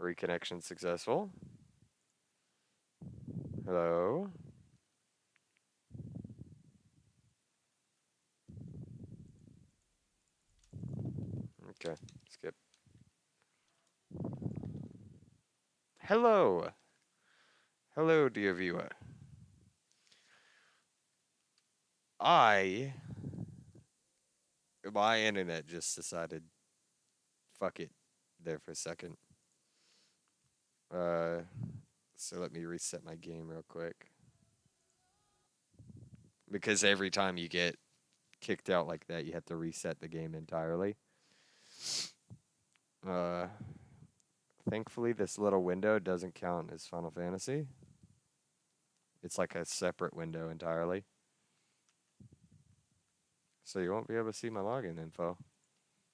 Reconnection successful. Hello? Okay, skip. Hello! Hello, dear viewer. My internet just decided, fuck it, there for a second. Uh, so let me reset my game real quick. Because every time you get kicked out like that, you have to reset the game entirely. Uh, Thankfully, this little window doesn't count as Final Fantasy. It's like a separate window entirely. So you won't be able to see my login info.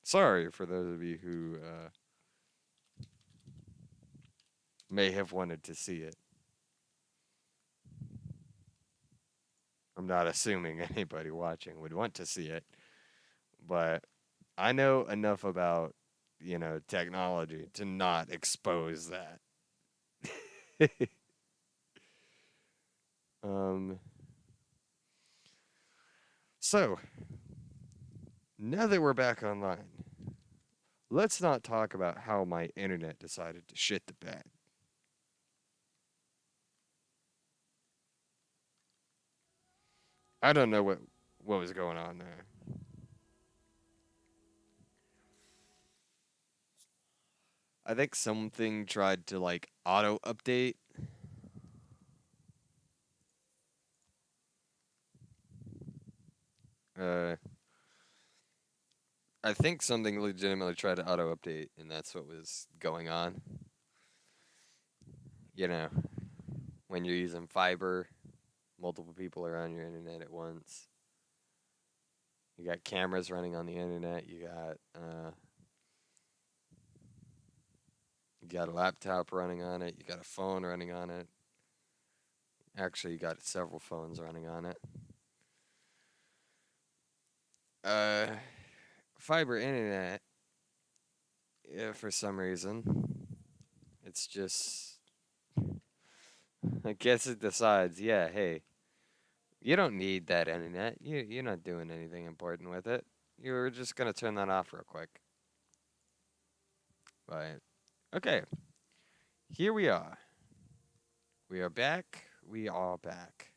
Sorry for those of you who may have wanted to see it. I'm not assuming anybody watching would want to see it, but I know enough about, technology to not expose that. um, so, now that we're back online, let's not talk about how my internet decided to shit the bed. I don't know what was going on there. I think something tried to like auto update. Uh, I think something legitimately tried to auto update, and that's what was going on. You know, when you're using fiber, multiple people are on your internet at once. You got cameras running on the internet. You got a laptop running on it. You got a phone running on it. Actually, you got several phones running on it. Uh, Fiber internet. Yeah, for some reason, it's just. I guess it decides. Yeah, hey, you don't need that internet. You're not doing anything important with it. You're just gonna turn that off real quick. But okay, here we are. We are back. We are back.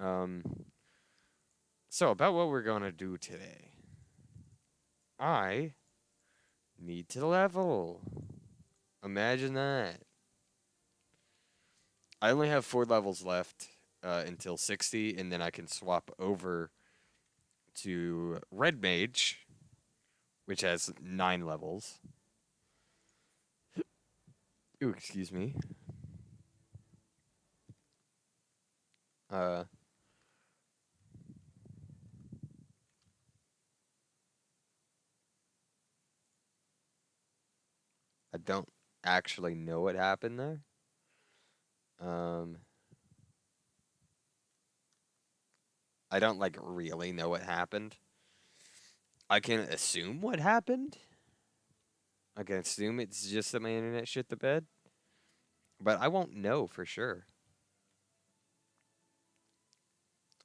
Um, so about what we're gonna do today. I need to level. Imagine that. I only have 4 levels left until 60, and then I can swap over to Red Mage, which has 9 levels. Ooh, excuse me. Uh, I don't actually know what happened there. Um, I don't like really know what happened. I can assume what happened. I can assume it's just that my internet shit the bed, but I won't know for sure.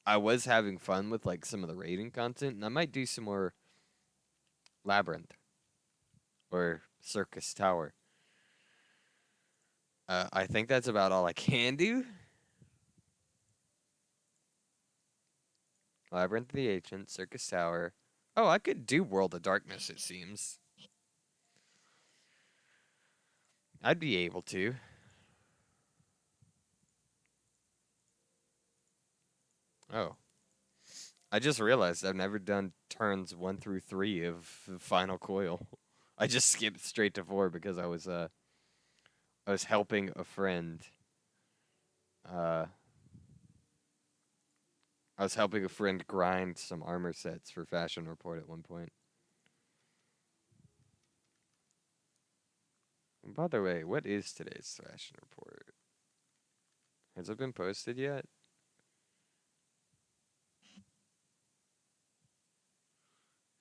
I was having fun with like some of the raiding content, and I might do some more Labyrinth or Circus Tower. I think that's about all I can do. Labyrinth of the Ancient, Circus Tower. Oh, I could do World of Darkness, it seems. I'd be able to. Oh. I just realized I've never done turns 1 through 3 of Final Coil. I just skipped straight to 4 because I was helping a friend. Uh, I was helping a friend grind some armor sets for Fashion Report at one point. And by the way, what is today's Fashion Report? Has it been posted yet?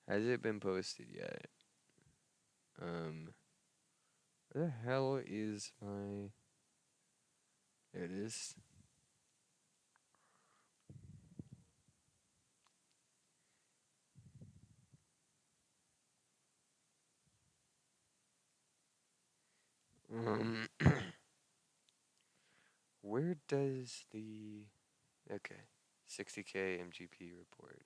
Has it been posted yet? Where the hell is my... There it is. Where does the... Okay. 60K MGP report.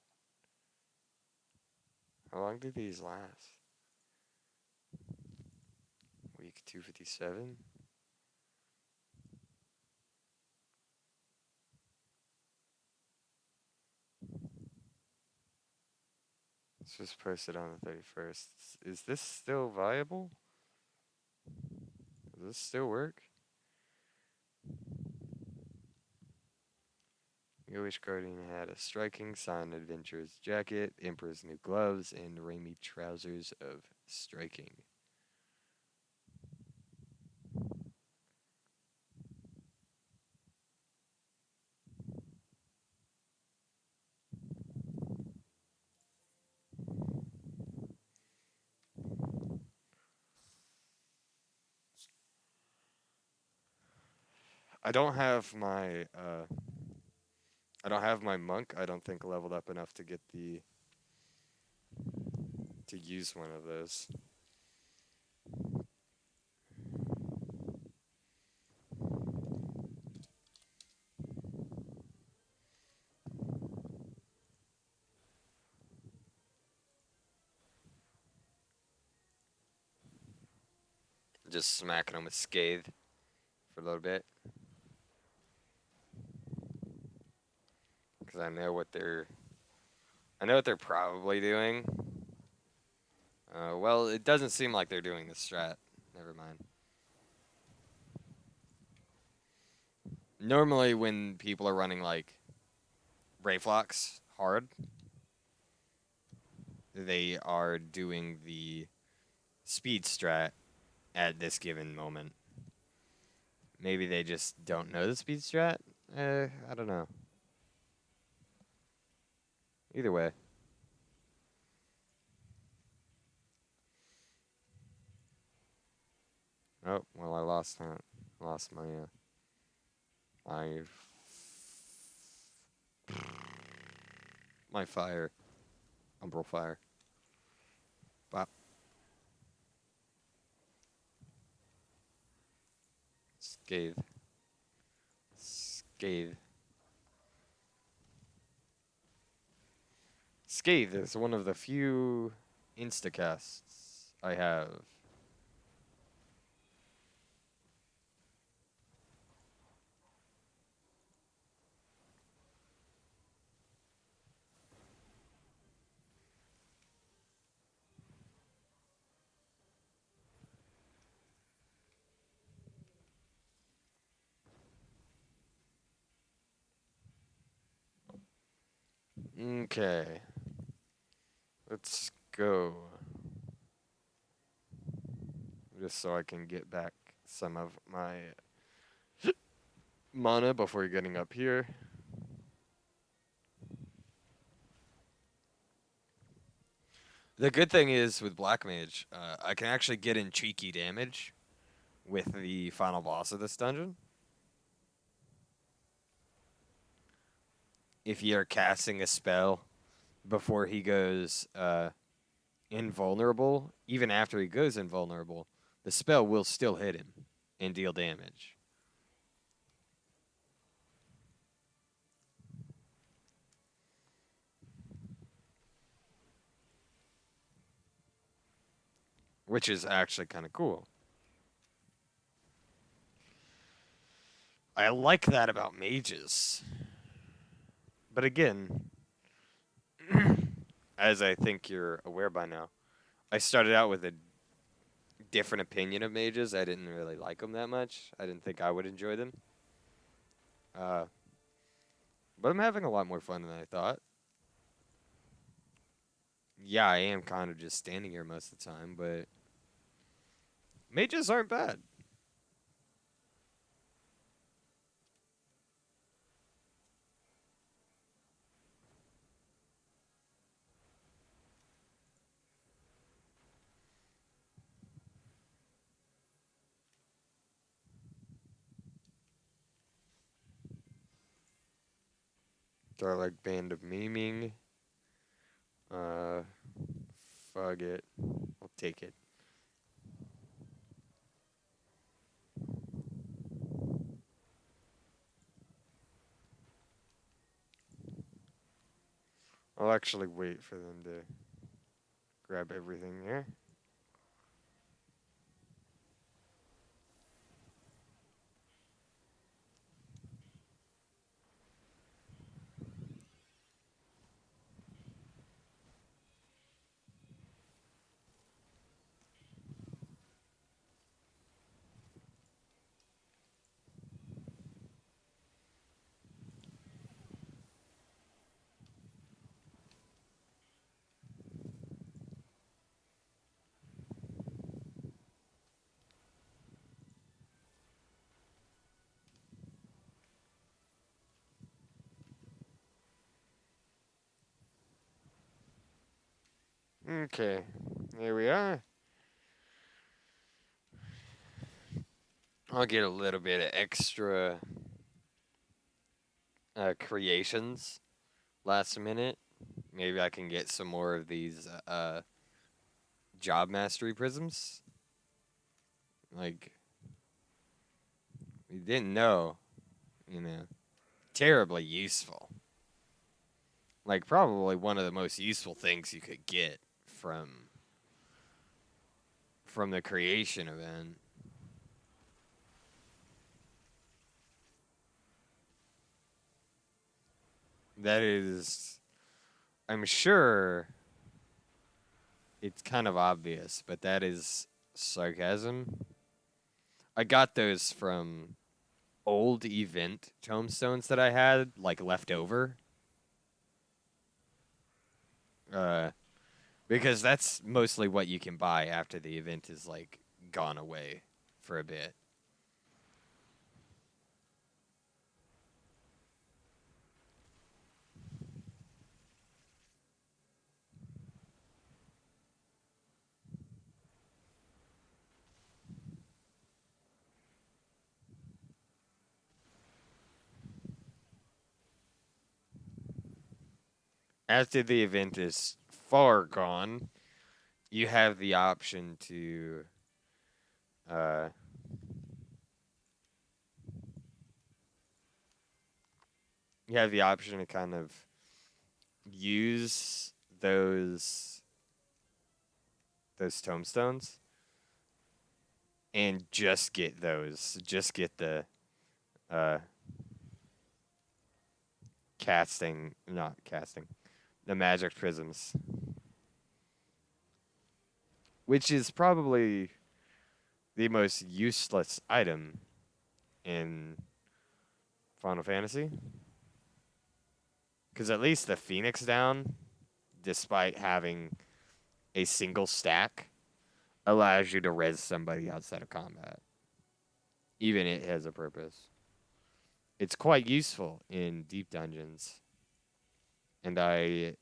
How long do these last? Week 257? This was posted on the 31st. Is this still viable? Does this still work? Yoish Guardian had a striking signed adventurer's jacket, Emperor's new gloves, and Raimi trousers of striking. I don't have my monk, I don't think, leveled up enough to get to use one of those. Just smacking them with Scathe for a little bit. Because I know what they're probably doing. Well, it doesn't seem like they're doing the strat. Never mind. Normally when people are running like Rayflocks hard, they are doing the speed strat at this given moment. Maybe they just don't know the speed strat? I don't know. Either way. Oh, well, I lost that. Lost my, my fire. Umbral fire. Bop. Scathe. Scathe. Scathe is one of the few instacasts I have. Okay. Let's go. Just so I can get back some of my mana before getting up here. The good thing is with Black Mage, I can actually get in cheeky damage with the final boss of this dungeon. If you're casting a spell before he goes invulnerable, even after he goes invulnerable, the spell will still hit him and deal damage. Which is actually kind of cool. I like that about mages. But again, as I think you're aware by now, I started out with a different opinion of mages. I didn't really like them that much. I didn't think I would enjoy them. But I'm having a lot more fun than I thought. Yeah, I am kind of just standing here most of the time, but mages aren't bad. Dark Band of Memeing. Fuck it. I'll take it. I'll actually wait for them to grab everything here. Okay, here we are. I'll get a little bit of extra creations last minute. Maybe I can get some more of these job mastery prisms. Like, we didn't know, you know, terribly useful. Like, probably one of the most useful things you could get from the creation event. That is, I'm sure it's kind of obvious, but that is sarcasm. I got those from old event tombstones that I had, like, left over. Because that's mostly what you can buy after the event is, like, gone away for a bit. After the event is far gone, you have the option to uh, kind of use those tombstones and just get those. Just get the uh, not casting, the magic prisms, which is probably the most useless item in Final Fantasy. Because at least the Phoenix down, despite having a single stack, allows you to res somebody outside of combat. Even it has a purpose. It's quite useful in deep dungeons. And I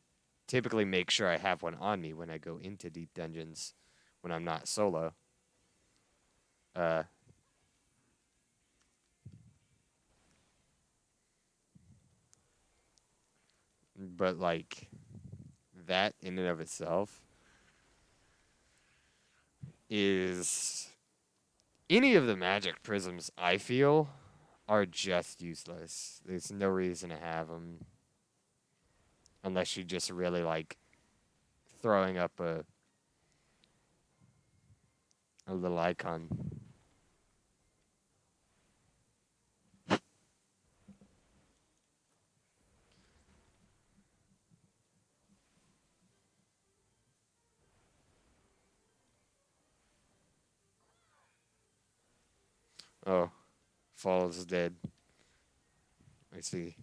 typically make sure I have one on me when I go into deep dungeons when I'm not solo. But, like, that in and of itself is any of the magic prisms, I feel, are just useless. There's no reason to have them unless you just really like throwing up a little icon. Oh, Falls is dead. I see.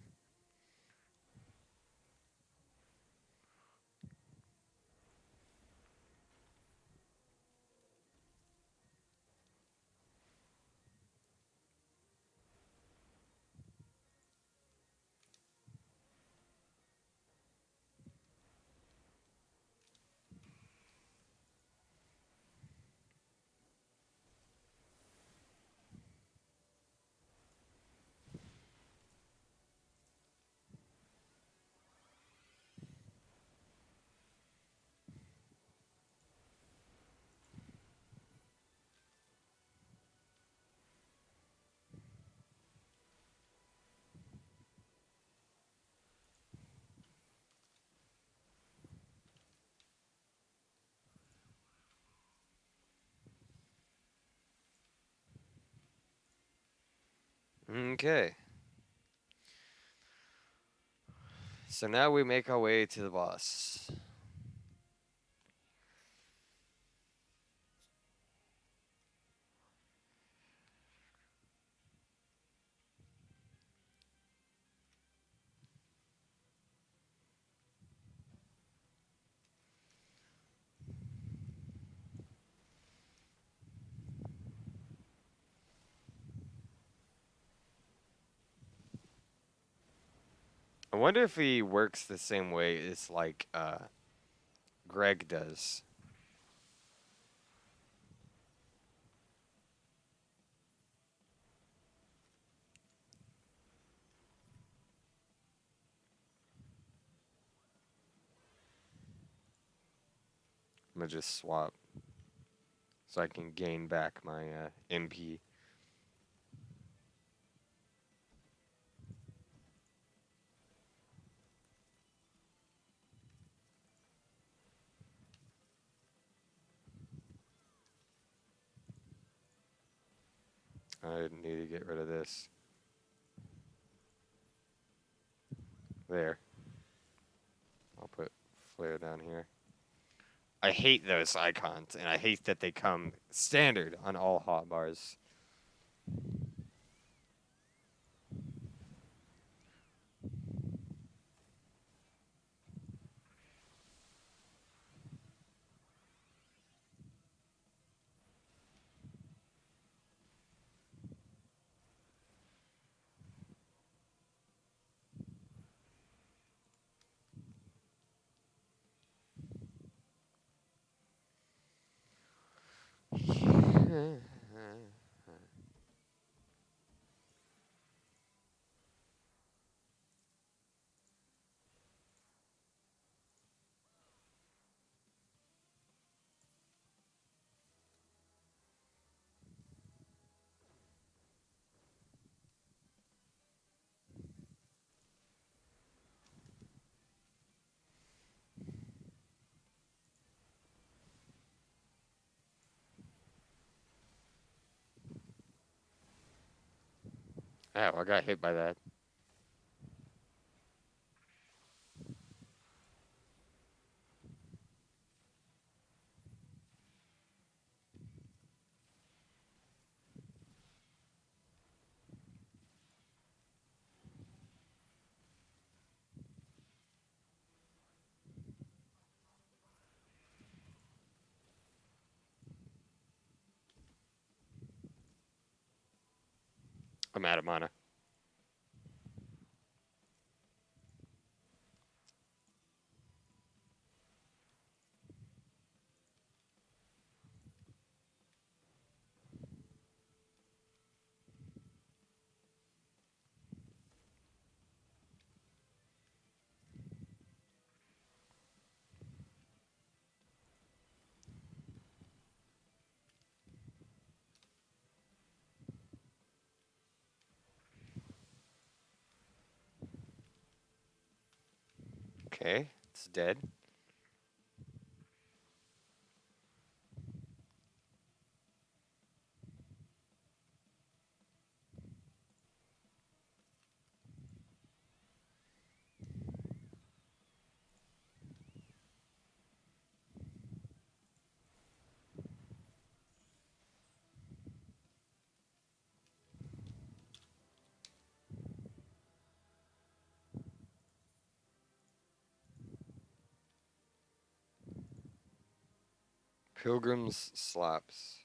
Okay. So now we make our way to the boss. I wonder if he works the same way as like Greg does. I'm gonna just swap so I can gain back my MP. I need to get rid of this. There. I'll put flare down here. I hate those icons, and I hate that they come standard on all hotbars. Oh, I got hit by that. I'm out of mana. Okay, it's dead. Pilgrim's Slaps.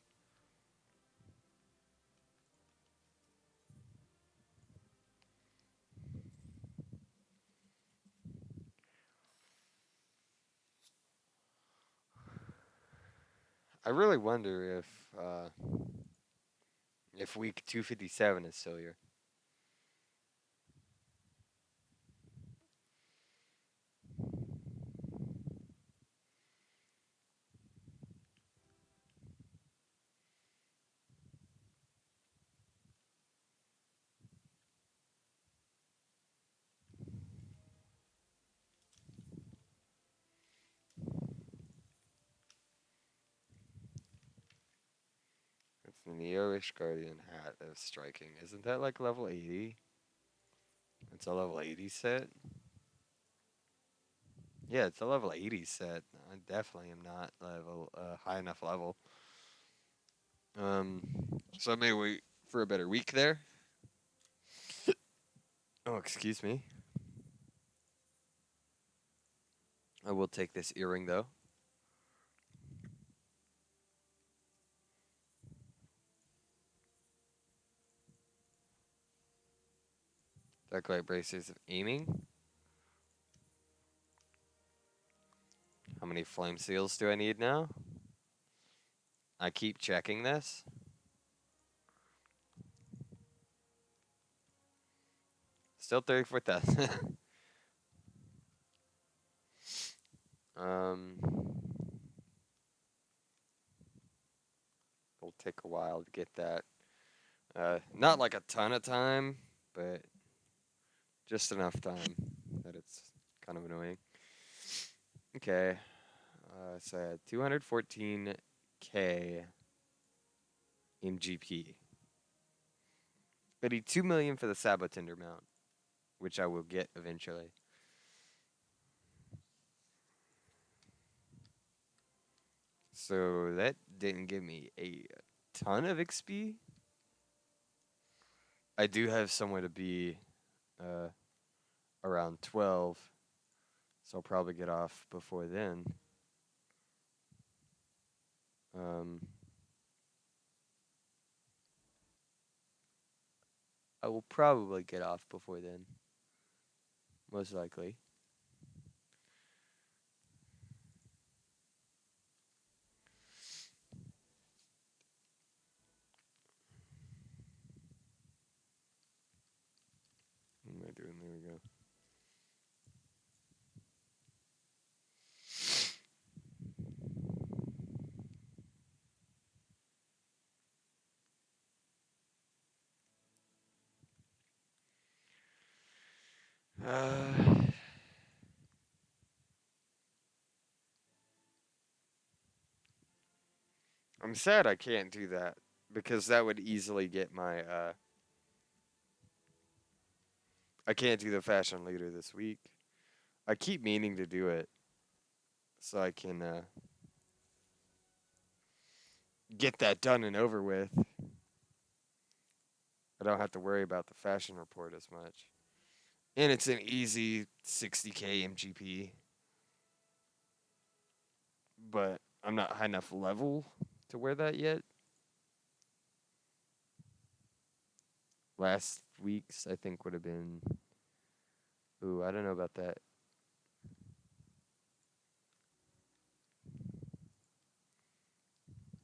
I really wonder if week 257 is still here. The Neo-ish Guardian hat is striking. Isn't that like level 80? It's a level 80 set? Yeah, it's a level 80 set. I definitely am not level high enough level. Um, so I may wait for a better week there. Oh, excuse me. I will take this earring though. Dark light bracers of aiming. How many flame seals do I need now? I keep checking this. Still 34,000. um, it'll take a while to get that. Not like a ton of time, but just enough time that it's kind of annoying. Okay, so I had 214K in GP. I need 2 million for the Sabotinder mount, which I will get eventually. So that didn't give me a ton of XP. I do have somewhere to be around 12, so I'll probably get off before then. I will probably get off before then, most likely. What am I doing? There we go. I'm sad I can't do that because that would easily get my. I can't do the fashion leader this week. I keep meaning to do it so I can get that done and over with. I don't have to worry about the fashion report as much. And it's an easy 60k MGP. But I'm not high enough level to wear that yet. Last week's, I think, would have been. Ooh, I don't know about that.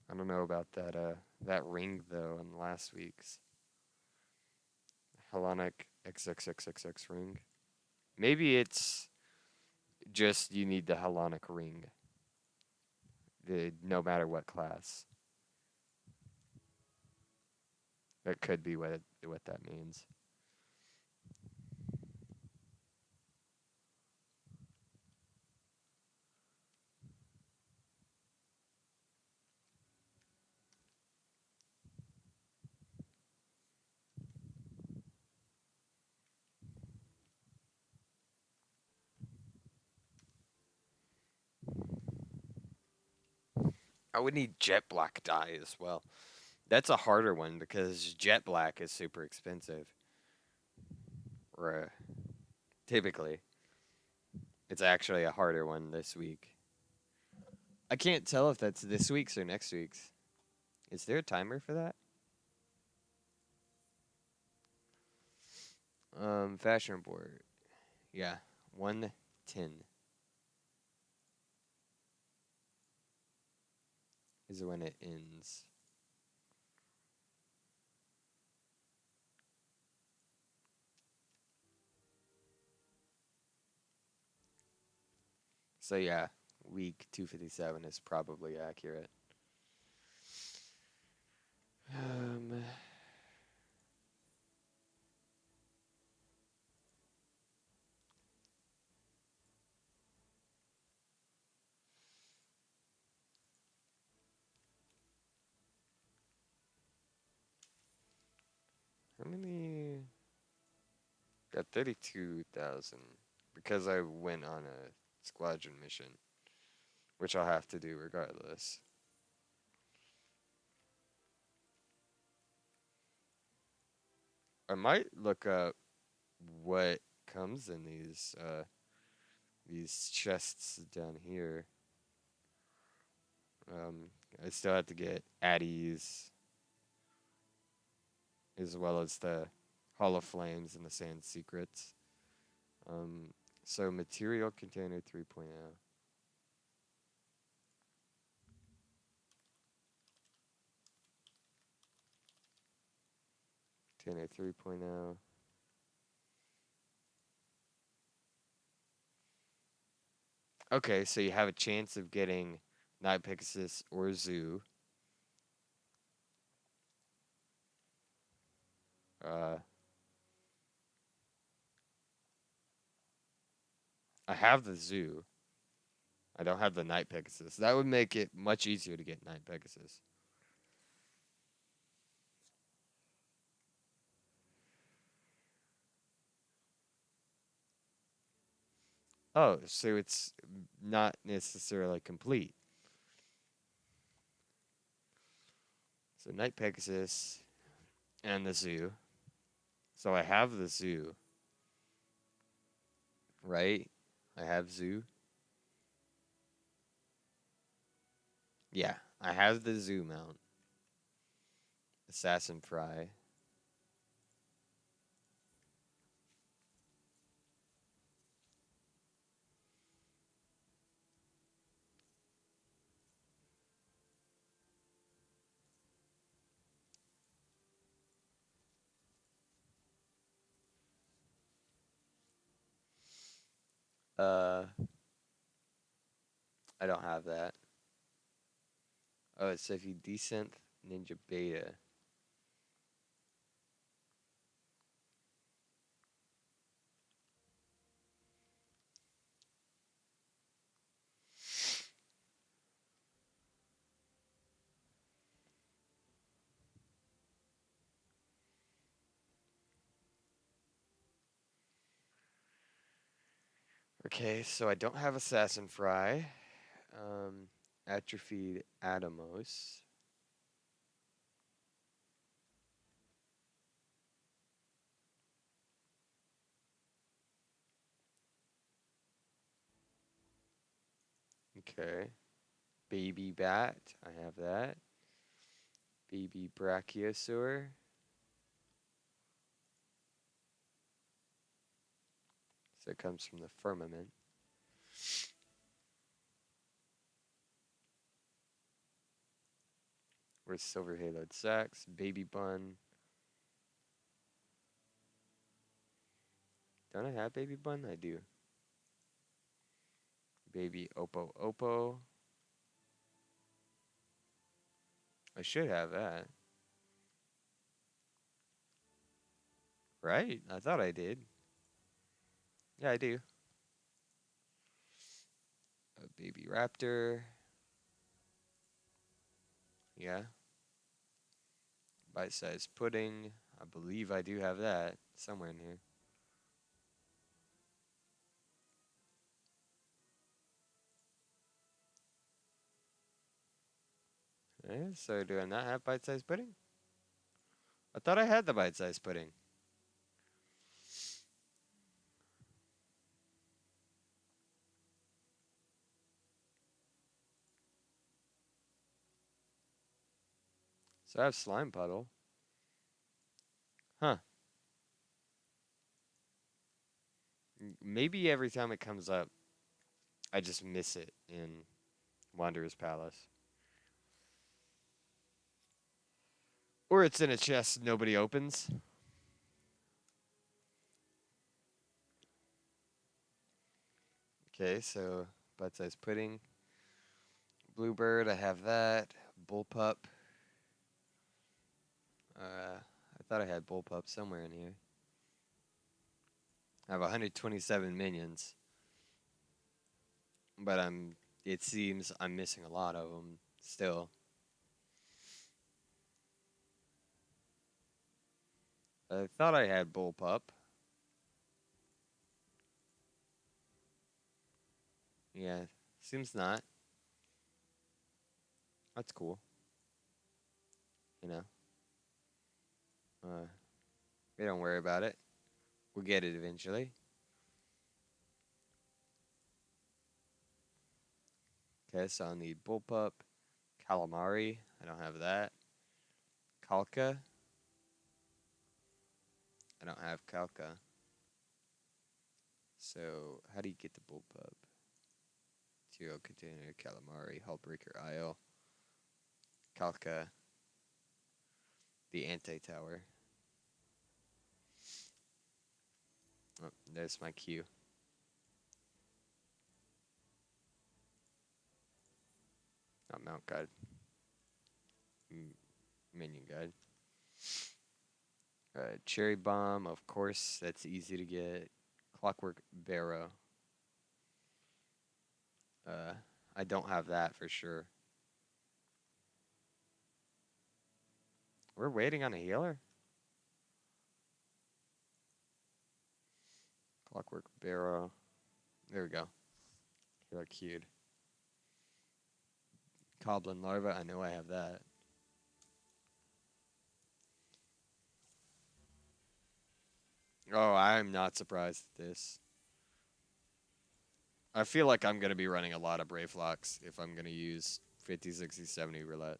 I don't know about that ring though on last week's Hellenic XXXXX ring. Maybe it's just you need the Hellenic ring. No matter what class. That could be what that means. I would need jet black dye as well. That's a harder one because jet black is super expensive. Or typically, it's actually a harder one this week. I can't tell if that's this week's or next week's. Is there a timer for that? Fashion board. Yeah, 1:10 is when it ends. So yeah, week 257 is probably accurate. How many? Got 32,000 because I went on a squadron mission, which I'll have to do regardless. I might look up what comes in these chests down here. I still have to get Addies as well as the Hall of Flames and the Sand Secrets. So material container 3.0. Container 3.0. Okay, so you have a chance of getting Night Pegasus or Zoo. I have the Zoo. I don't have the Night Pegasus. That would make it much easier to get Night Pegasus. Oh, so it's not necessarily complete. So Night Pegasus and the Zoo. So I have the Zoo, right? I have Zoo. Yeah, I have the Zoo mount. Assassin Fry. Uh, I don't have that. Oh, so if you desynth Ninja Beta. Okay, so I don't have Assassin Fry. Atrophied Atomos. Okay. Baby Bat. I have that. Baby Brachiosaur. So it comes from the firmament. Where's Silver Haloed Sax? Baby Bun. Don't I have Baby Bun? I do. Baby Oppo Oppo. I should have that. Right? I thought I did. Yeah, I do. A Baby Raptor. Yeah. Bite-sized pudding. I believe I do have that somewhere in here. Yeah, so do I not have bite-sized pudding? I thought I had the bite-sized pudding. So I have slime puddle. Huh. Maybe every time it comes up, I just miss it in Wanderer's Palace. Or it's in a chest nobody opens. Okay, so bite-sized pudding. Bluebird, I have that. Bullpup. I thought I had Bullpup somewhere in here. I have 127 minions. But it seems I'm missing a lot of them still. I thought I had bullpup. Yeah, seems not. That's cool. You know, uh, we don't worry about it. We'll get it eventually. Okay, so I'll need bullpup, calamari. I don't have that. Calca. I don't have calca. So how do you get the bullpup? Zero container, calamari, hullbreaker, IO, calca, the anti-tower. Oh, there's my cue. Not mount guide. Minion guide. Cherry bomb, of course, that's easy to get. Clockwork barrow. I don't have that for sure. We're waiting on a healer? Clockwork barrow. There we go. Healer queued. Goblin larva, I know I have that. Oh, I'm not surprised at this. I feel like I'm going to be running a lot of Brave Flocks if I'm going to use 50, 60, 70 roulette.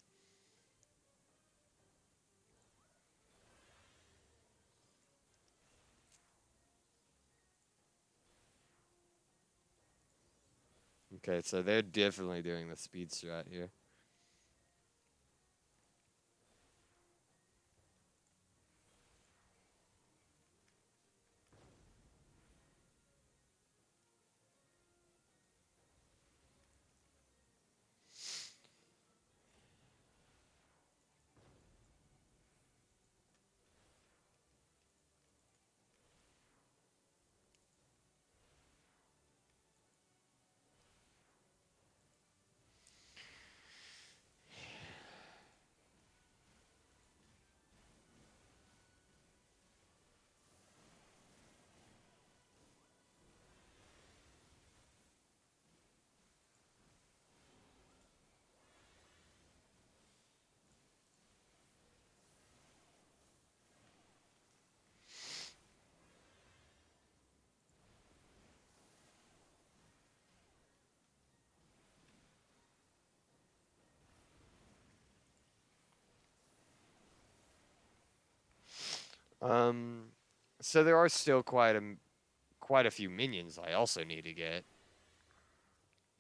Okay, so they're definitely doing the speed strat here. Um, so there are still quite a few minions I also need to get,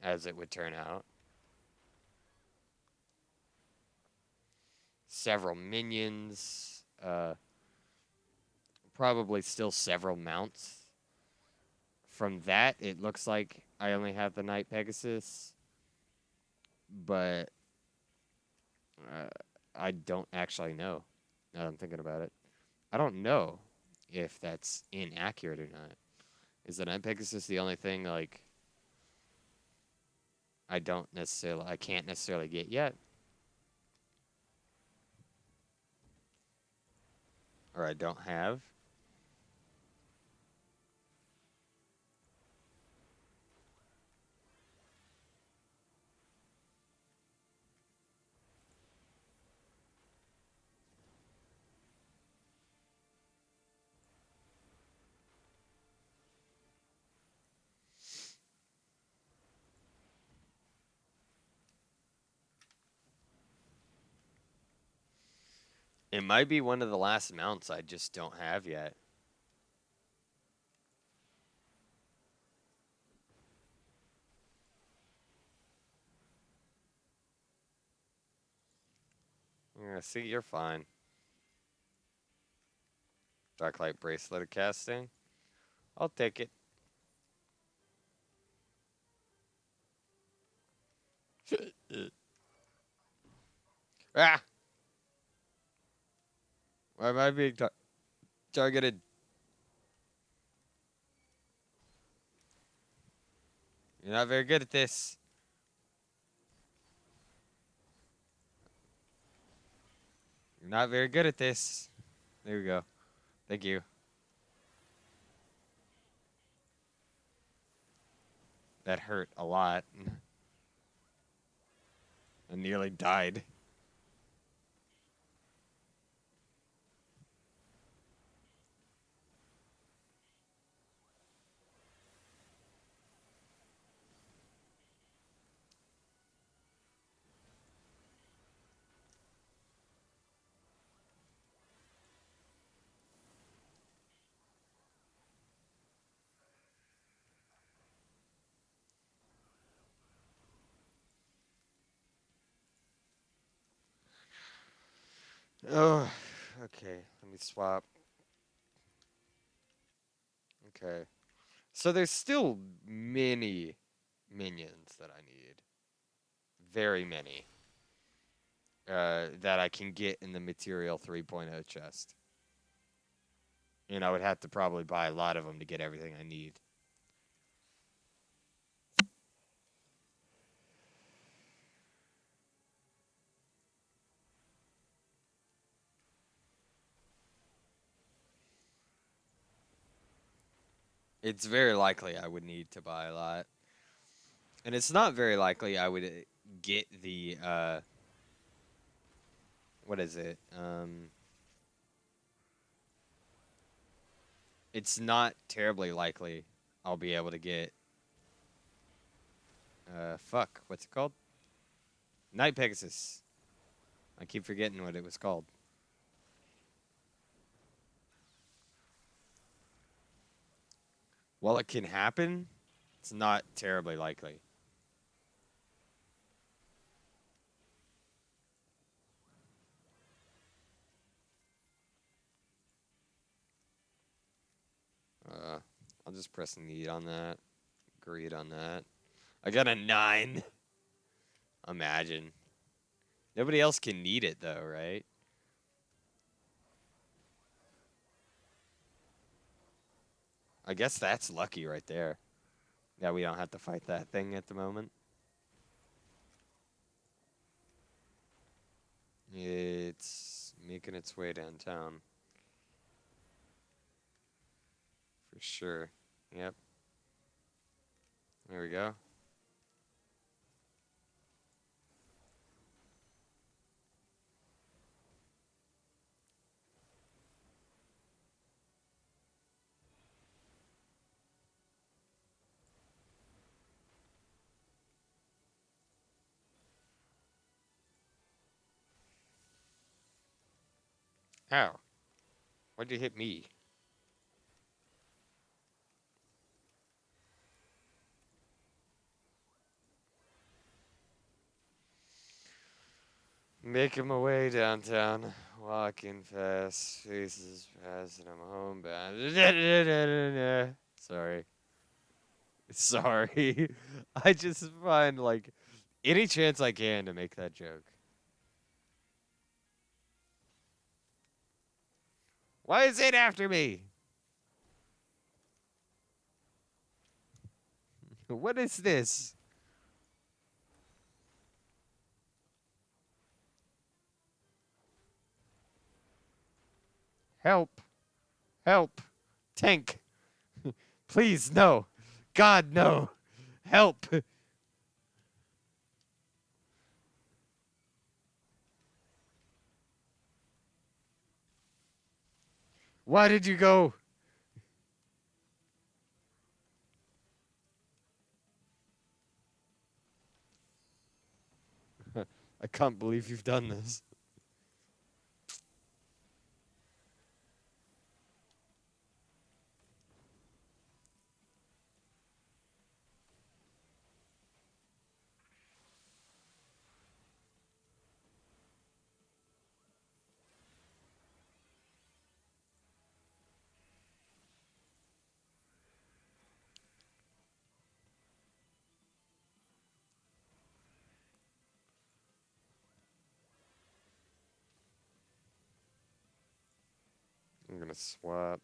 as it would turn out. Several minions, probably still several mounts. From that, it looks like I only have the Night Pegasus, but uh, I don't actually know. Now that I'm thinking about it, I don't know if that's inaccurate or not. Is the Night Pegasus the only thing like I can't necessarily get yet, or I don't have? It might be one of the last mounts I just don't have yet. Yeah, see, you're fine. Darklight Bracelet of Casting. I'll take it. Ah! Why am I being targeted? You're not very good at this. You're not very good at this. There we go. Thank you. That hurt a lot. I nearly died. Oh, okay. Let me swap. Okay. So there's still many minions that I need. Very many. That I can get in the Material 3.0 chest. And I would have to probably buy a lot of them to get everything I need. It's very likely I would need to buy a lot. And it's not very likely I would get the, what is it? It's not terribly likely I'll be able to get, fuck, what's it called? Night Pegasus. I keep forgetting what it was called. While it can happen, it's not terribly likely. I'll just press need on that. Agreed on that. I got a 9. Imagine. Nobody else can need it, though, right? I guess that's lucky right there. Yeah, we don't have to fight that thing at the moment. It's making its way downtown. For sure. Yep. There we go. How? Why'd you hit me? Making my way downtown. Walking fast. Faces fast and I'm homebound. Sorry. Sorry. I just find, like, any chance I can to make that joke. Why is it after me? What is this? Help. Help. Tank. Please, no. God, no. Help. Why did you go? I can't believe you've done this. I'm gonna swap.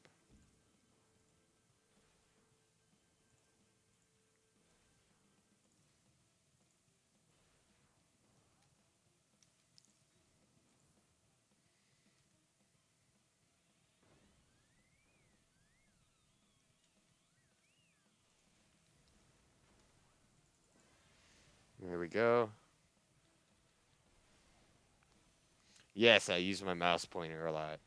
go. Yes, I use my mouse pointer a lot.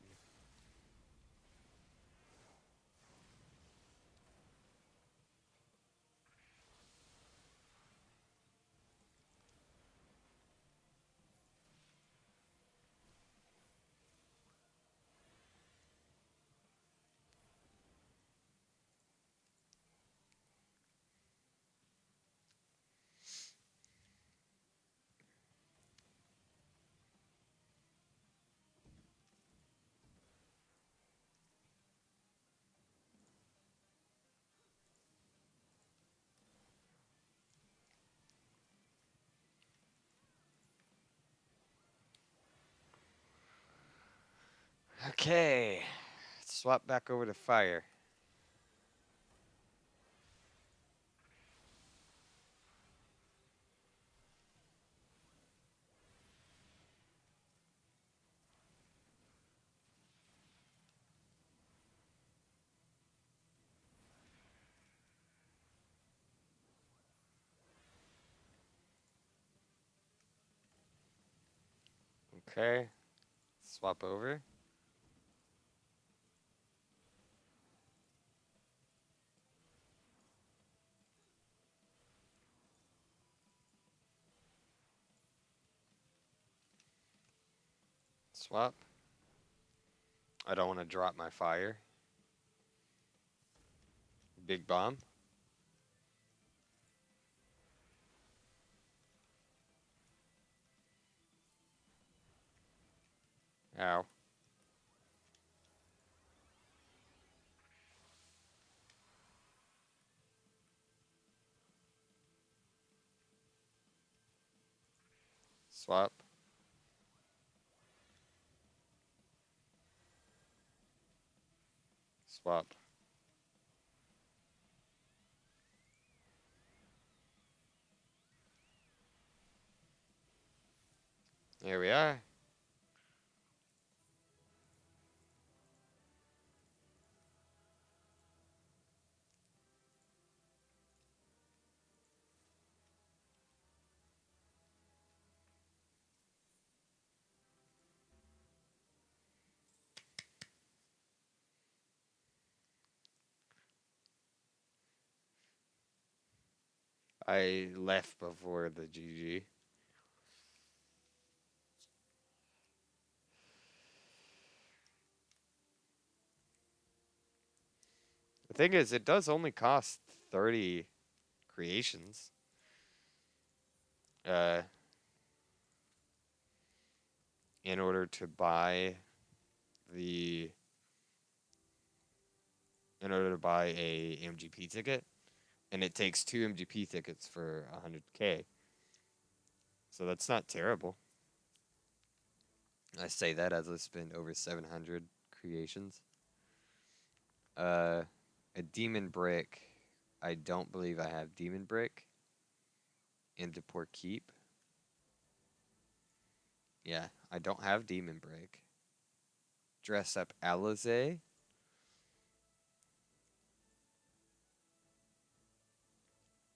Okay. Swap back over to fire. Okay. Swap over. Swap. I don't want to drop my fire. Big bomb. Ow. Swap. Swap. Here we are. I left before the GG. The thing is, it does only cost 30 creations. Uh, in order to buy the in order to buy a MGP ticket, and it takes 2 MGP tickets for 100K. So that's not terrible. I say that as I spent over 700 creations. A demon brick. I don't believe I have demon brick. Into Port Keep. Yeah, I don't have demon brick. Dress up Alizé.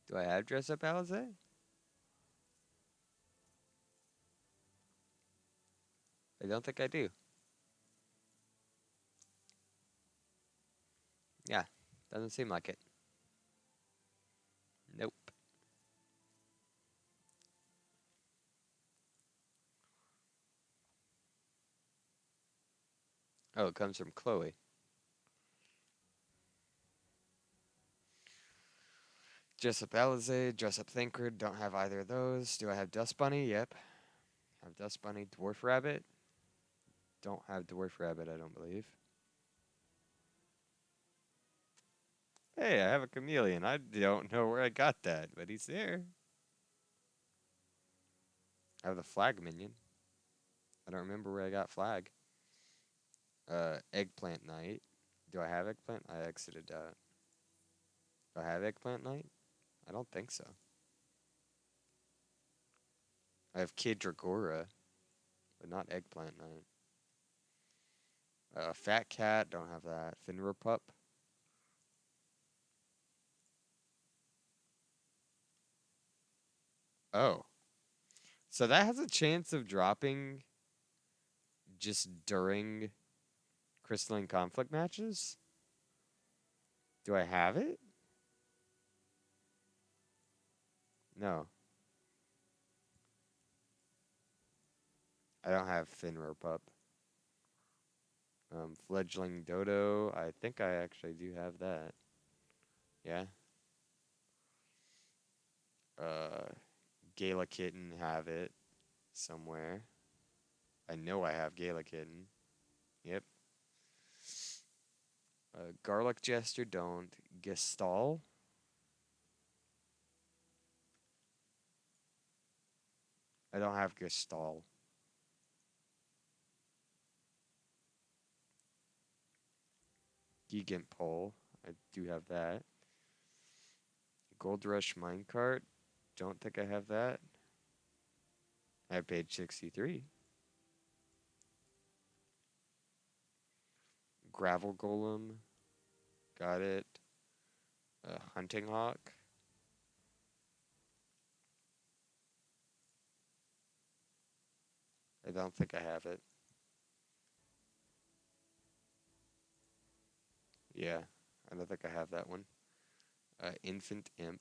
Do I have dress up Alizé? I don't think I do. Yeah, doesn't seem like it. Nope. Oh, it comes from Chloe. Dress up Alizé, dress up Thinker. Don't have either of those. Do I have Dust Bunny? Yep. Have Dust Bunny. Dwarf Rabbit. Don't have Dwarf Rabbit, I don't believe. Hey, I have a chameleon. I don't know where I got that, but he's there. I have the flag minion. I don't remember where I got flag. Eggplant Knight. Do I have eggplant? I exited out. Do I have eggplant Knight? I don't think so. I have Kid Dragora, but not eggplant Knight. Fat Cat. Don't have that. Finra Pup. Oh, So that has a chance of dropping just during crystalline conflict matches? Do I have it? No. I don't have Finro Pup. Fledgling Dodo, I think I actually do have that. Yeah. Uh, Gala Kitten have it somewhere. I know I have Gala Kitten. Yep. Garlic Jester don't. Gestalt. I don't have Gestalt. Gigant Pole. I do have that. Gold Rush Minecart. Don't think I have that. I have page 63. Gravel Golem. Got it. Hunting Hawk. I don't think I have it. Yeah, I don't think I have that one. Infant Imp.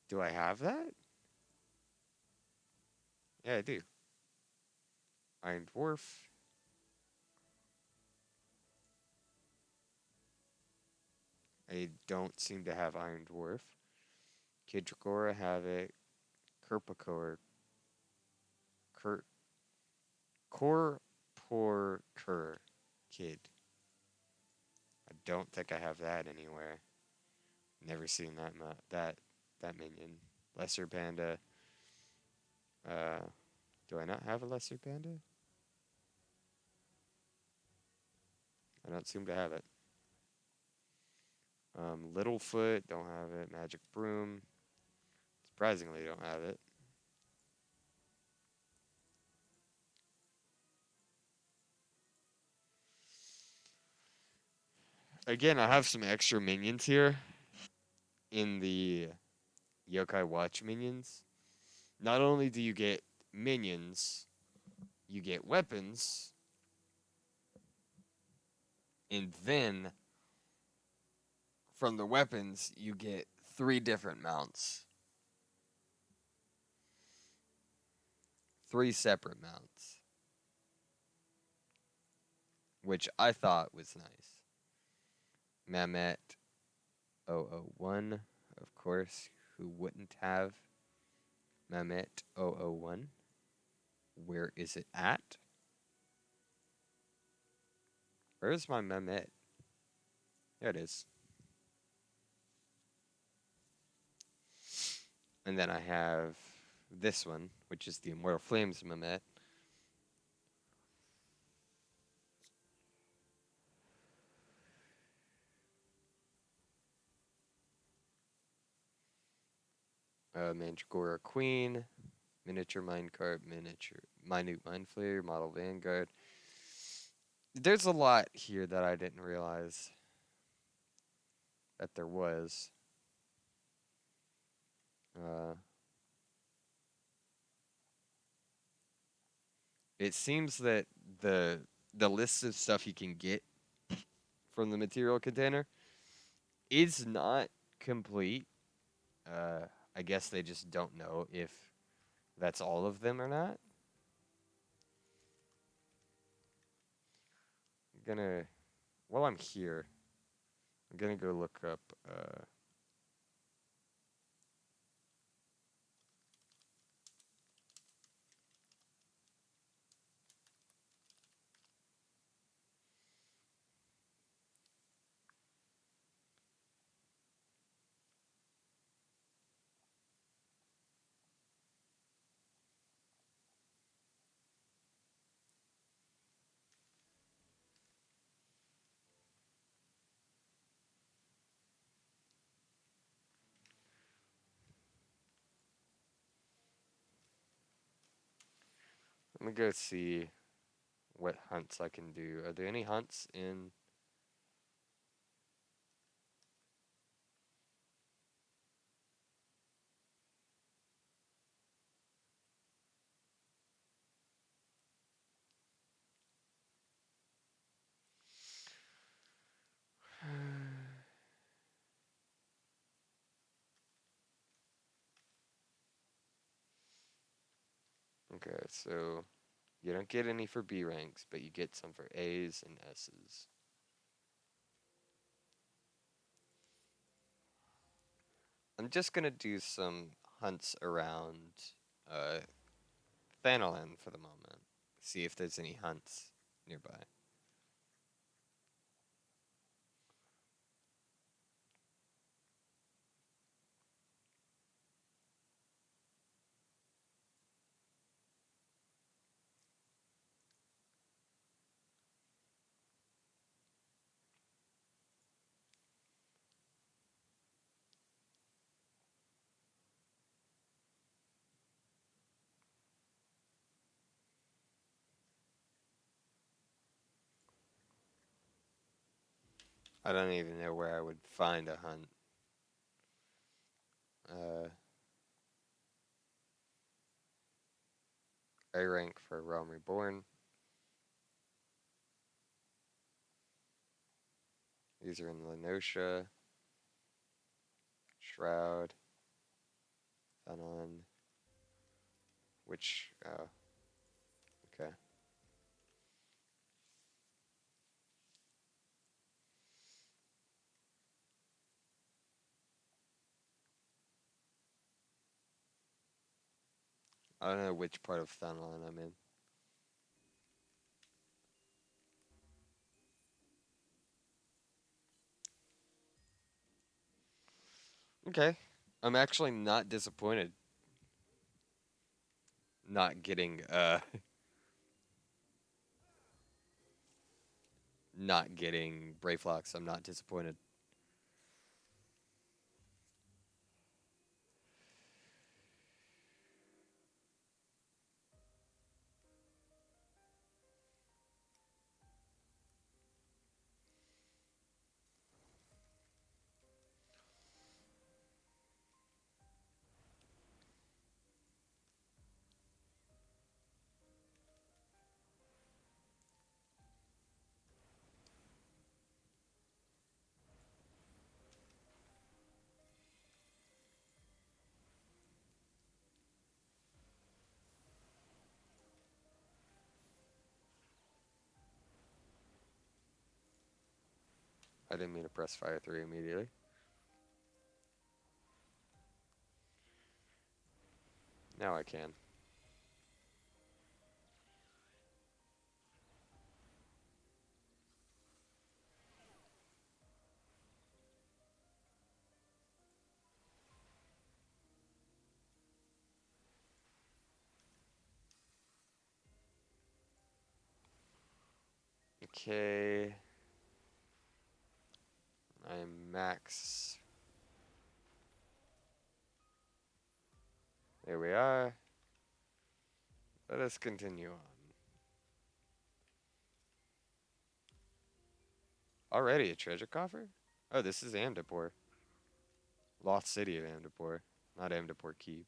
Do I have that? Yeah, I do. Iron Dwarf. I don't seem to have Iron Dwarf. Kid Dracora have it. Kerpicor. Cur. Corporcur. Kid. I don't think I have that anywhere. Never seen that minion. Lesser Panda. Do I not have a Lesser Panda? I don't seem to have it. Littlefoot, don't have it. Magic Broom. Surprisingly, don't have it. Again, I have some extra minions here in the Yokai Watch minions. Not only do you get minions, you get weapons, and then from the weapons, you get 3 different mounts. 3 separate mounts. Which I thought was nice. Mamet 001, of course. Who wouldn't have Mamet 001? Where is it at? Where's my Mamet? There it is. And then I have this one, which is the Immortal Flames Mamet. Mandragora Queen, Miniature Minecart, Minute Mind Flayer, Model Vanguard. There's a lot here that I didn't realize that there was. It seems that the list of stuff you can get from the material container is not complete. I guess they just don't know if that's all of them or not. While I'm here, I'm gonna go look up. Let me go see what hunts I can do. Are there any hunts in? Okay, so you don't get any for B ranks, but you get some for A's and S's. I'm just gonna do some hunts around uh, Thanalan for the moment. See if there's any hunts nearby. I don't even know where I would find a hunt. A rank for Realm Reborn. These are in Lenosha, Shroud, Thanalan. Which, okay. I don't know which part of Thanalan I'm in. Okay. I'm actually not disappointed not getting not getting Brayflox. I'm not disappointed. I didn't mean to press fire 3 immediately. Now I can. Okay. I'm max. There we are. Let us continue on. Already a treasure coffer? Oh, this is Amdapor. Lost City of Amdapor, not Amdapor Keep.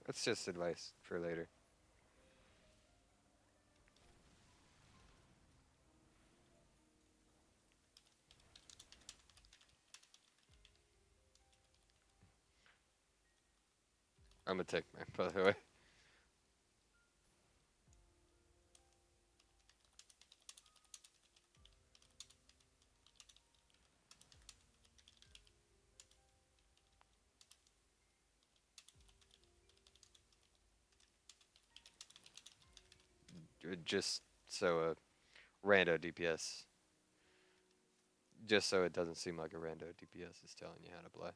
That's just advice for later. I'm a tech man, by the way. Just so rando DPS. Just so it doesn't seem like a rando DPS is telling you how to play.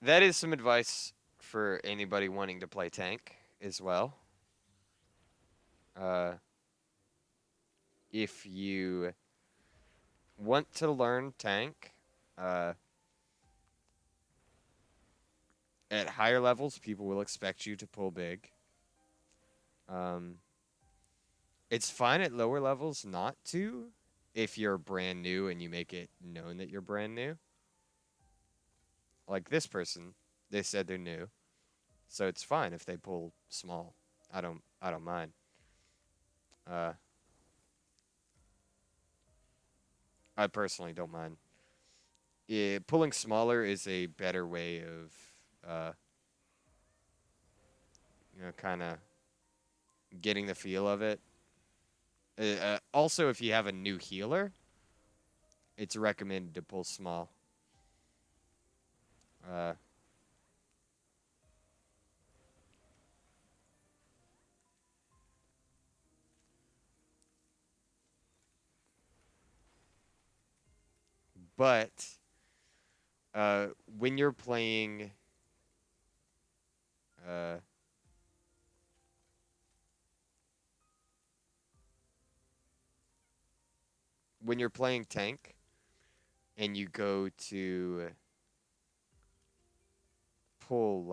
That is some advice for anybody wanting to play tank as well. Uh, if you want to learn tank, uh, at higher levels, people will expect you to pull big. Um, it's fine at lower levels not to, if you're brand new and you make it known that you're brand new. Like this person, they said they're new, so it's fine if they pull small. I don't mind. Uh, I personally don't mind. Pulling smaller is a better way of, kind of getting the feel of it. Also, if you have a new healer, it's recommended to pull small. Uh, but when you're playing, uh, when you're playing tank, and you go to pull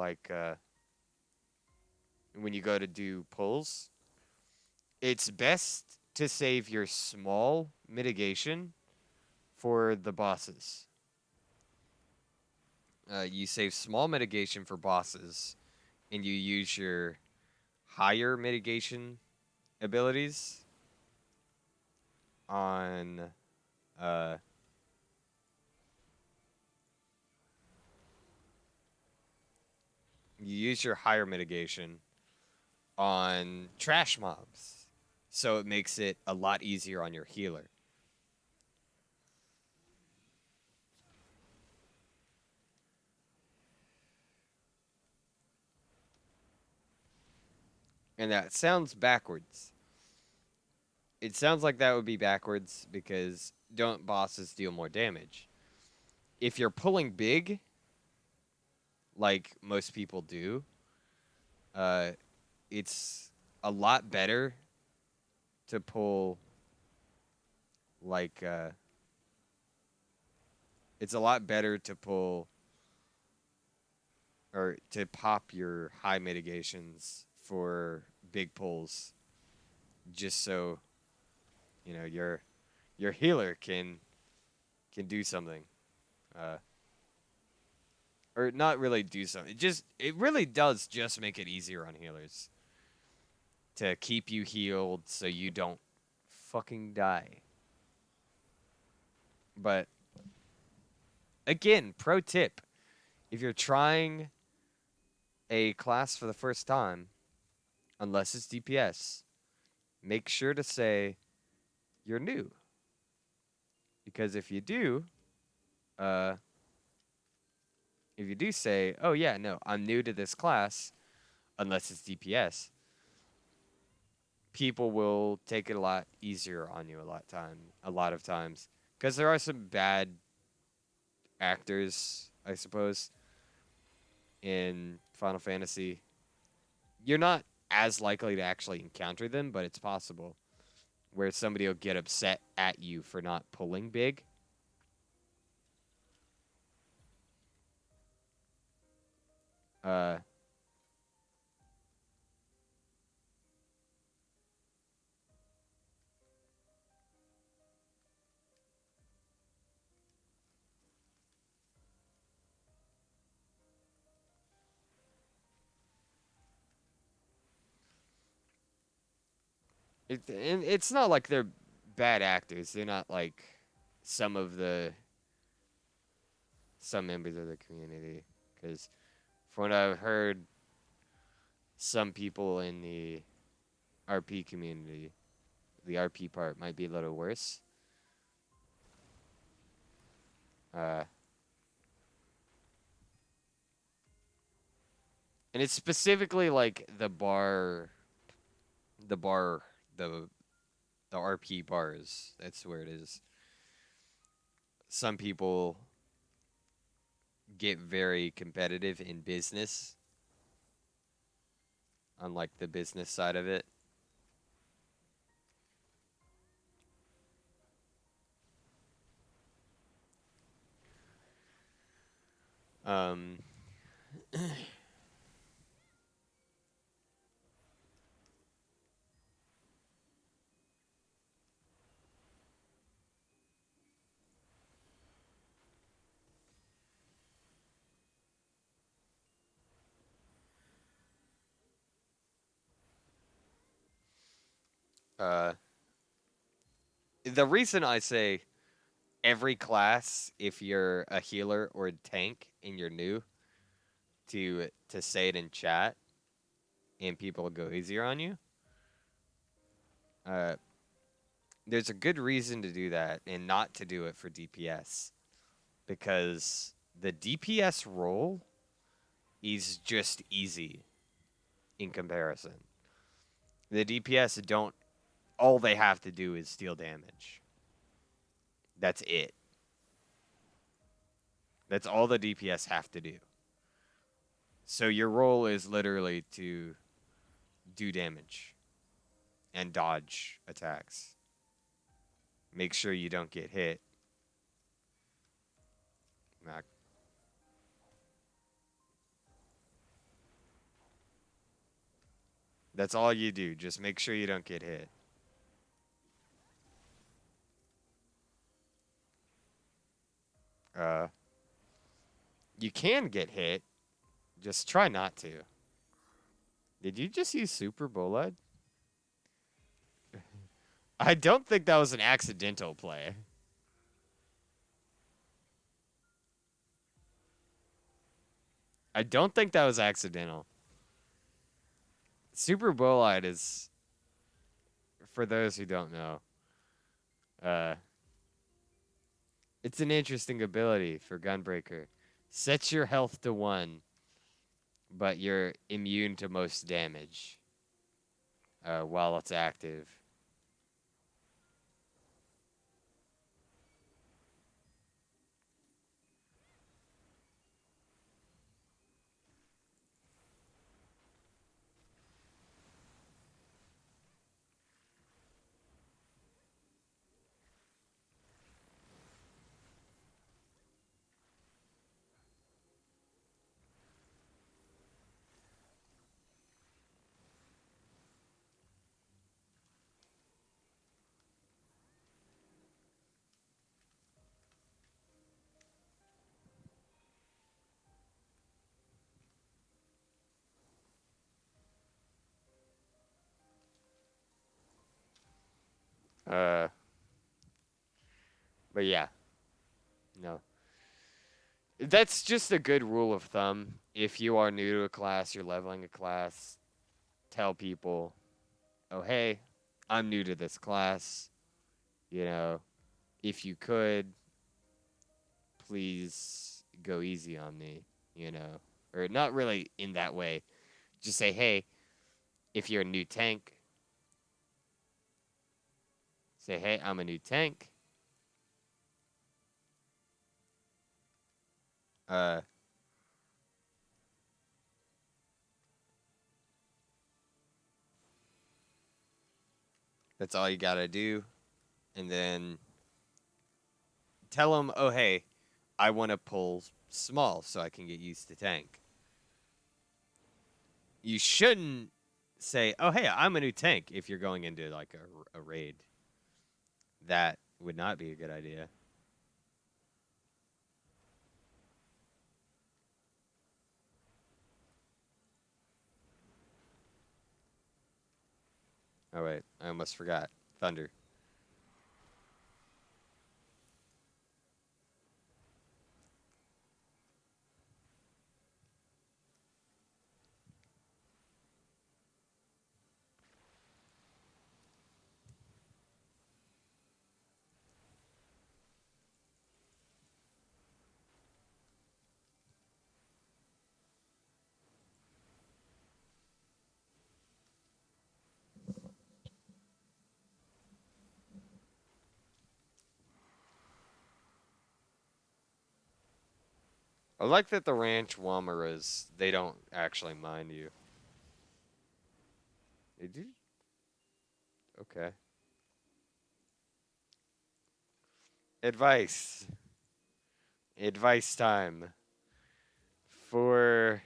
when you go to do pulls, it's best to save your small mitigation for the bosses. You save small mitigation for bosses, and you use your higher mitigation abilities on uh, you use your higher mitigation on trash mobs, so it makes it a lot easier on your healer. And that sounds backwards. It sounds like that would be backwards because don't bosses deal more damage? If you're pulling big, like most people do, uh, it's a lot better to pull like it's a lot better to pull or to pop your high mitigations for big pulls, just so your healer can do something, uh, or not really do something. It really does just make it easier on healers to keep you healed so you don't fucking die. But again, pro tip: if you're trying a class for the first time, unless it's DPS, make sure to say you're new. Because uh, if you do say, "Oh yeah, no, I'm new to this class," unless it's DPS, people will take it a lot easier on you a lot of times, because there are some bad actors, I suppose, in Final Fantasy. You're not as likely to actually encounter them, but it's possible where somebody will get upset at you for not pulling big. Uh, And it's not like they're bad actors. They're not like some of the some members of the community. Because from what I've heard, some people in the RP community, the RP part might be a little worse. Uh, and it's specifically like the bar, the the RP bars. That's where it is. Some people get very competitive in business, on like the business side of it. Um, uh, the reason I say every class, if you're a healer or a tank and you're new, to say it in chat and people will go easier on you. Uh, there's a good reason to do that and not to do it for DPS because the DPS role is just easy in comparison. The DPS don't, all they have to do is steal damage. That's it. That's all the DPS have to do. So your role is literally to do damage and dodge attacks. Make sure you don't get hit. Mac. That's all you do. Just make sure you don't get hit. Uh, you can get hit. Just try not to. Did you just use Super Bolide? I don't think that was an accidental play. I don't think that was accidental. Super Bolide is, for those who don't know, uh, it's an interesting ability for Gunbreaker. Sets your health to 1, but you're immune to most damage while it's active. Uh, but yeah, no. That's just a good rule of thumb. If you are new to a class, you're leveling a class, tell people, oh, hey, I'm new to this class. You know, if you could, please go easy on me, you know. Or not really in that way. Just say, hey, if you're a new tank, say, hey, I'm a new tank. Uh, that's all you gotta do. And then tell them, oh, hey, I want to pull small so I can get used to tank. You shouldn't say, oh, hey, I'm a new tank if you're going into like a raid. That would not be a good idea. Oh wait, I almost forgot. Thunder. I like that the ranch Wamaras, they don't actually mind you. They do? Okay. Advice. Advice time. For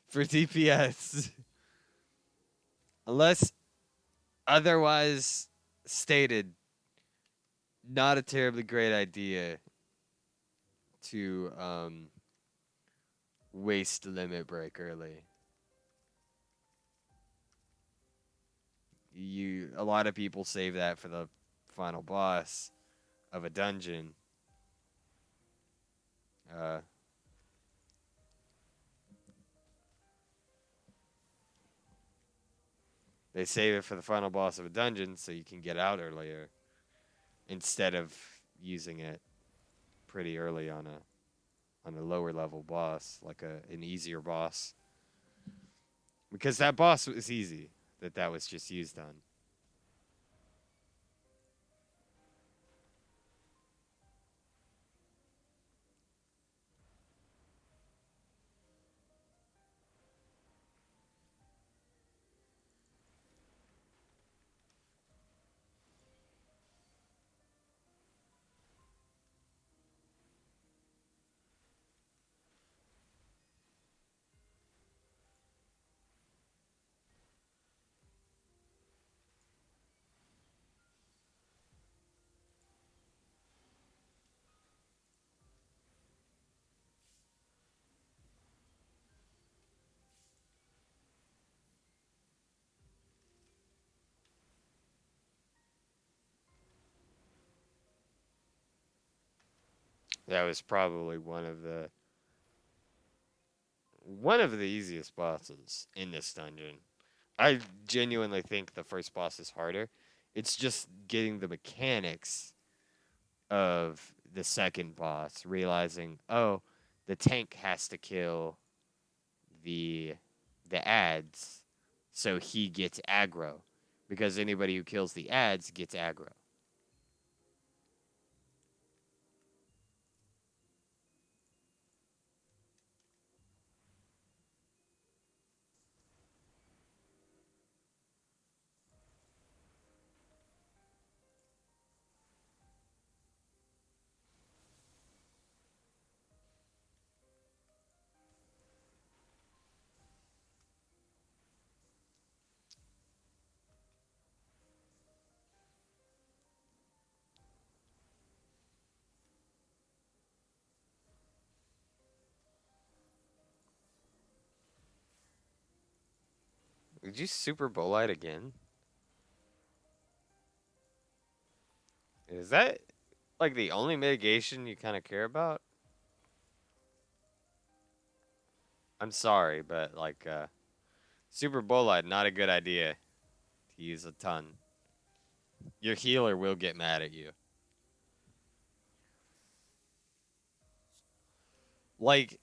for DPS. Unless otherwise stated, not a terribly great idea to waste limit break early. A lot of people save that for the final boss of a dungeon. Uh, they save it for the final boss of a dungeon so you can get out earlier instead of using it pretty early on a lower level boss, like an easier boss. Because that boss was easy that was just used on. That was probably one of the easiest bosses in this dungeon. I genuinely think the first boss is harder. It's just getting the mechanics of the second boss, realizing, oh, the tank has to kill the the ads so he gets aggro. Because anybody who kills the ads gets aggro. Did you super bolite again? Is that like the only mitigation you kind of care about? I'm sorry, but like super bolide, not a good idea to use a ton. Your healer will get mad at you. Like,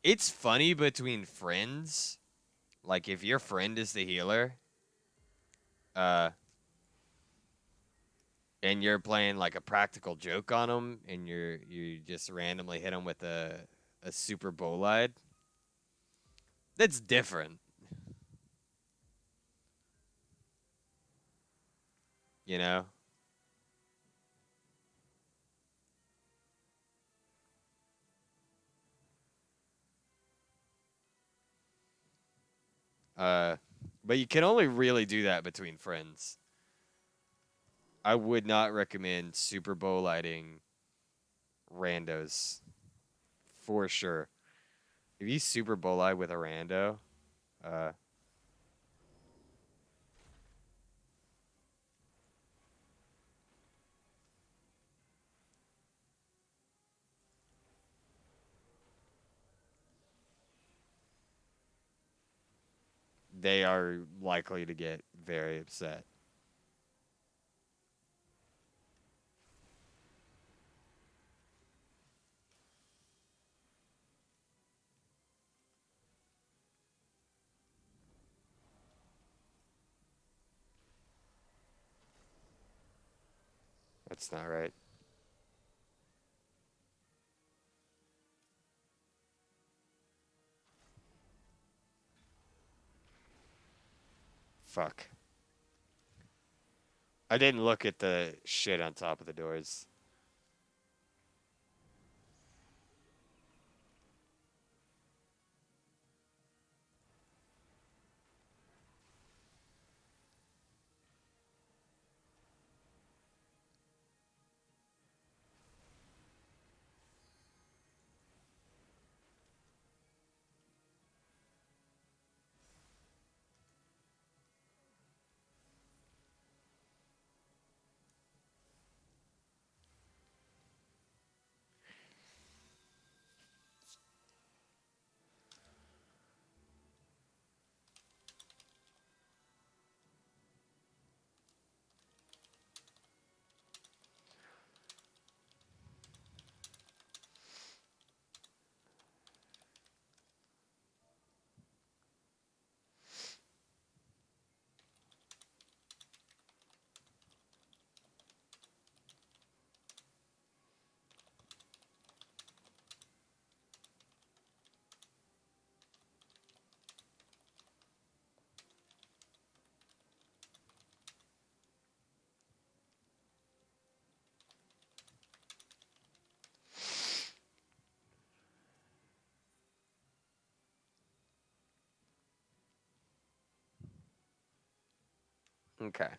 it's funny between friends. Like, if your friend is the healer, uh, and you're playing like a practical joke on them, and you just randomly hit them with a super bolide, that's different, you know. Uh, but you can only really do that between friends. I would not recommend super boliding randos for sure. If you Super Bowl with a rando, uh, they are likely to get very upset. That's not right. Fuck. I didn't look at the shit on top of the doors. Okay.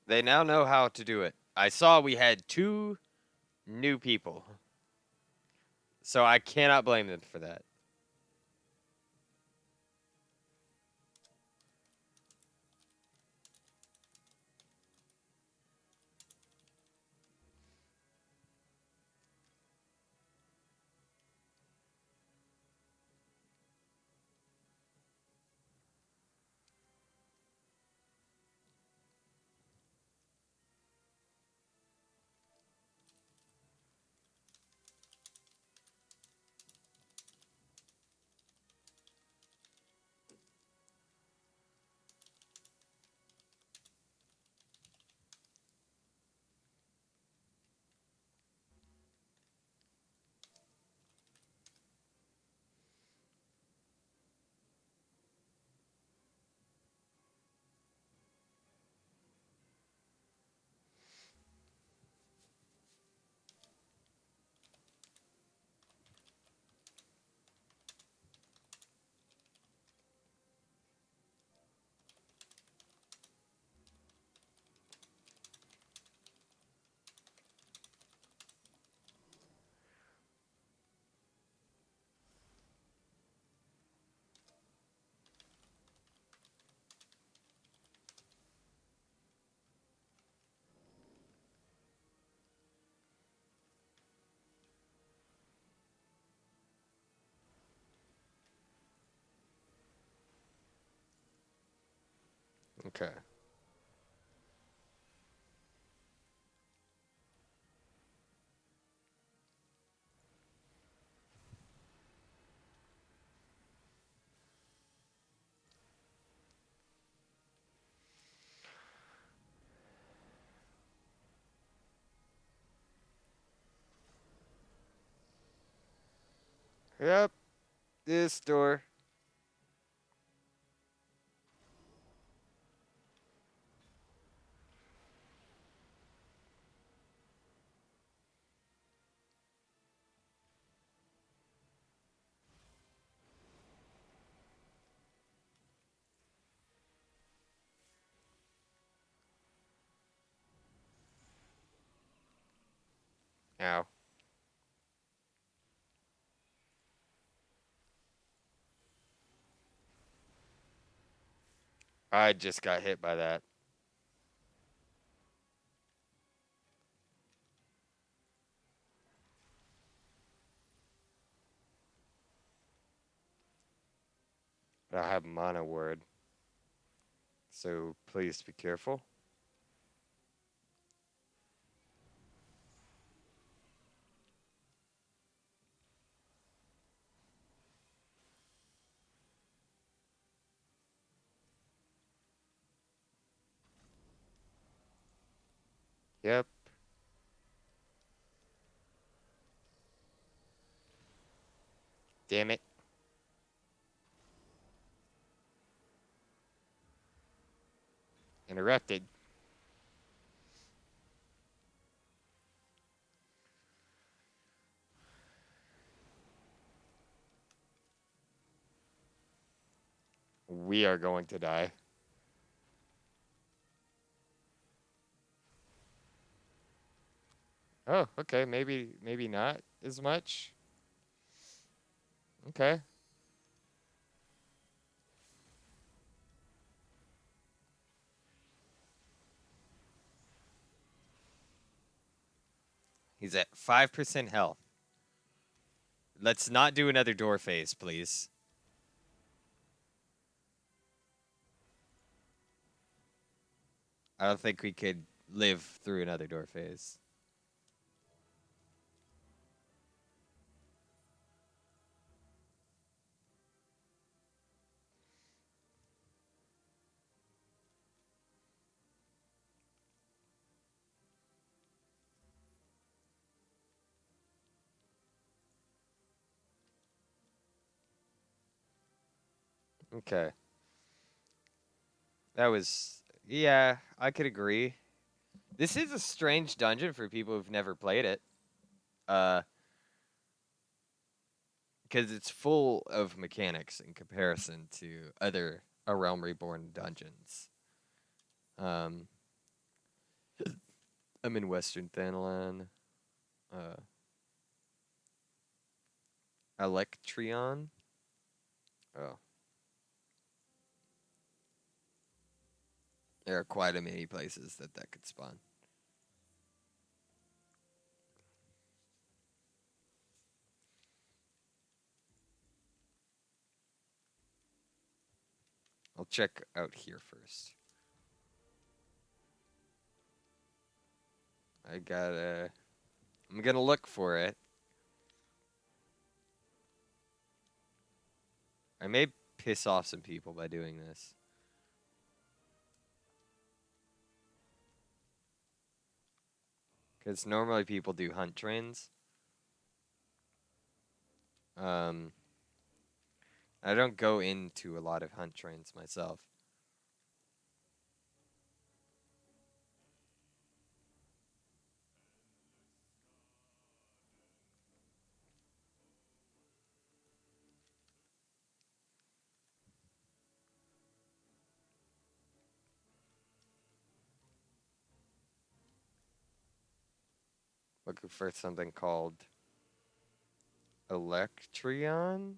They now know how to do it. I saw we had 2 new people. So I cannot blame them for that. Okay. Yep. This door. Ow. I just got hit by that. I have mono word. So please be careful. Yep. Damn it. Interrupted. We are going to die. Oh, okay. Maybe not as much. Okay. He's at 5% health. Let's not do another door phase, please. I don't think we could live through another door phase. Okay. That was, yeah, I could agree. This is a strange dungeon for people who've never played it. Because it's full of mechanics in comparison to other A Realm Reborn dungeons. Um, I'm in Western Thanalan. Uh, Electrion. Oh, there are quite a many places that could spawn. I'll check out here first. I'm gonna look for it. I may piss off some people by doing this. Because normally people do hunt trains. Um, I don't go into a lot of hunt trains myself. Looking for something called Electrion.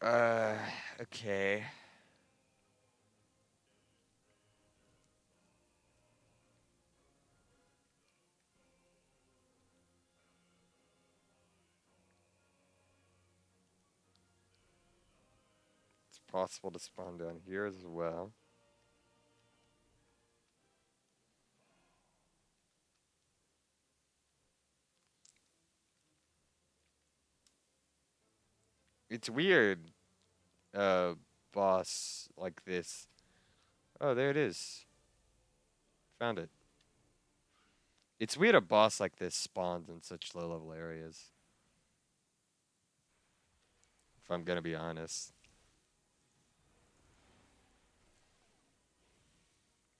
Uh, okay. It's possible to spawn down here as well. It's weird, uh, boss like this. Oh, there it is. Found it. It's weird a boss like this spawns in such low level areas. If I'm gonna be honest.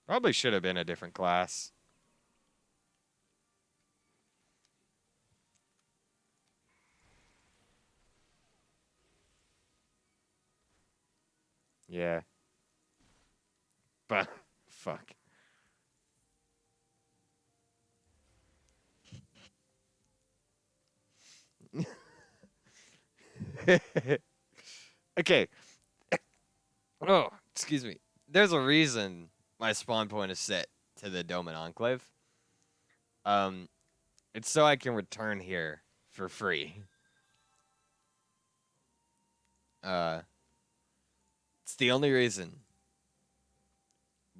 Probably should have been a different class. Yeah. But fuck. Okay. Oh, excuse me. There's a reason my spawn point is set to the Dome and Enclave. Um, it's so I can return here for free. Uh, it's the only reason.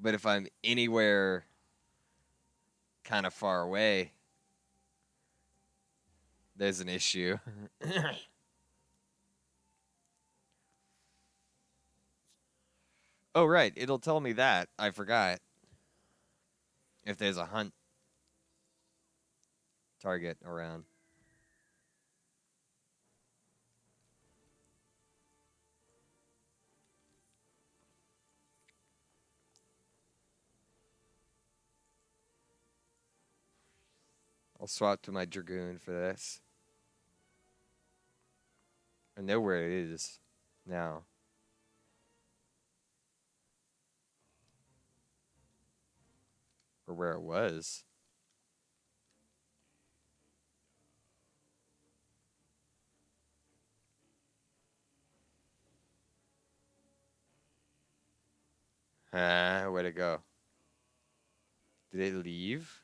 But if I'm anywhere kind of far away, there's an issue. Oh, right. It'll tell me that. I forgot. If there's a hunt target around. I'll swap to my Dragoon for this. I know where it is now. Or where it was. Where'd it go? Did it leave?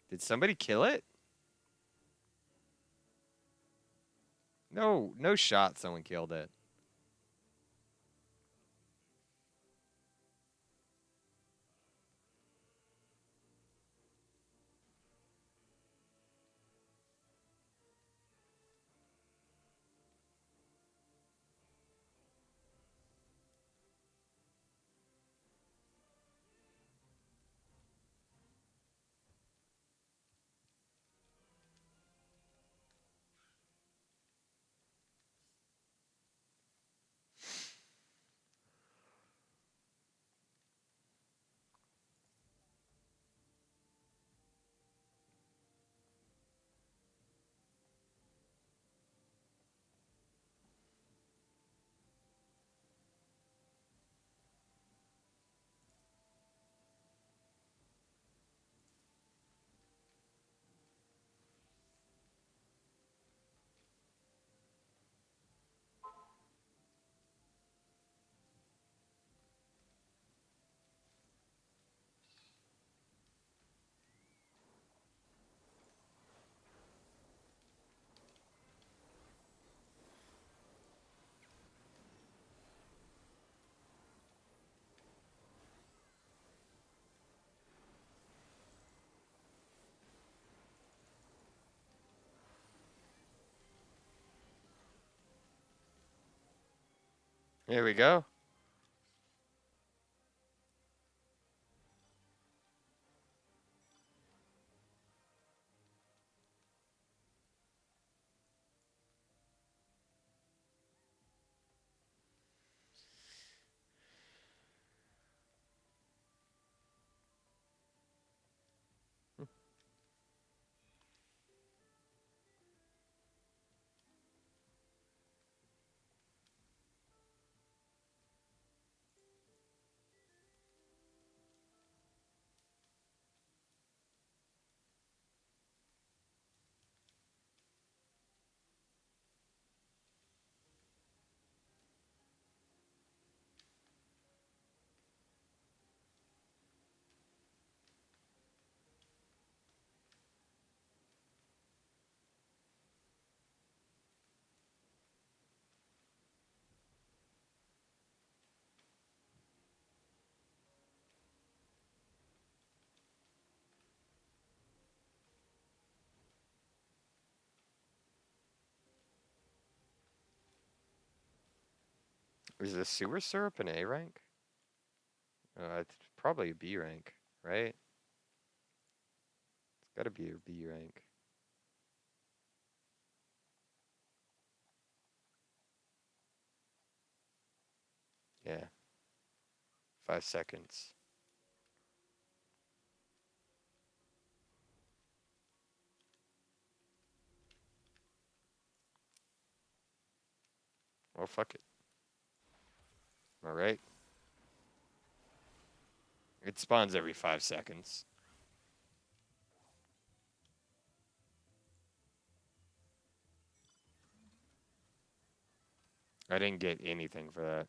Did somebody kill it? No, no shot someone killed it. Here we go. Is the sewer syrup an A rank? It's probably a B rank, right? It's gotta be a B rank. Yeah. 5 seconds. Oh, fuck it. Alright. It spawns every 5 seconds. I didn't get anything for that.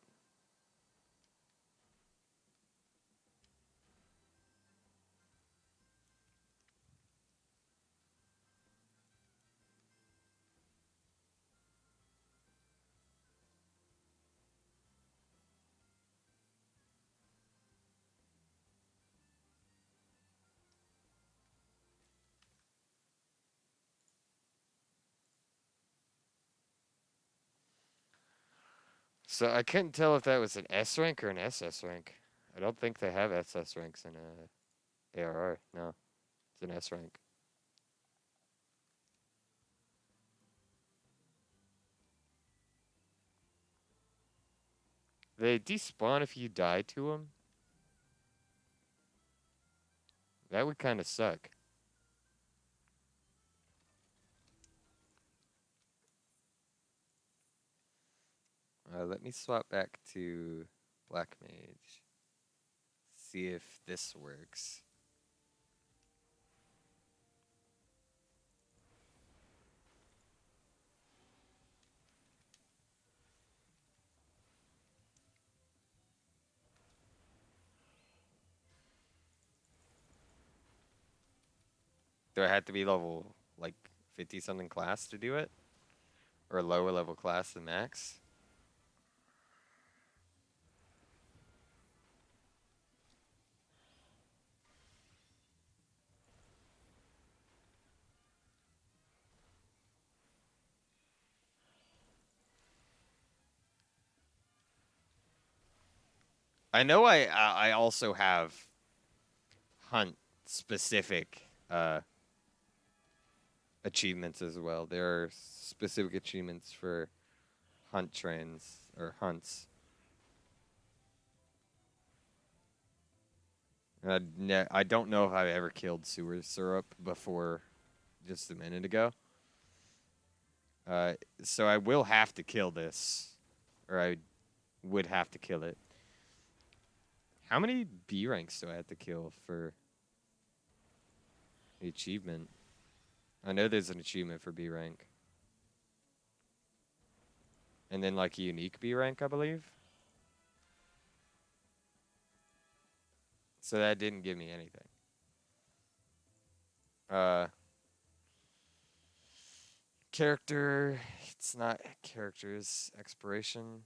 So I couldn't tell if that was an S rank or an SS rank. I don't think they have SS ranks in ARR. No, it's an S rank. They despawn if you die to them? That would kind of suck. Let me swap back to Black Mage. See if this works. Do I have to be level, like, 50-something class to do it? Or a lower level class than max? I know I also have hunt specific achievements as well. There are specific achievements for hunt trains or hunts. I don't know if I've ever killed sewer syrup before just a minute ago. So I will have to kill this, or I would have to kill it. How many B ranks do I have to kill for the achievement? I know there's an achievement for B rank. And then like a unique B rank, I believe. So that didn't give me anything. Character, it's not characters. Exploration,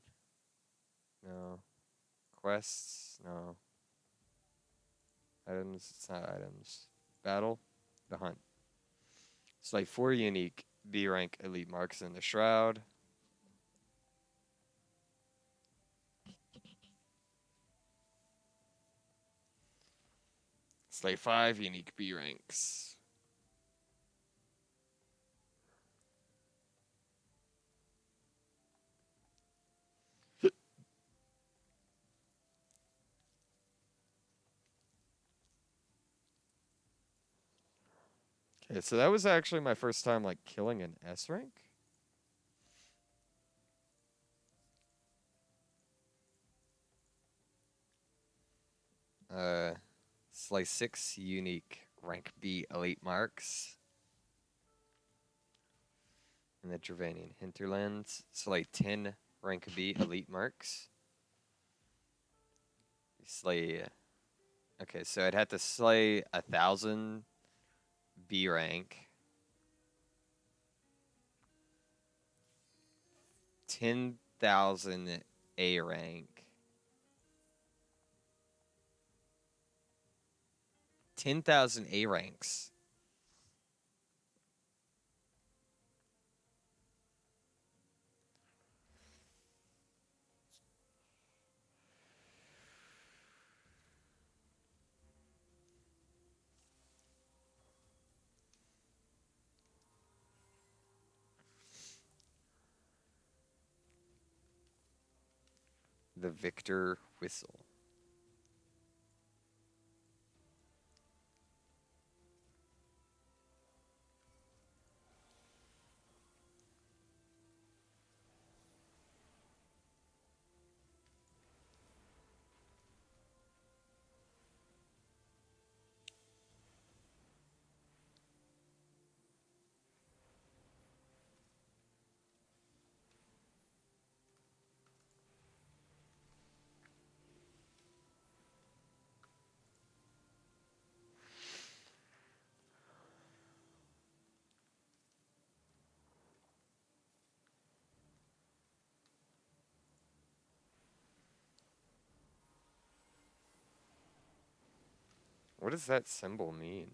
no. Quests, no. Items, it's not items. Battle, the hunt. It's like 4 unique B rank elite marks in the shroud. It's like 5 unique B ranks. Okay, so that was actually my first time like killing an S rank. It's like 6 unique rank B elite marks in the Dravanian hinterlands. It's like 10 rank B elite marks. You slay. Okay, so I'd have to slay 1,000 B rank, 10,000 A rank, 10,000 A ranks. The Victor Whistle. What does that symbol mean?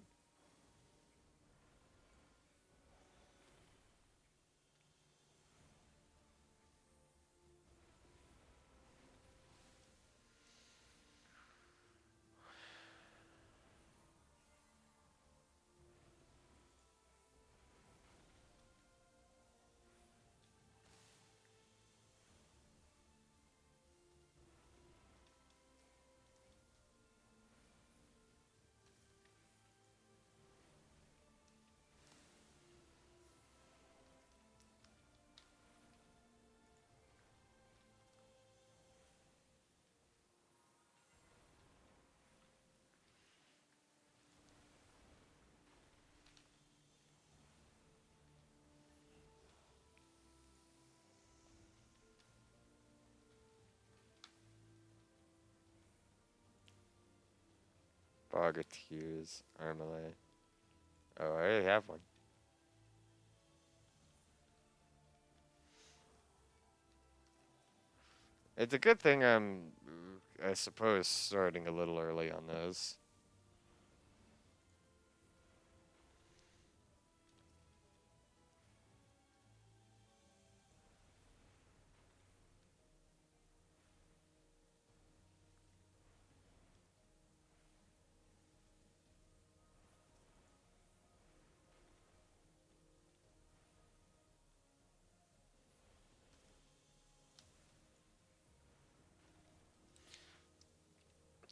Bogateers, Armalay. Oh, I already have one. It's a good thing I'm, I suppose, starting a little early on those.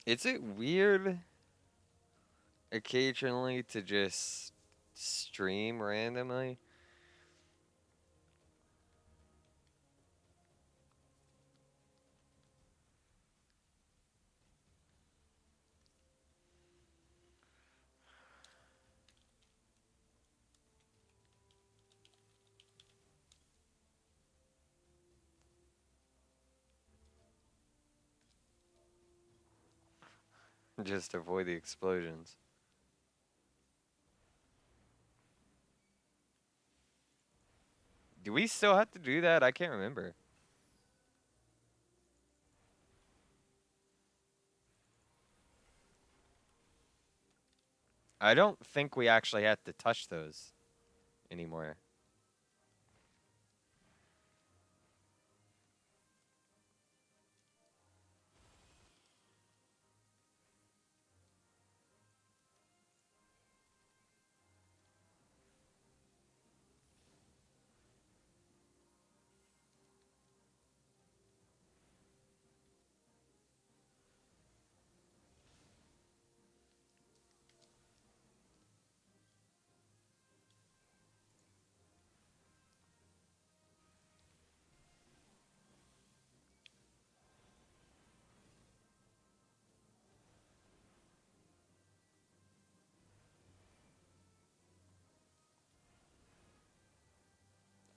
Is it weird occasionally to just stream randomly? Just avoid the explosions. Do we still have to do that? I can't remember. I don't think we actually have to touch those anymore.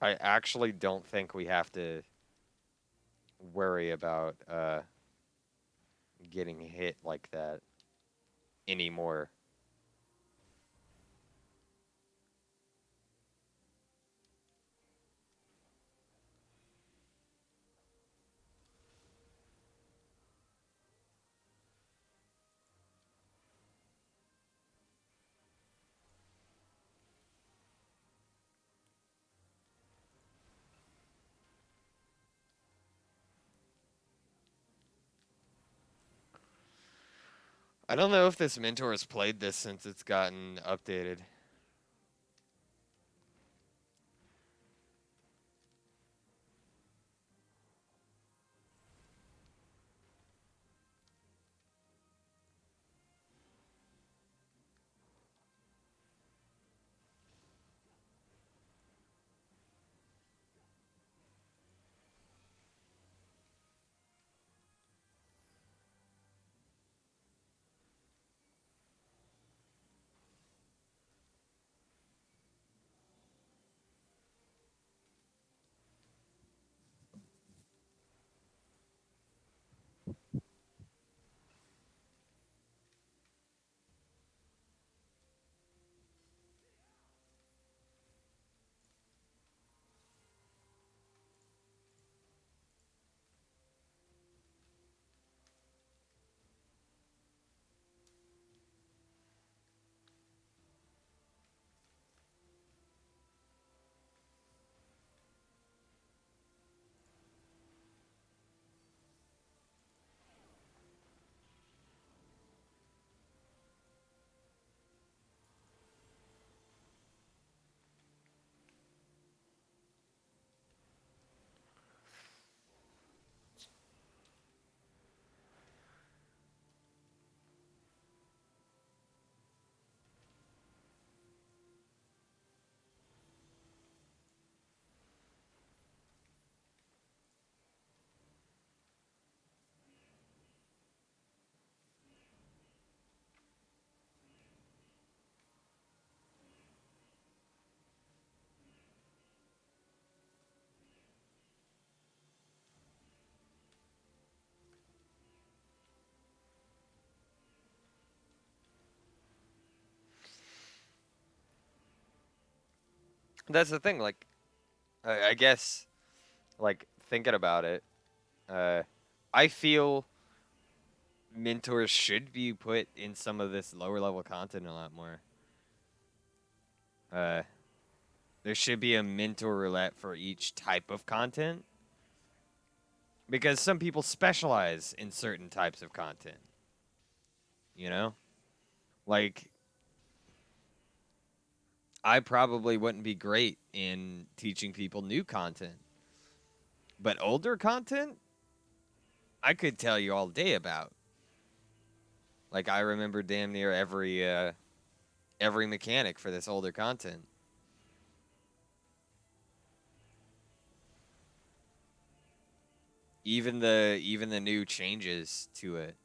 I actually don't think we have to worry about getting hit like that anymore. I don't know if this mentor has played this since it's gotten updated. That's the thing. Like, I guess, like thinking about it, uh, I feel mentors should be put in some of this lower level content a lot more. Uh, there should be a mentor roulette for each type of content because some people specialize in certain types of content. You know, like I probably wouldn't be great in teaching people new content, but older content I could tell you all day about. Like I remember damn near every mechanic for this older content. Even the new changes to it.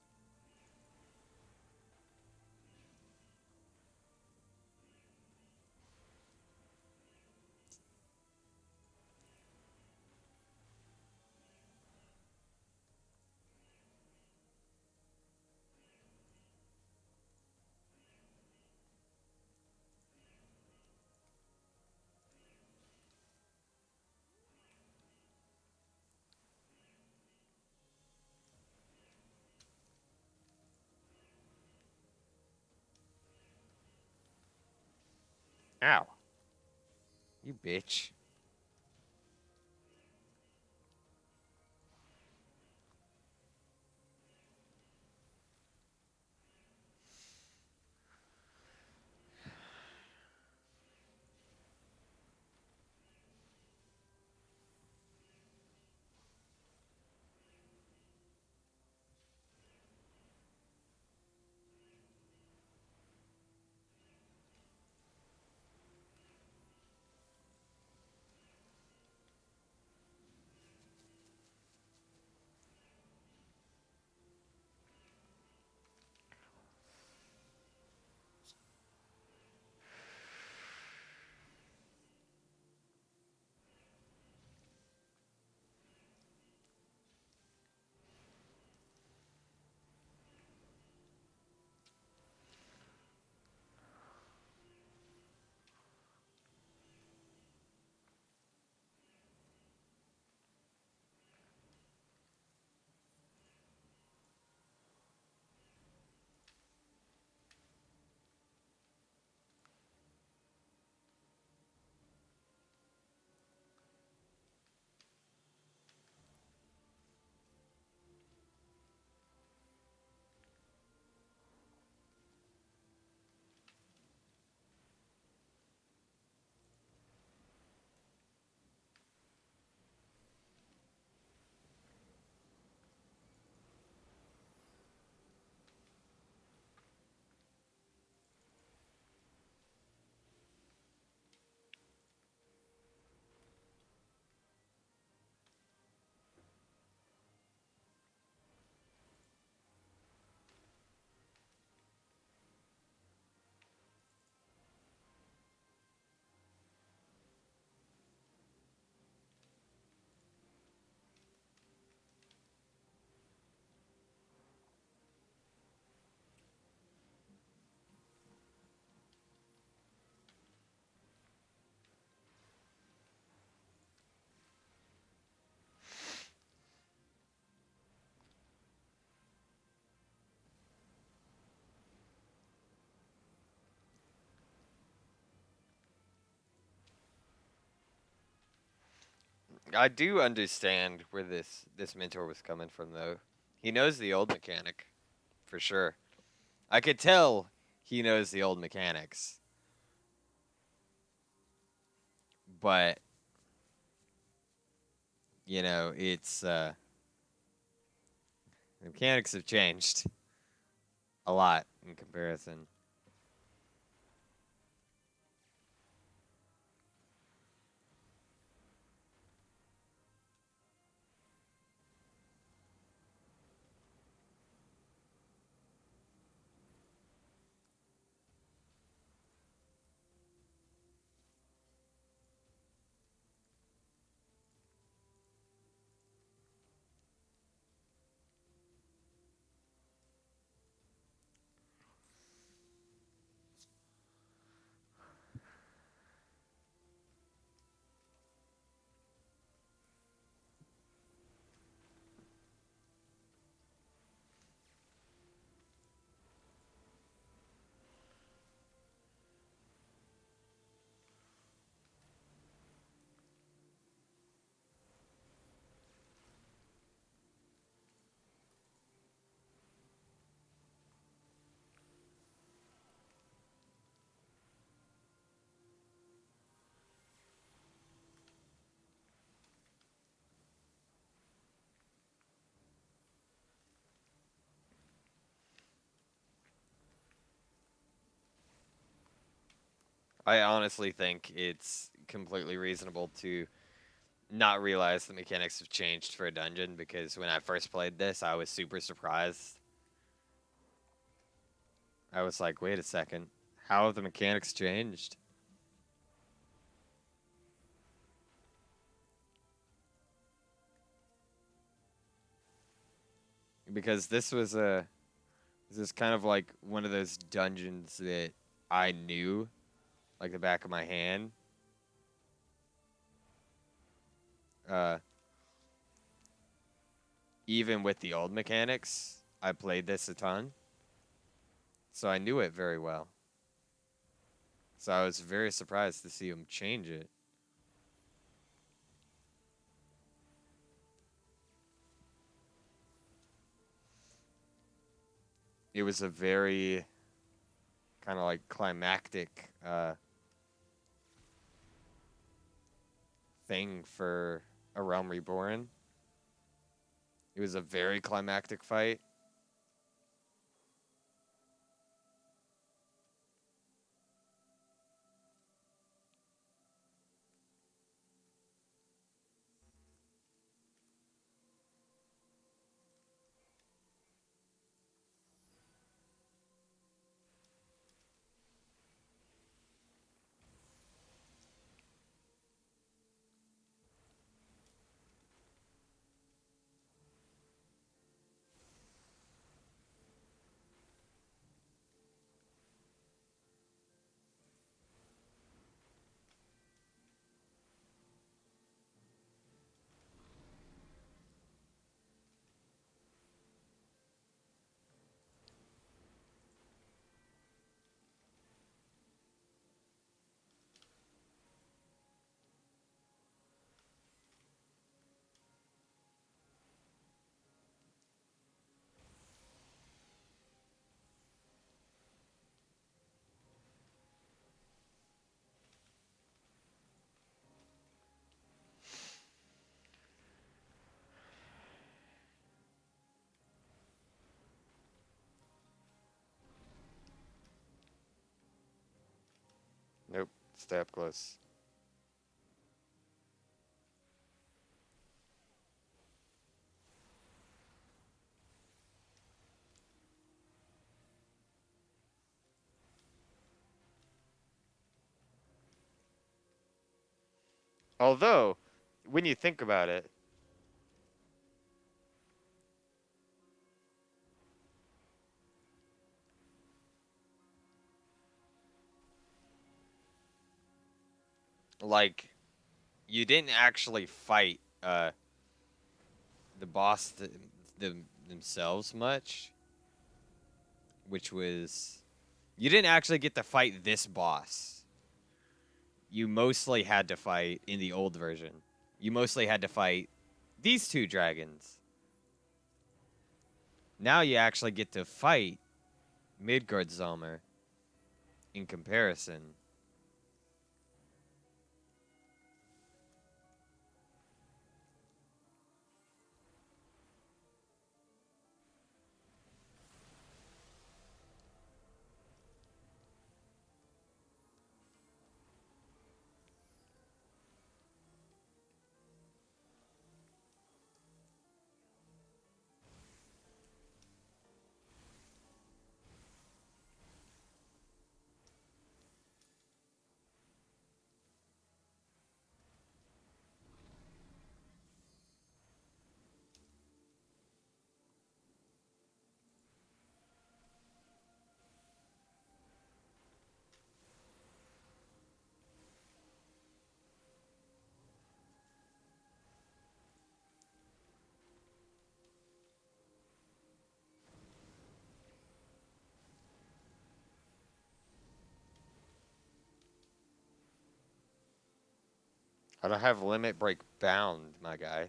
Ow. You bitch. I do understand where this mentor was coming from though. He knows the old mechanic for sure. I could tell he knows the old mechanics, but it's the mechanics have changed a lot in comparison. I honestly think it's completely reasonable to not realize the mechanics have changed for a dungeon, because when I first played this, I was super surprised. I was like, wait a second, how have the mechanics changed? Because this is kind of like one of those dungeons that I knew like the back of my hand. Uh, Even with the old mechanics, I played this a ton, so I knew it very well. So I was very surprised to see them change it. It was a very kind of like climactic thing for A Realm Reborn. It was a very climactic fight. Nope, stay up close. Although, when you think about it, like, you didn't actually fight the boss themselves much, which was you didn't actually get to fight this boss. You mostly had to fight in the old version. You mostly had to fight these two dragons. Now you actually get to fight Midgardsormr in comparison. I don't have limit break bound, my guy.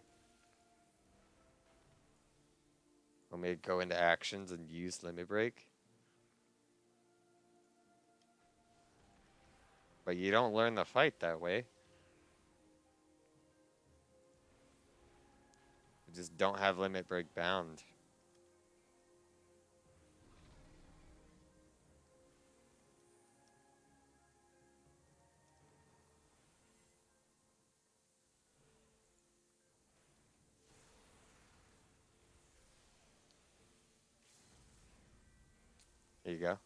Want me to go into actions and use limit break? But you don't learn the fight that way. You just don't have limit break bound. you go.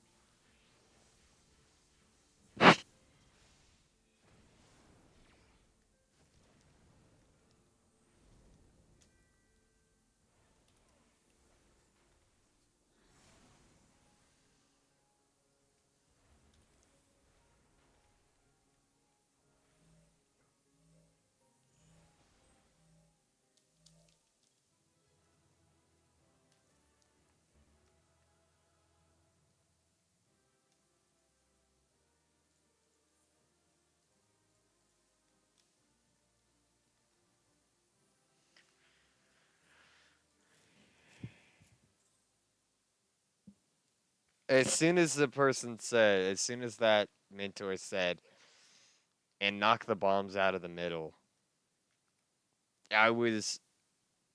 As soon as the person said, as soon as that mentor said, and knock the bombs out of the middle, I was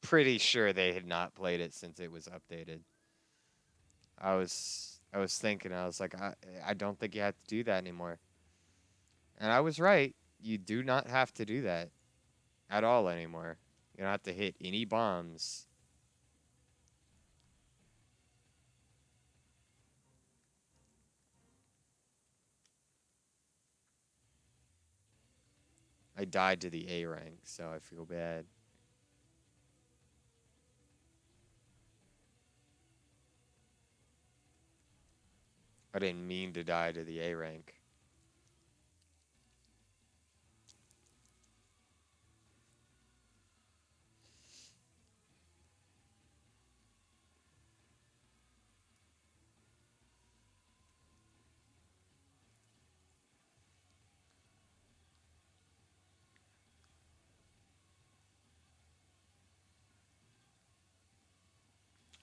pretty sure they had not played it since it was updated. I was thinking, I was like, I don't think you have to do that anymore. And I was right. You do not have to do that at all anymore. You don't have to hit any bombs. I died to the A rank, so I feel bad. I didn't mean to die to the A rank.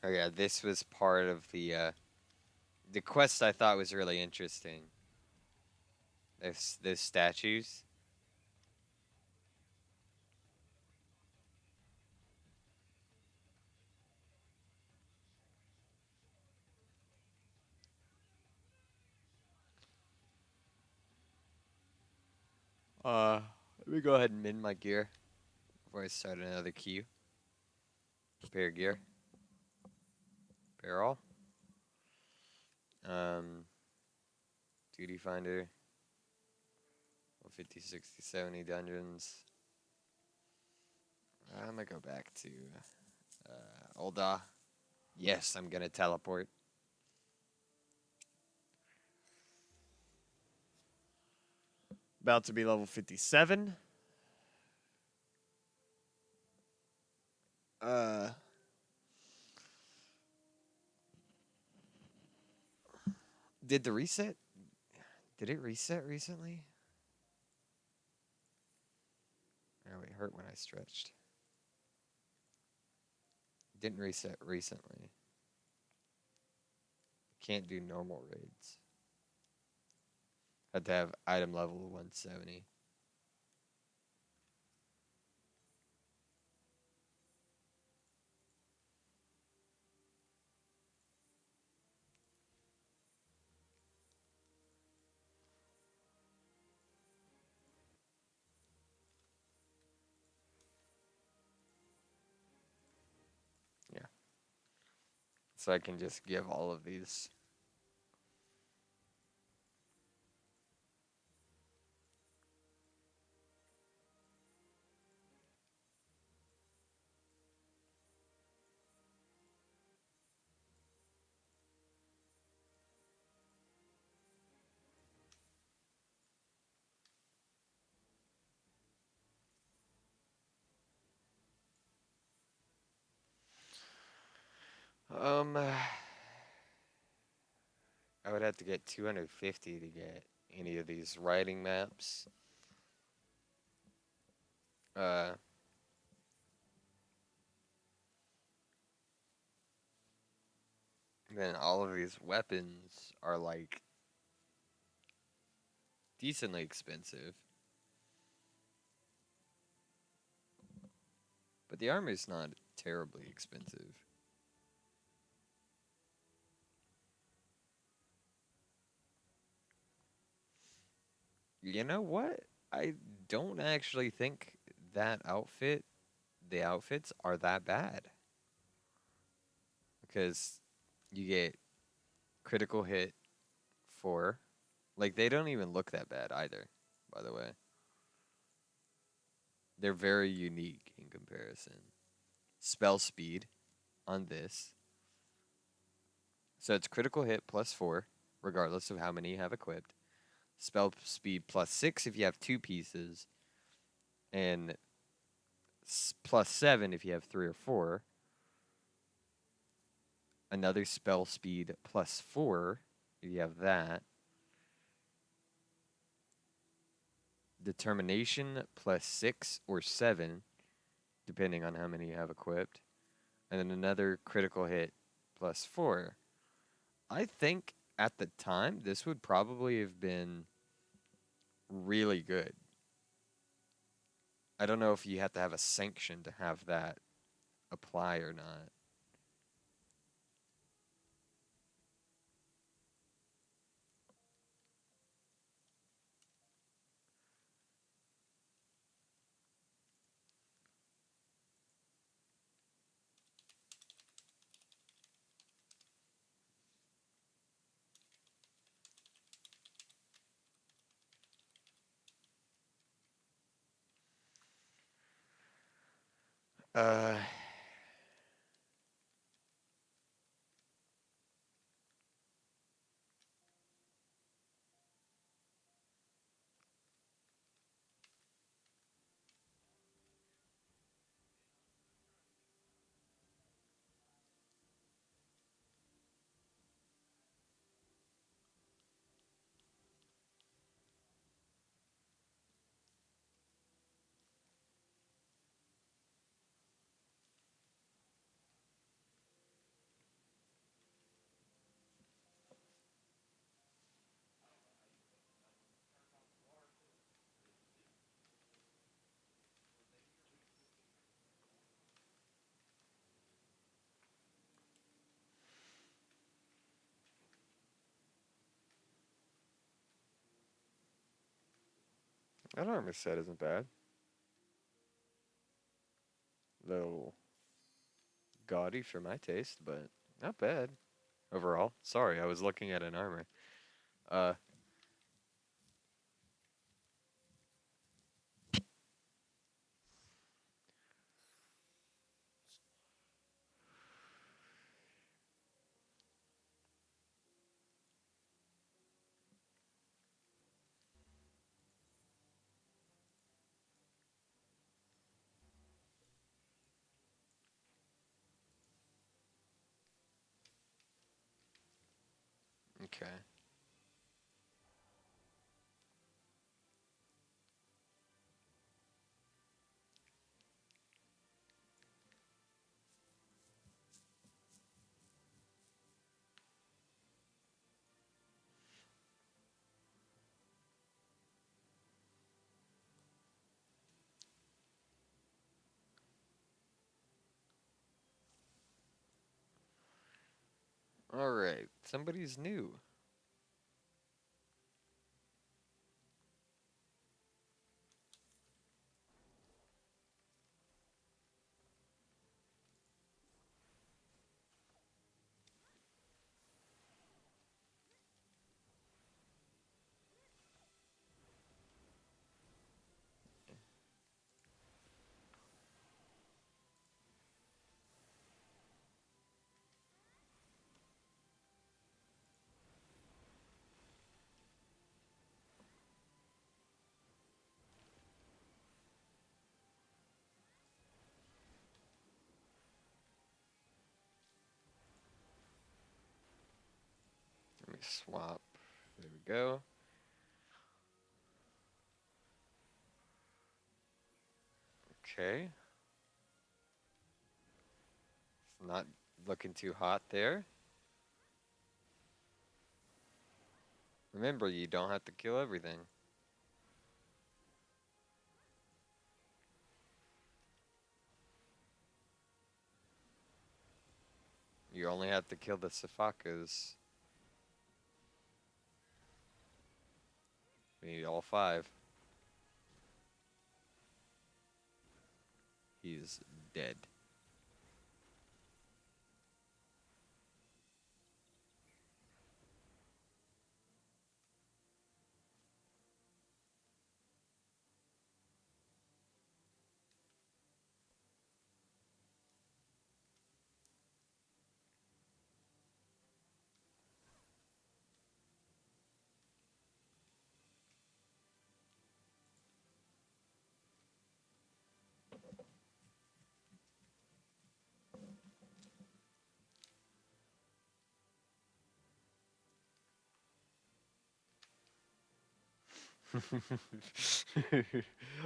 Oh yeah, this was part of the quest I thought was really interesting. Those statues. Let me go ahead and mend my gear before I start another queue. Prepare gear. Prepare all. Um, Duty Finder. 50, 60, 70 dungeons. I'm gonna go back to Ulda. Yes, I'm gonna teleport. About to be level 57. Did the reset? Did it reset recently? Oh, it hurt when I stretched. Didn't reset recently. Can't do normal raids. Had to have item level 170. Yeah. So I can just give all of these. I would have to get 250 to get any of these writing maps. Uh, then all of these weapons are like decently expensive. But the armor's not terribly expensive. You know what? I don't actually think that the outfits are that bad. Because you get critical hit 4. Like, they don't even look that bad either, by the way. They're very unique in comparison. Spell speed on this. So it's critical hit plus 4, regardless of how many you have equipped. Spell speed plus 6 if you have 2 pieces. And plus 7 if you have 3 or 4. Another spell speed plus 4 if you have that. Determination plus 6 or 7, depending on how many you have equipped. And then another critical hit plus 4. I think at the time, this would probably have been really good. I don't know if you have to have a sanction to have that apply or not. Uh, that armor set isn't bad. Little gaudy for my taste, but not bad overall. Sorry, I was looking at an armor. Uh, okay. All right, somebody's new. Let me swap. There we go. Okay. It's not looking too hot there. Remember, you don't have to kill everything. You only have to kill the Safakas. We need all 5. He's dead.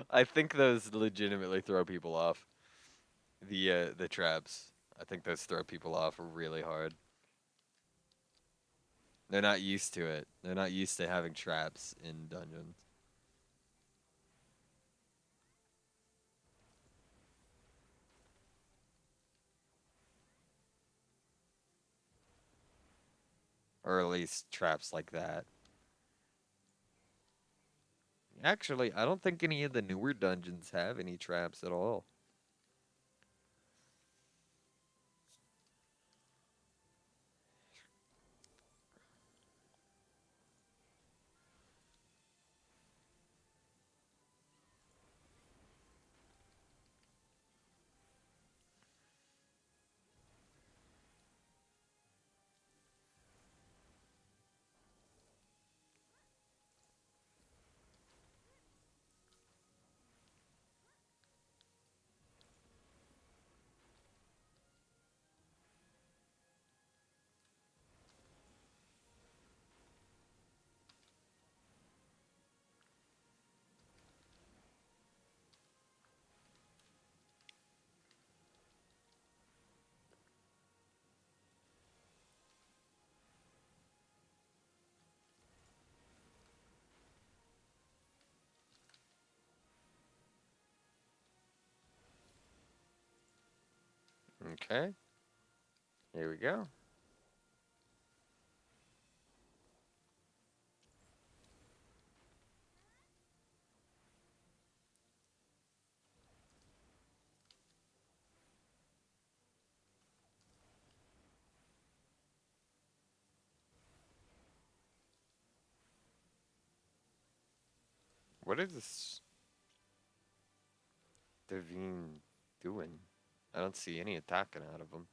I think those legitimately throw people off. The traps. I think those throw people off really hard. They're not used to it. They're not used to having traps in dungeons. Or at least traps like that. Actually, I don't think any of the newer dungeons have any traps at all. Okay, here we go. What is this Devine doing? I don't see any attacking out of him.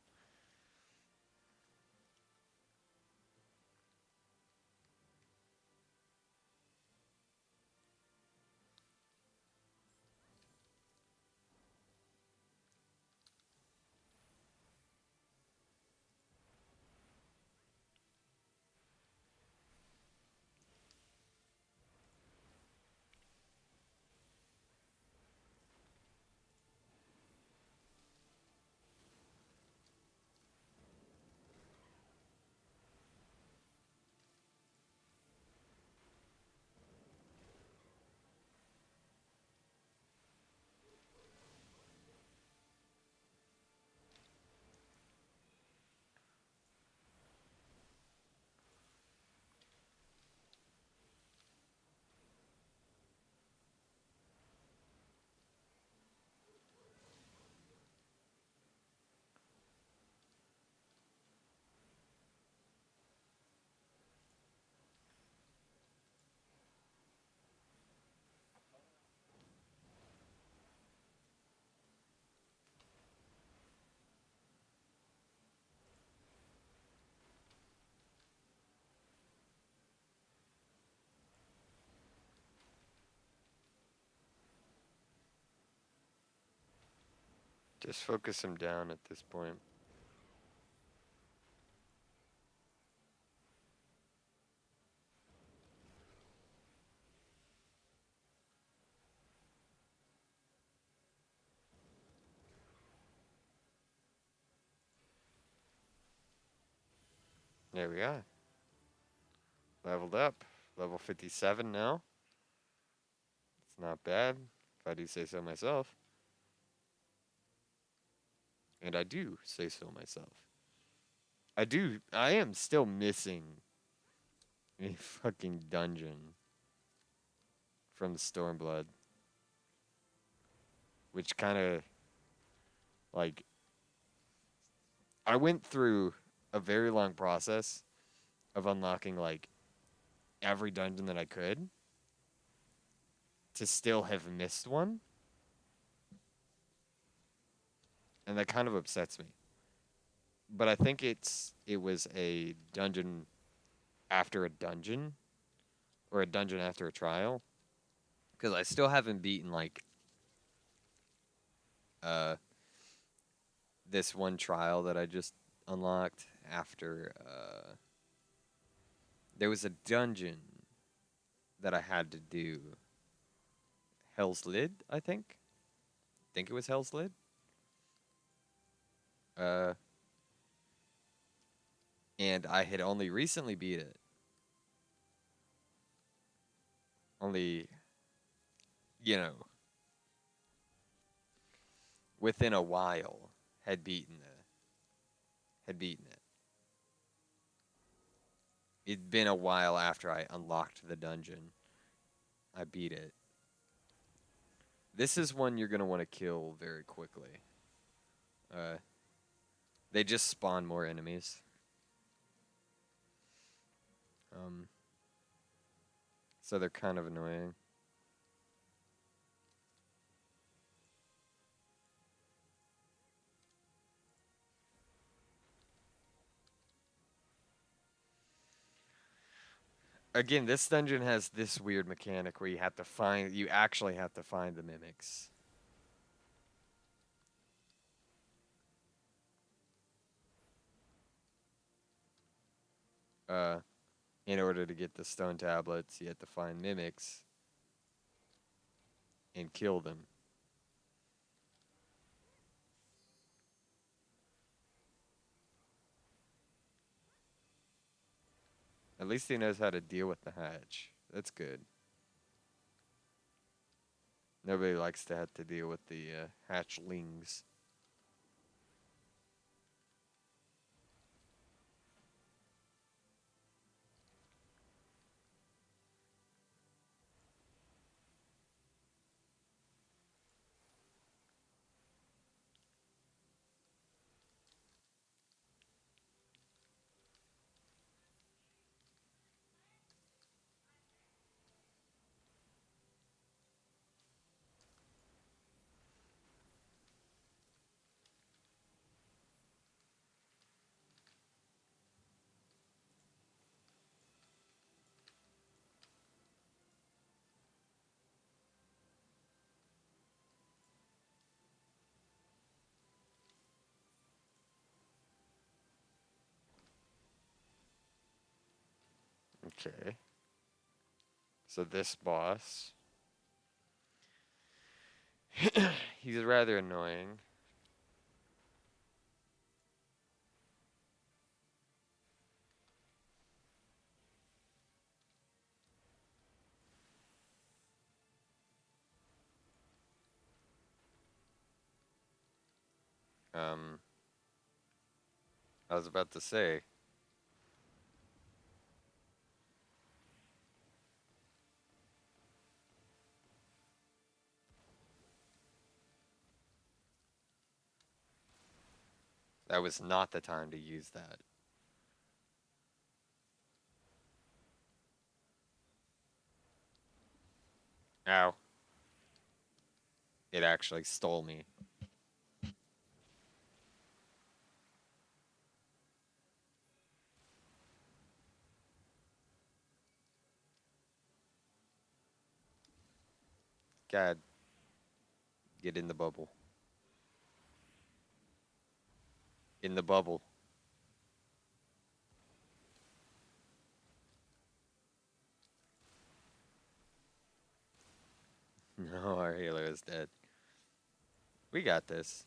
Just focus him down at this point. There we are. Leveled up. Level 57 now. It's not bad, if I do say so myself. And I do say so myself. I am still missing a fucking dungeon from Stormblood. Which kind of, like, I went through a very long process of unlocking, like, every dungeon that I could to still have missed one. And that kind of upsets me. But I think it was a dungeon after a dungeon, or a dungeon after a trial, because I still haven't beaten like uh this one trial that I just unlocked after there was a dungeon that I had to do Hell's Lid, I think. Think it was Hell's Lid. Uh, and I had only recently beat it. Only, you know, within a while had beaten it. It'd been a while after I unlocked the dungeon. I beat it. This is one you're gonna want to kill very quickly. Uh, they just spawn more enemies. So they're kind of annoying. Again, this dungeon has this weird mechanic where you actually have to find the mimics. Uh, in order to get the stone tablets, you have to find mimics and kill them. At least he knows how to deal with the hatch. That's good. Nobody likes to have to deal with the hatchlings. Okay. So this boss, he's rather annoying. Um, I was about to say, that was not the time to use that. Ow. It actually stole me. God, get in the bubble. In the bubble. No, our healer is dead. We got this.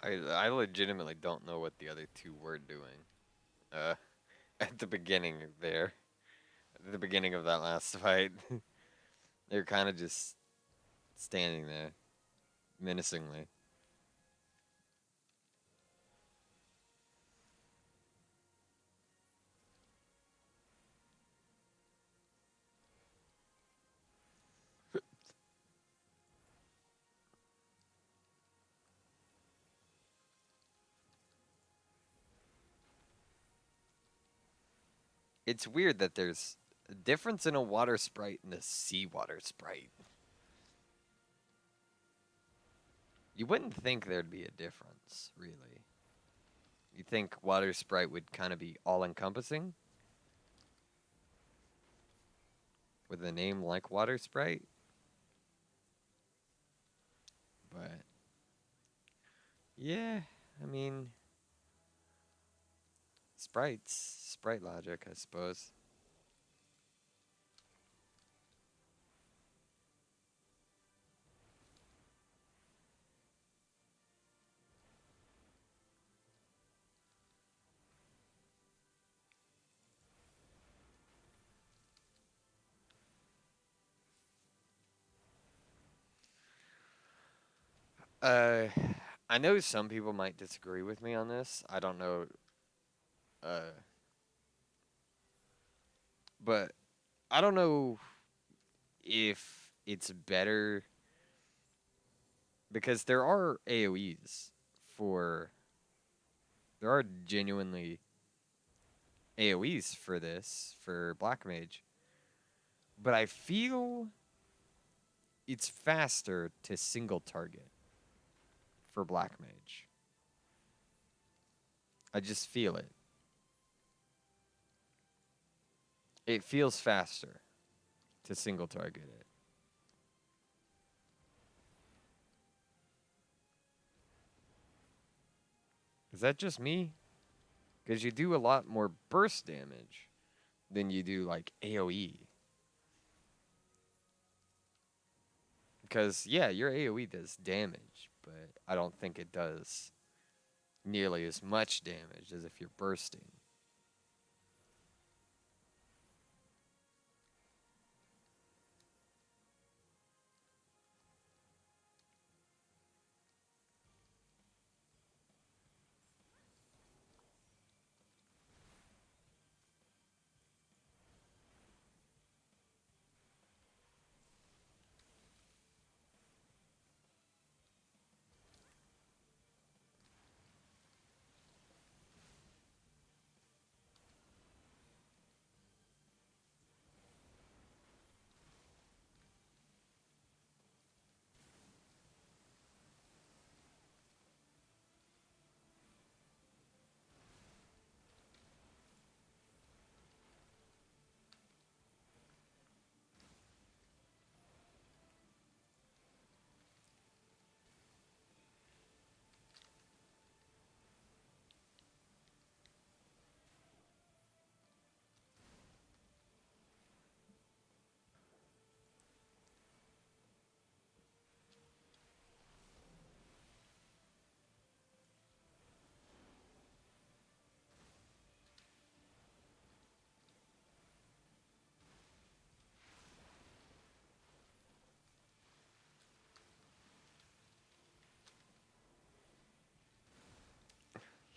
I legitimately don't know what the other two were doing. Uh, at the beginning there, at the beginning of that last fight, they're kind of just standing there menacingly. It's weird that there's a difference in a water sprite and a seawater sprite. You wouldn't think there'd be a difference, really. You think water sprite would kind of be all encompassing? With a name like water sprite? But yeah, I mean, sprite logic, I suppose. Uh, I know some people might disagree with me on this. I don't know, uh, but I don't know if it's better because there are AoEs for there are genuinely AoEs for this for Black Mage, but I feel it's faster to single target for Black Mage. I just feel it. It feels faster to single target it. Is that just me? Because you do a lot more burst damage than you do like AoE. Because, yeah, your AoE does damage, but I don't think it does nearly as much damage as if you're bursting.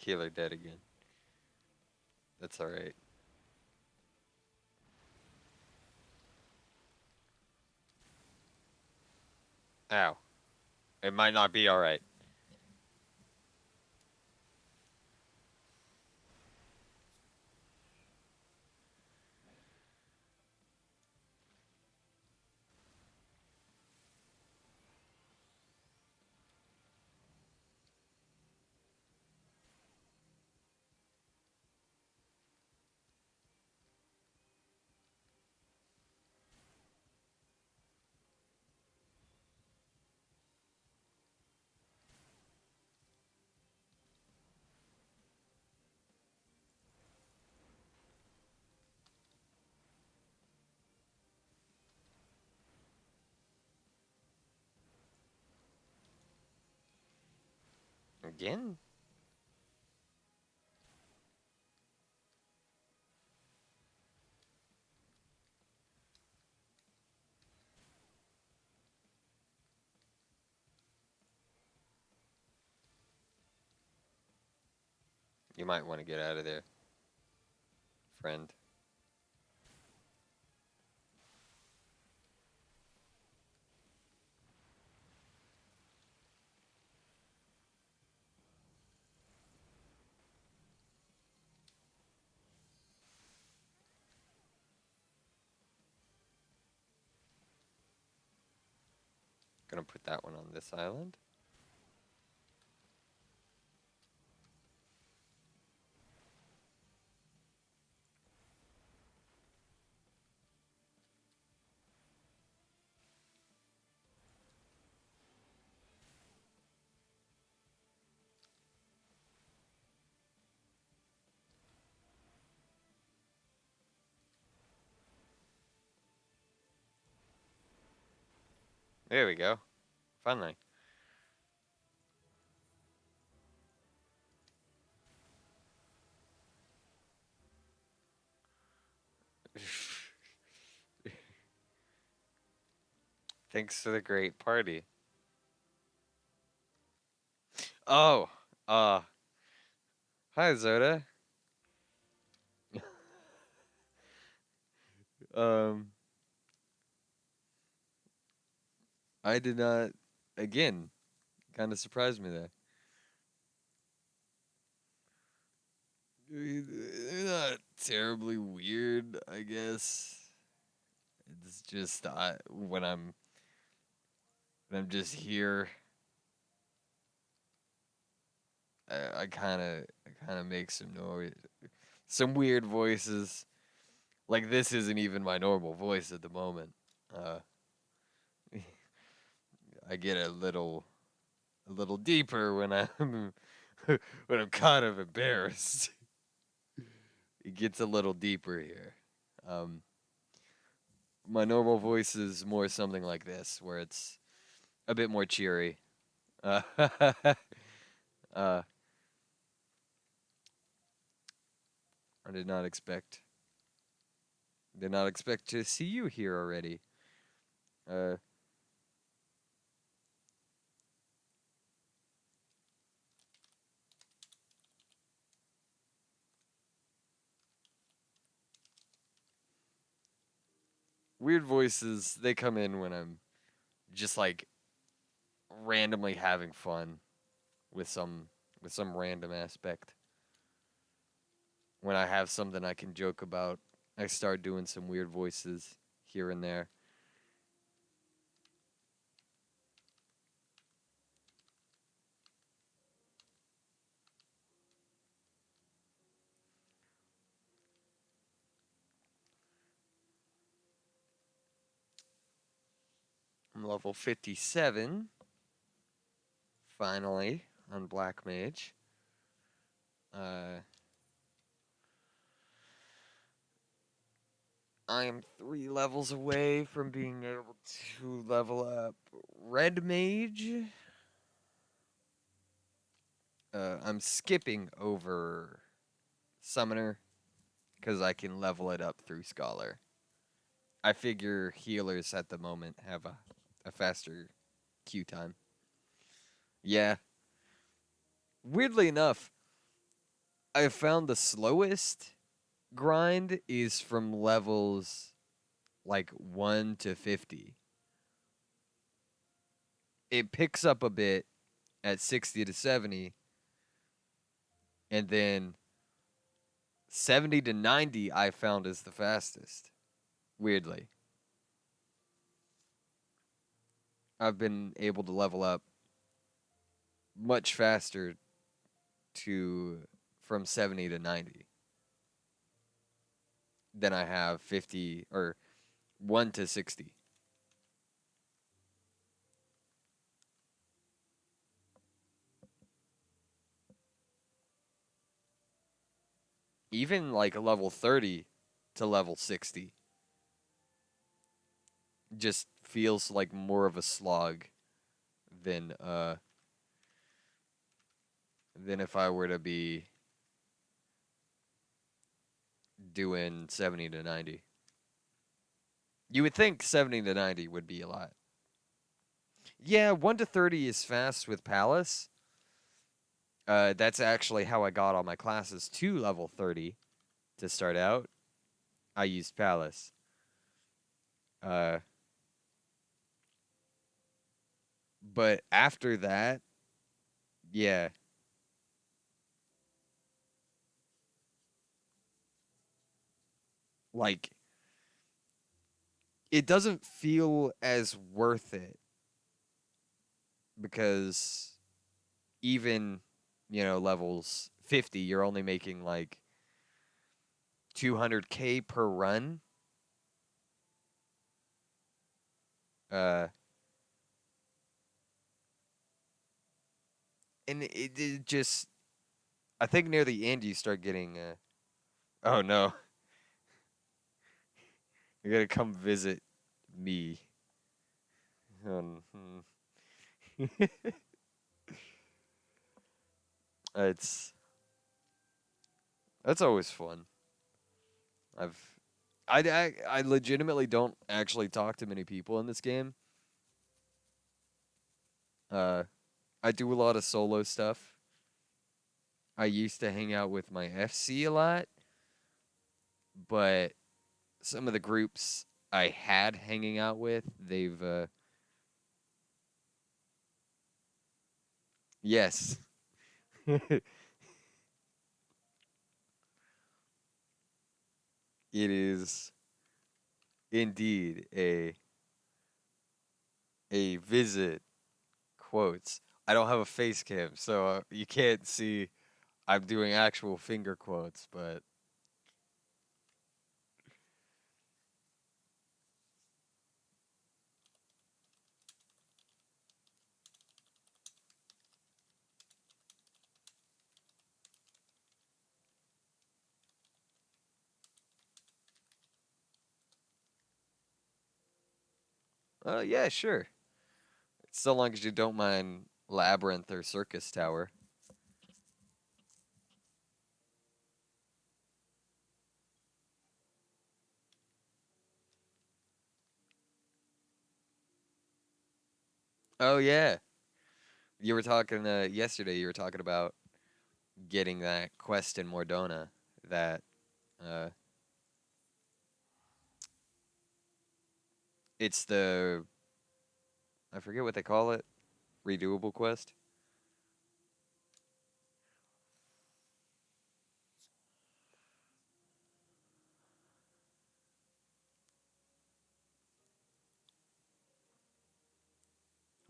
Healer dead again. That's alright. Ow. It might not be alright. Again? You might want to get out of there, friend. Gonna put that one on this island. There we go. Finally. Thanks to the great party. Oh, uh, hi Zoda. Um, I did not. Again, kind of surprised me there. They're not terribly weird, I guess. It's just when I'm just here, I kind of make some noise, some weird voices. Like this isn't even my normal voice at the moment. Uh, I get a little deeper when I'm when I'm kind of embarrassed. It gets a little deeper here. Um, my normal voice is more something like this, where it's a bit more cheery. Uh, uh, I did not expect to see you here already. Uh, weird voices, they come in when I'm just like randomly having fun with some random aspect. When I have something I can joke about, I start doing some weird voices here and there. I'm level 57, finally, on Black Mage. Uh, I am 3 levels away from being able to level up Red Mage. I'm skipping over Summoner because I can level it up through Scholar. I figure healers at the moment have a faster queue time. Yeah. Weirdly enough, I found the slowest grind is from levels like 1 to 50. It picks up a bit at 60 to 70, and then 70 to 90 I found is the fastest. Weirdly. I've been able to level up much faster to from 70 to 90 than I have 50 or 1 to 60. Even like a level 30 to level 60 just feels like more of a slog than than if I were to be doing 70 to 90. You would think 70 to 90 would be a lot. Yeah, 1 to 30 is fast with Palace. That's actually how I got all my classes to level 30 to start out. I used Palace. Uh, but after that, yeah, like it doesn't feel as worth it because even, levels 50, you're only making like 200K per run. Uh, and it just, I think near the end you start getting, oh no, you're gonna come visit me. Hmm. It's That's always fun. I've I legitimately don't actually talk to many people in this game. Uh, I do a lot of solo stuff. I used to hang out with my FC a lot, but some of the groups I had hanging out with, they've yes. It is indeed a visit quotes. I don't have a face cam, so you can't see I'm doing actual finger quotes, but yeah, sure. So long as you don't mind Labyrinth or Circus Tower. Oh yeah, you were talking yesterday. You were talking about getting that quest in Mordona. That uh, it's the I forget what they call it. Redoable quest.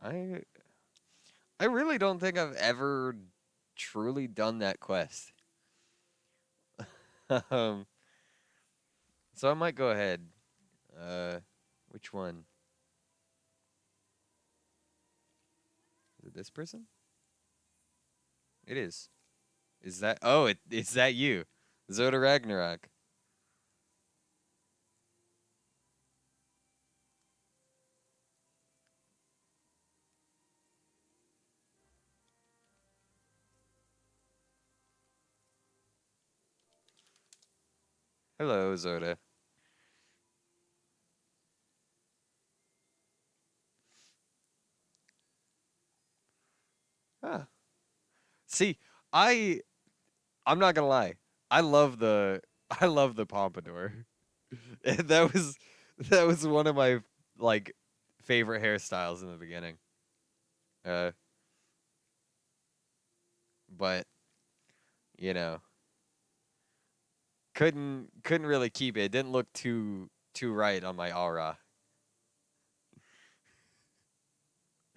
I I really don't think I've ever truly done that quest. um, so I might go ahead. Uh, which one? Is it this person? It is. Is that? Oh, it's that you, Zoda Ragnarok. Hello, Zoda. Ah, see, I I'm not gonna lie. I love the I love the pompadour. And that was one of my like favorite hairstyles in the beginning. Uh, but you know, couldn't really keep it. It didn't look too right on my aura.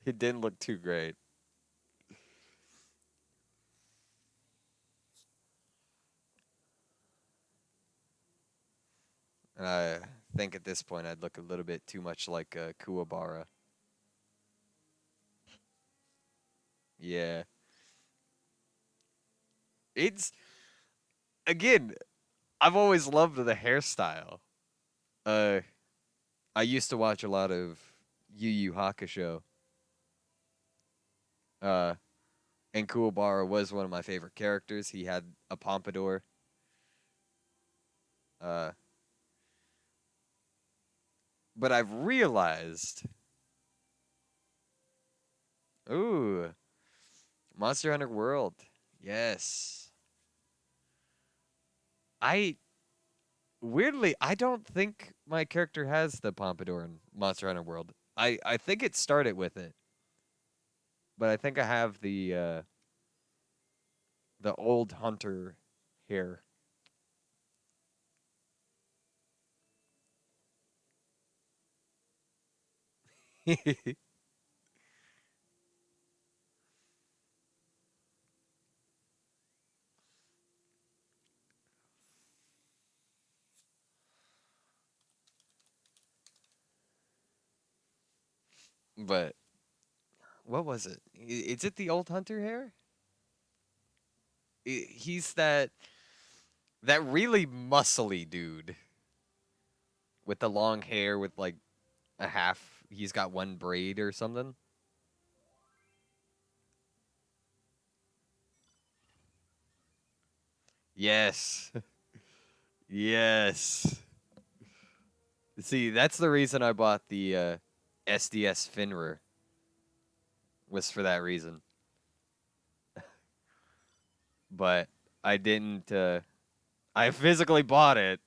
It didn't look too great. And I think at this point I'd look a little bit too much like Kuwabara. Yeah. It's again, I've always loved the hairstyle. Uh I used to watch a lot of Yu Yu Hakusho. Uh And Kuwabara was one of my favorite characters. He had a pompadour. Uh, but I've realized, ooh, Monster Hunter World. Yes. I weirdly, I don't think my character has the pompadour in Monster Hunter World. I think it started with it, but I think I have the old hunter hair. But what was it? Is it the old hunter hair? He's that really muscly dude with the long hair with like a half. He's got one braid or something. Yes. Yes. See, that's the reason I bought the SDS Finrer, was for that reason. But I didn't. I physically bought it.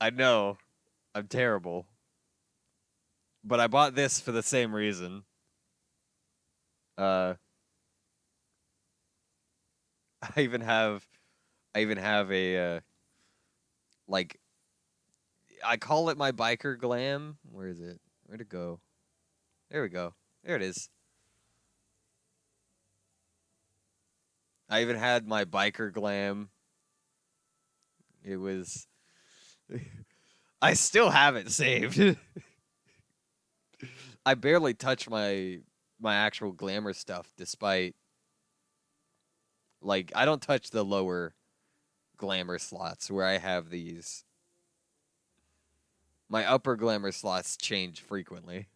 I know I'm terrible, but I bought this for the same reason. Uh, I even have. I even have a like. I call it my biker glam. Where is it? Where'd it go? There we go. There it is. I even had my biker glam. It was. I still have it saved. I barely touch my actual glamour stuff, despite like I don't touch the lower glamour slots where I have these. My upper glamour slots change frequently.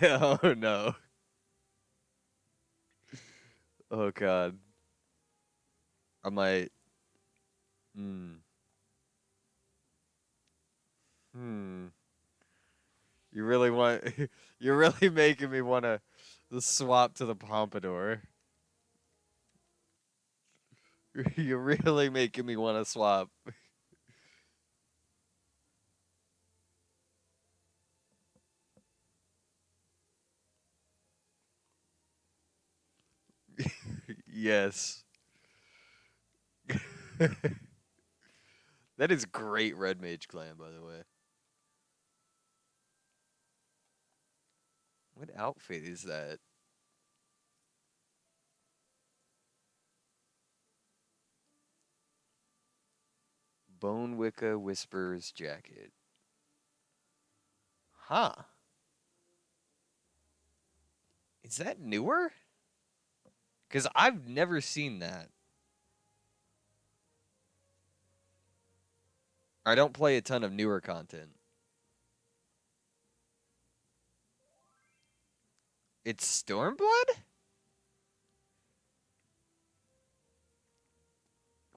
Oh no. Oh god. I might. Hmm. Hmm. You really want? You're really making me want to swap to the pompadour. You're really making me want to swap. Yes. That is great red mage clan, by the way. What outfit is that? Bone Wicca Whispers jacket. Huh. Is that newer? Because I've never seen that. I don't play a ton of newer content. It's Stormblood?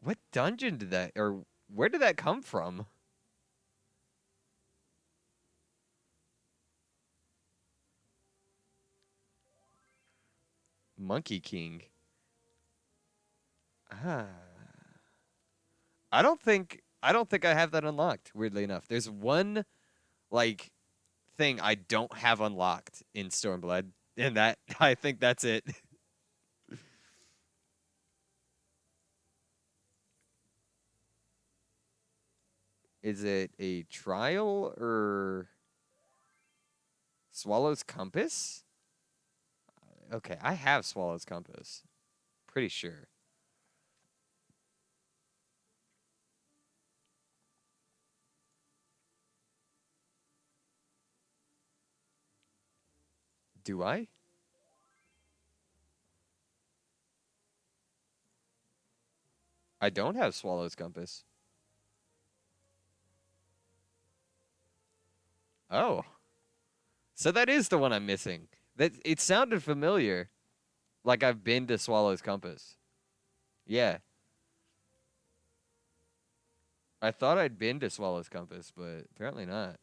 What dungeon did that, or where did that come from? Monkey King. Ah. I don't think I have that unlocked, weirdly enough. There's one like thing I don't have unlocked in Stormblood, and that I think that's it. Is it a trial or Swallow's Compass? Okay, I have Swallow's Compass. Pretty sure. Do I? I don't have Swallow's Compass. Oh. So that is the one I'm missing. That it sounded familiar. Like I've been to Swallow's Compass. Yeah. I thought I'd been to Swallow's Compass, but apparently not.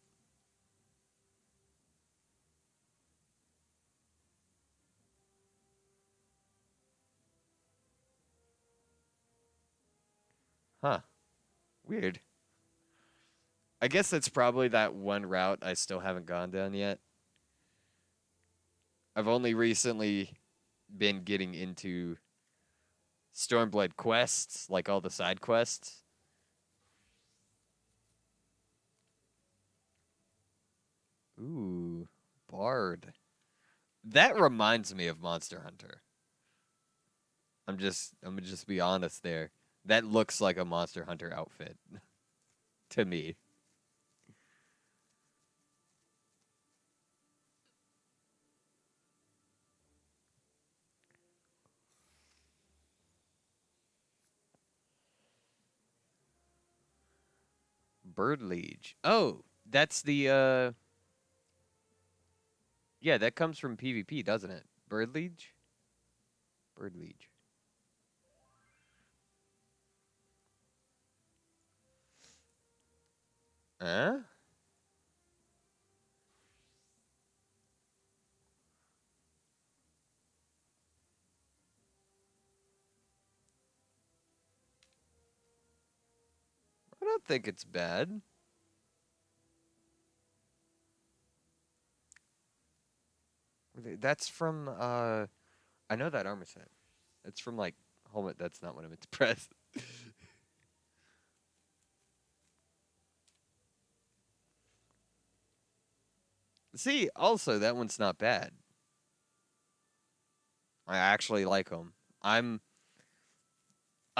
Huh. Weird. I guess that's probably that one route I still haven't gone down yet. I've only recently been getting into Stormblade quests, like all the side quests. Ooh, Bard. That reminds me of Monster Hunter. I'm gonna just be honest there. That looks like a Monster Hunter outfit to me. Bird Liege. Oh, that's the yeah, that comes from PvP, doesn't it? Bird Liege? Bird Liege. Huh? I don't think it's bad. That's from I know that armor set. It's from like helmet. That's not what I meant to press. See, also that one's not bad. I actually like them. I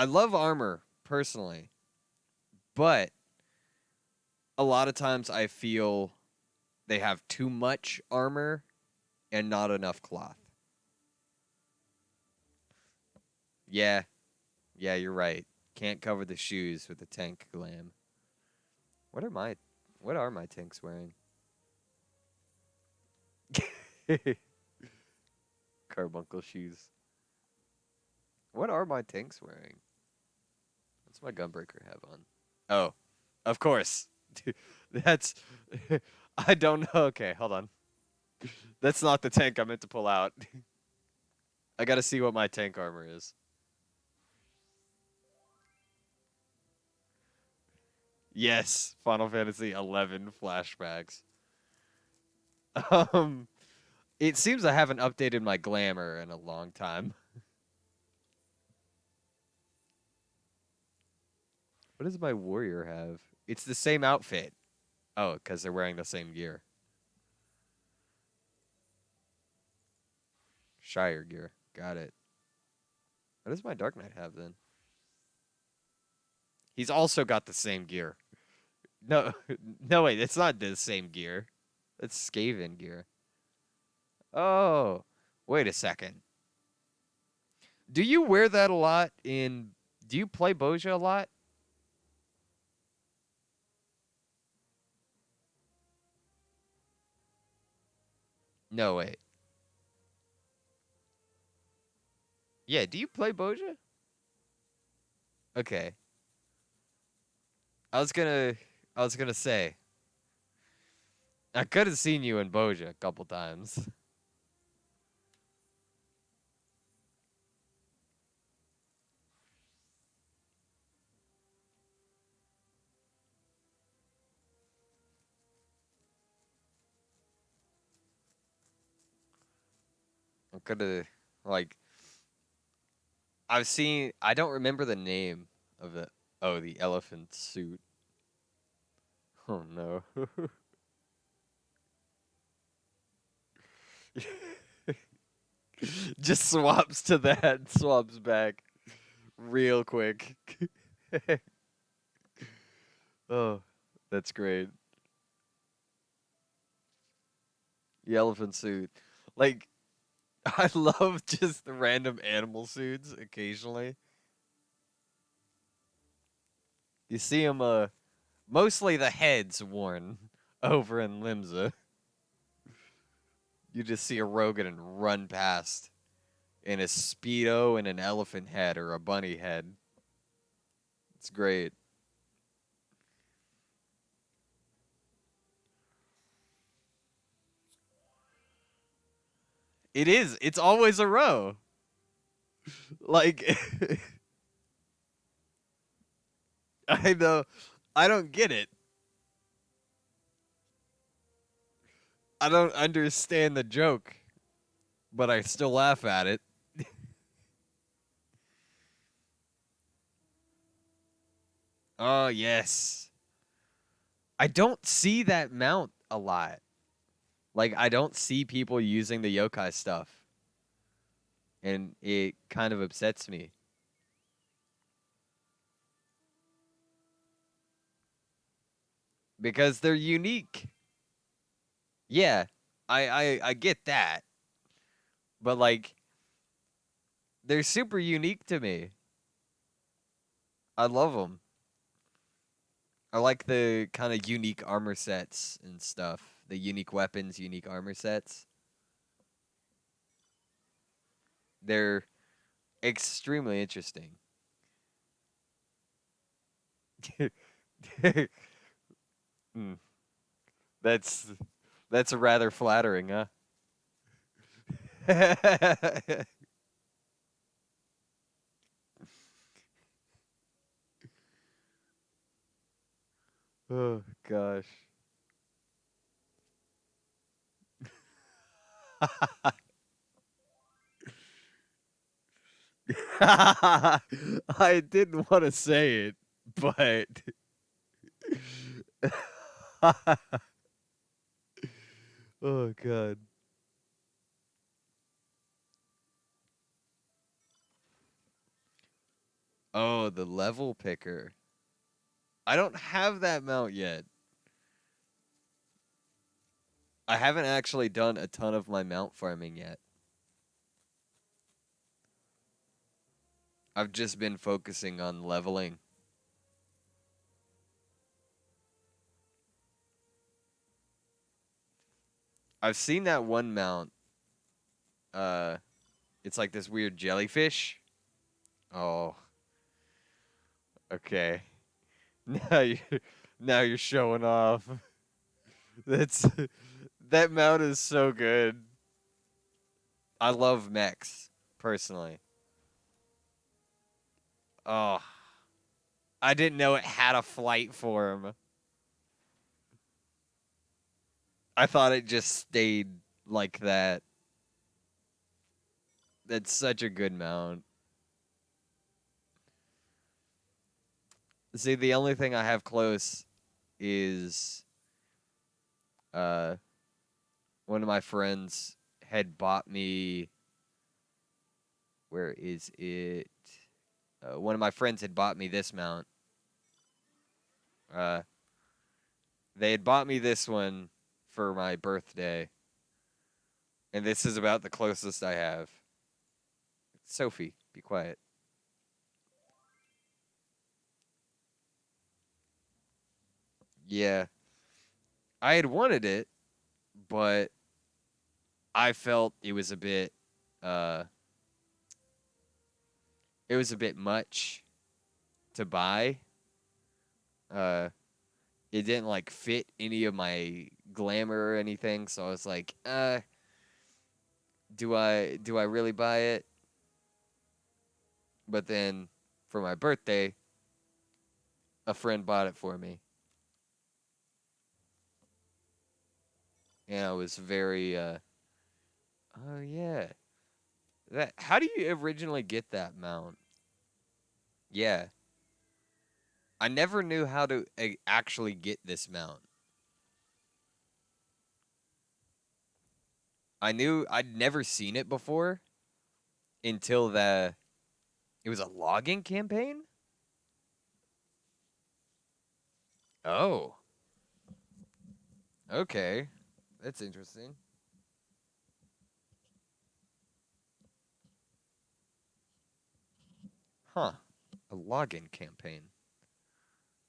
love armor personally, but a lot of times I feel they have too much armor and not enough cloth. Yeah, yeah, you're right. Can't cover the shoes with the tank glam. What are my what are my tanks wearing? Carbuncle shoes. What are my tanks wearing? What's my gunbreaker have on? Oh, of course. That's I don't know. Okay, hold on. That's not the tank I meant to pull out. I gotta see what my tank armor is. Yes, Final Fantasy 11 flashbacks. Um, it seems I haven't updated my glamour in a long time. What does my warrior have? It's the same outfit. Oh, because they're wearing the same gear. Shire gear. Got it. What does my Dark Knight have then? He's also got the same gear. No, no, wait, it's not the same gear. It's Skaven gear. Oh, wait a second. Do you wear that a lot in? Do you play Boja a lot? No, wait. Yeah, do you play Boja? Okay. I was gonna, I was gonna say I could have seen you in Boja a couple times. I could have, like, I've seen. I don't remember the name of it. Oh, the elephant suit. Oh no. Just swaps to that, swaps back real quick. Oh, that's great. The elephant suit. Like, I love just the random animal suits occasionally. You see him, mostly the head's worn over in Limsa. You just see a Rogan run past in a Speedo and an elephant head or a bunny head. It's great. It is. It's always a row. Like, I know. I don't get it. I don't understand the joke, but I still laugh at it. Oh, yes. I don't see that mount a lot. Like, I don't see people using the yokai stuff. And it kind of upsets me. Because they're unique. Yeah, I get that. But, like, they're super unique to me. I love them. I like the kind of unique armor sets and stuff. The unique weapons, unique armor sets. They're extremely interesting. Hmm. That's that's rather flattering, huh? Oh gosh. I didn't want to say it, but oh god. Oh, the level picker. I don't have that mount yet. I haven't actually done a ton of my mount farming yet. I've just been focusing on leveling. I've seen that one mount. Uh, it's like this weird jellyfish. Oh, okay. Now you now you're showing off. That's that mount is so good. I love mechs personally. Oh, I didn't know it had a flight form. I thought it just stayed like that. That's such a good mount. See, the only thing I have close is uh one of my friends had bought me. Where is it? One of my friends had bought me this mount. Uh, they had bought me this one for my birthday, and this is about the closest I have. Sophie, be quiet. Yeah, I had wanted it, but I felt uh, it was a bit much to buy. Uh, it didn't like fit any of my glamour or anything, so I was like, do I really buy it? But then for my birthday, a friend bought it for me. And I was very oh yeah. That how do you originally get that mount? Yeah. I never knew how to actually get this mount. I knew I'd never seen it before until it was a logging campaign? Oh. Okay. That's interesting. Huh. A login campaign.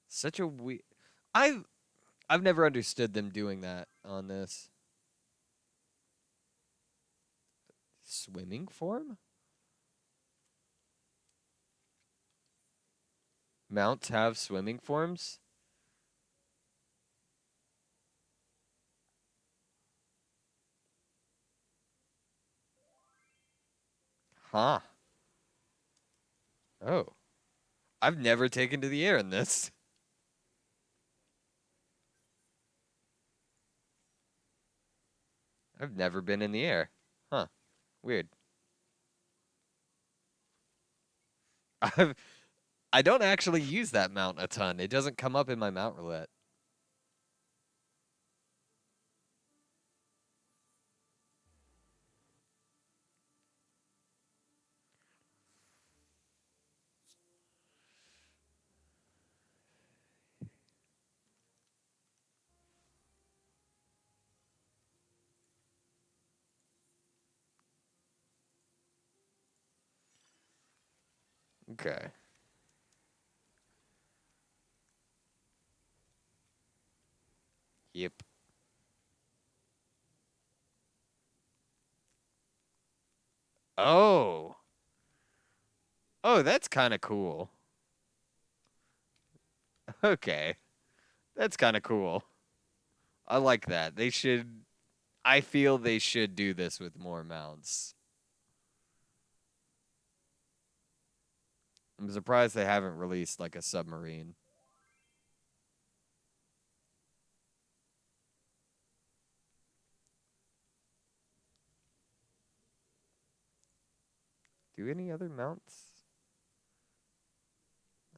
Such a I've never understood them doing that on this. Swimming form? Mounts have swimming forms? Huh. Oh. I've never taken to the air in this. I've never been in the air. Huh. Weird. I've I don't actually use that mount a ton. It doesn't come up in my mount roulette. Okay. Yep. Oh. Oh, that's kind of cool. Okay. That's kind of cool. I like that. I feel they should do this with more mounts. I'm surprised they haven't released like a submarine. Do any other mounts?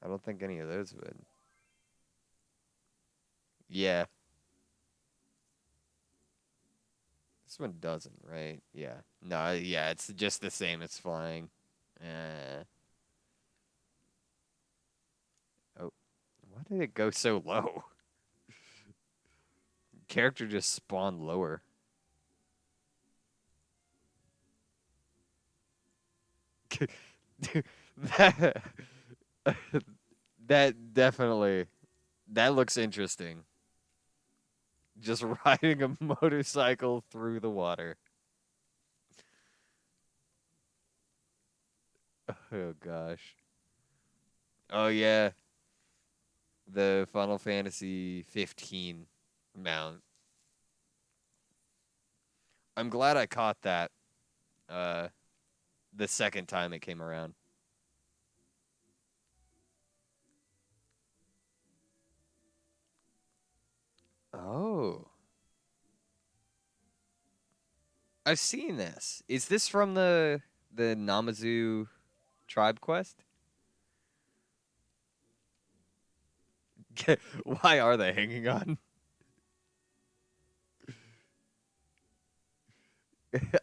I don't think any of those would. Yeah. This one doesn't, right? Yeah. No, yeah, it's just the same as flying. Oh, why did it go so low? Character just spawned lower. that, that definitely, that looks interesting. Just riding a motorcycle through the water. Oh gosh. Oh yeah, the Final Fantasy 15 mount. I'm glad I caught that uh the second time it came around. Oh. I've seen this. Is this from the Namazu tribe quest? Why are they hanging on?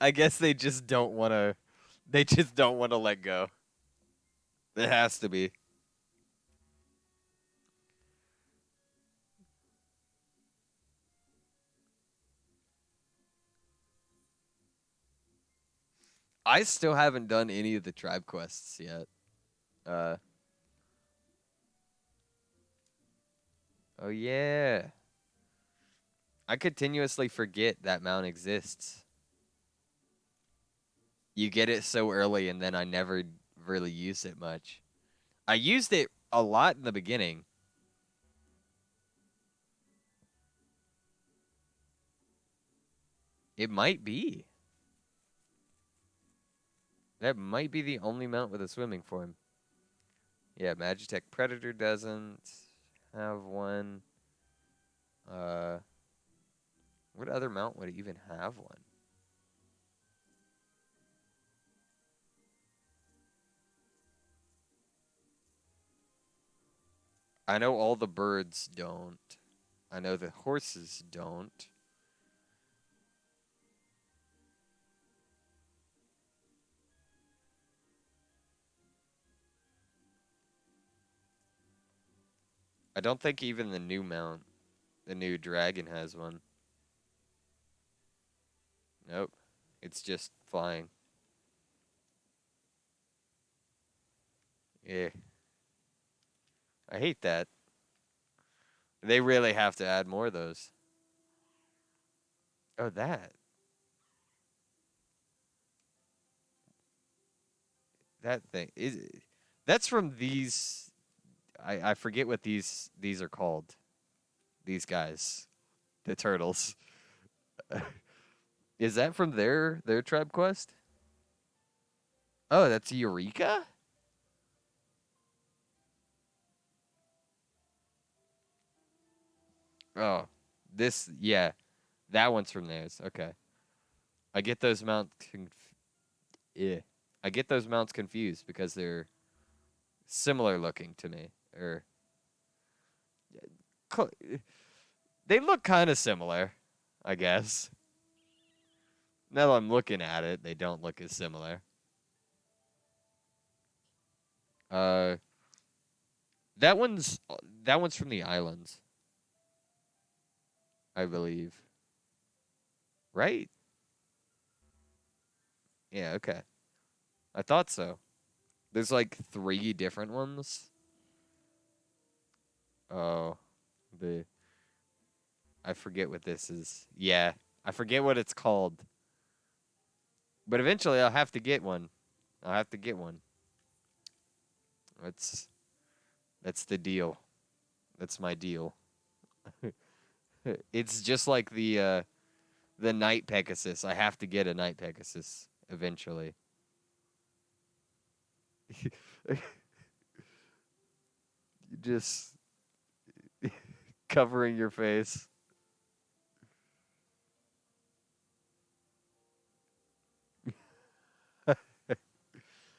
I guess they just don't want to. They just don't want to let go. It has to be. I still haven't done any of the tribe quests yet. Uh. Oh yeah. I continuously forget that mount exists. You get it so early, and then I never really use it much. I used it a lot in the beginning. It might be. That might be the only mount with a swimming form. Yeah, Magitech Predator doesn't have one. Uh, what other mount would even have one? I know all the birds don't. I know the horses don't. I don't think even the new mount, the new dragon, has one. Nope. It's just flying. Yeah. I hate that. They really have to add more of those. Oh, that thing is that's from these. I forget what these are called. These guys, the turtles. Is that from their tribe quest? Oh, that's Eureka. Oh, this yeah, that one's from theirs. Okay, I get those yeah, I get those mounts confused because they're similar looking to me, or cl- they look kind of similar, I guess. Now that I'm looking at it, they don't look as similar. Uh, that one's that one's from the islands, I believe. Right? Yeah. Okay. I thought so. There's like three different ones. Oh, the I forget what this is. Yeah, I forget what it's called. But eventually, I'll have to get one. I'll have to get one. That's that's the deal. That's my deal. It's just like the night Pegasus. I have to get a night Pegasus eventually. You just covering your face.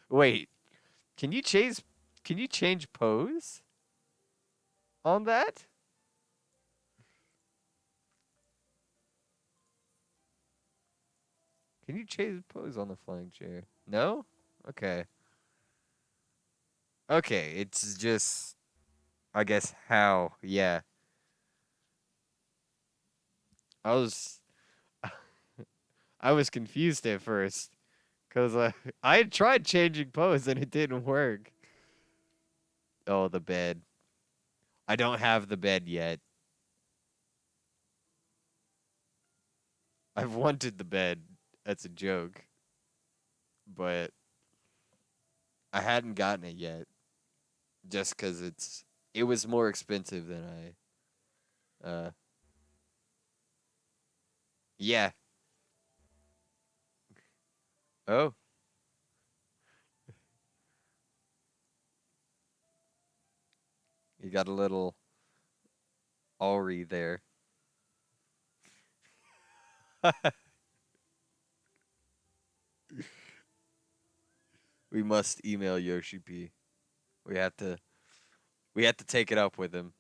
Wait, can you change? Can you change pose on that? Can you change pose on the flying chair? No. Okay. Okay. It's just, I guess how. Yeah. I was I was confused at first because I had tried changing pose and it didn't work. Oh, the bed. I don't have the bed yet. I've wanted the bed. That's a joke, but I hadn't gotten it yet just because it was more expensive than I. Yeah. Oh, you got a little Ori there. We must email Yoshi P. We have to we have to take it up with him.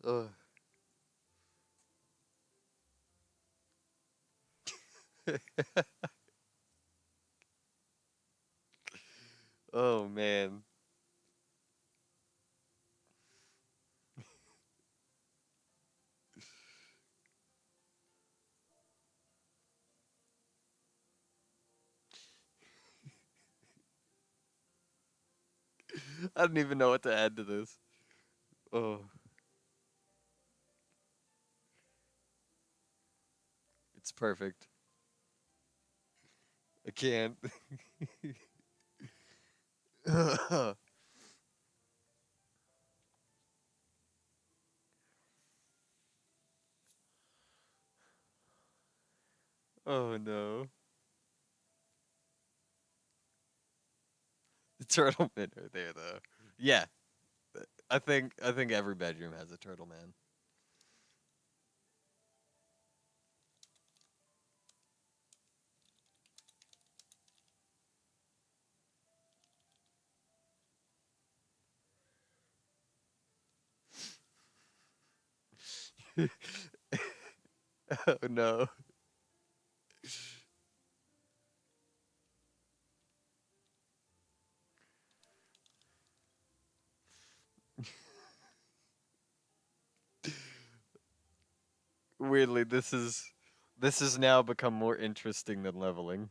Ugh. Oh man. I don't even know what to add to this. Oh, it's perfect. I can't. Oh no. The turtle men are there though. Yeah. I think every bedroom has a turtle man. Oh no. Weirdly, This has now become more interesting than leveling.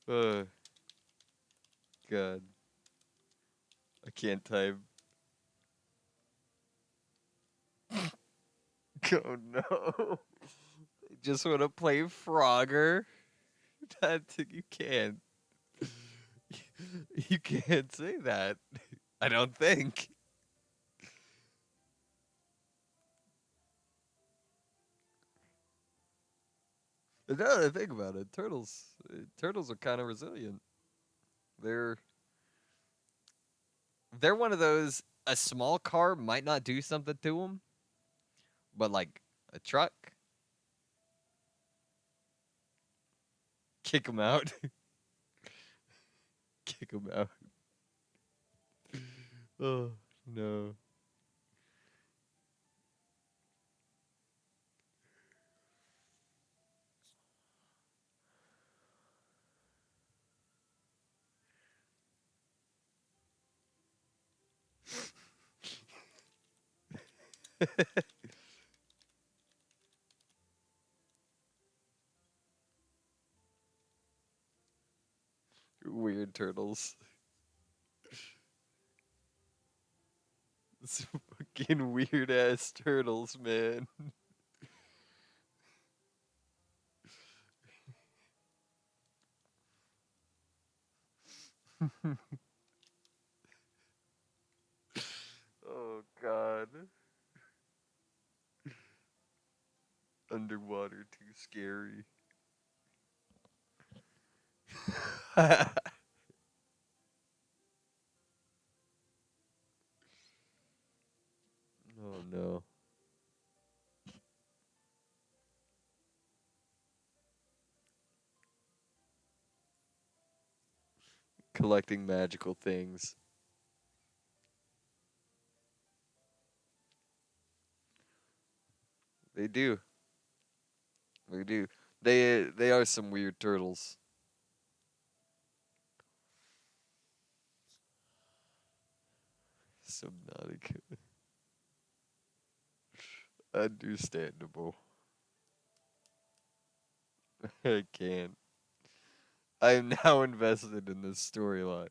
Oh, God. I can't type. Oh, no. I just want to play Frogger. You can't. You can't say that. I don't think. But now that I think about it, turtles are kind of resilient. They're they're one of those. A small car might not do something to them, but like a truck, kick them out. Kick them out. Oh no. Weird turtles. Some fucking weird ass turtles, man. Oh god. Underwater too scary. Oh no. Collecting magical things. They do. They do. They are some weird turtles. Subnautica. Understandable. I can't. I am now invested in this storyline.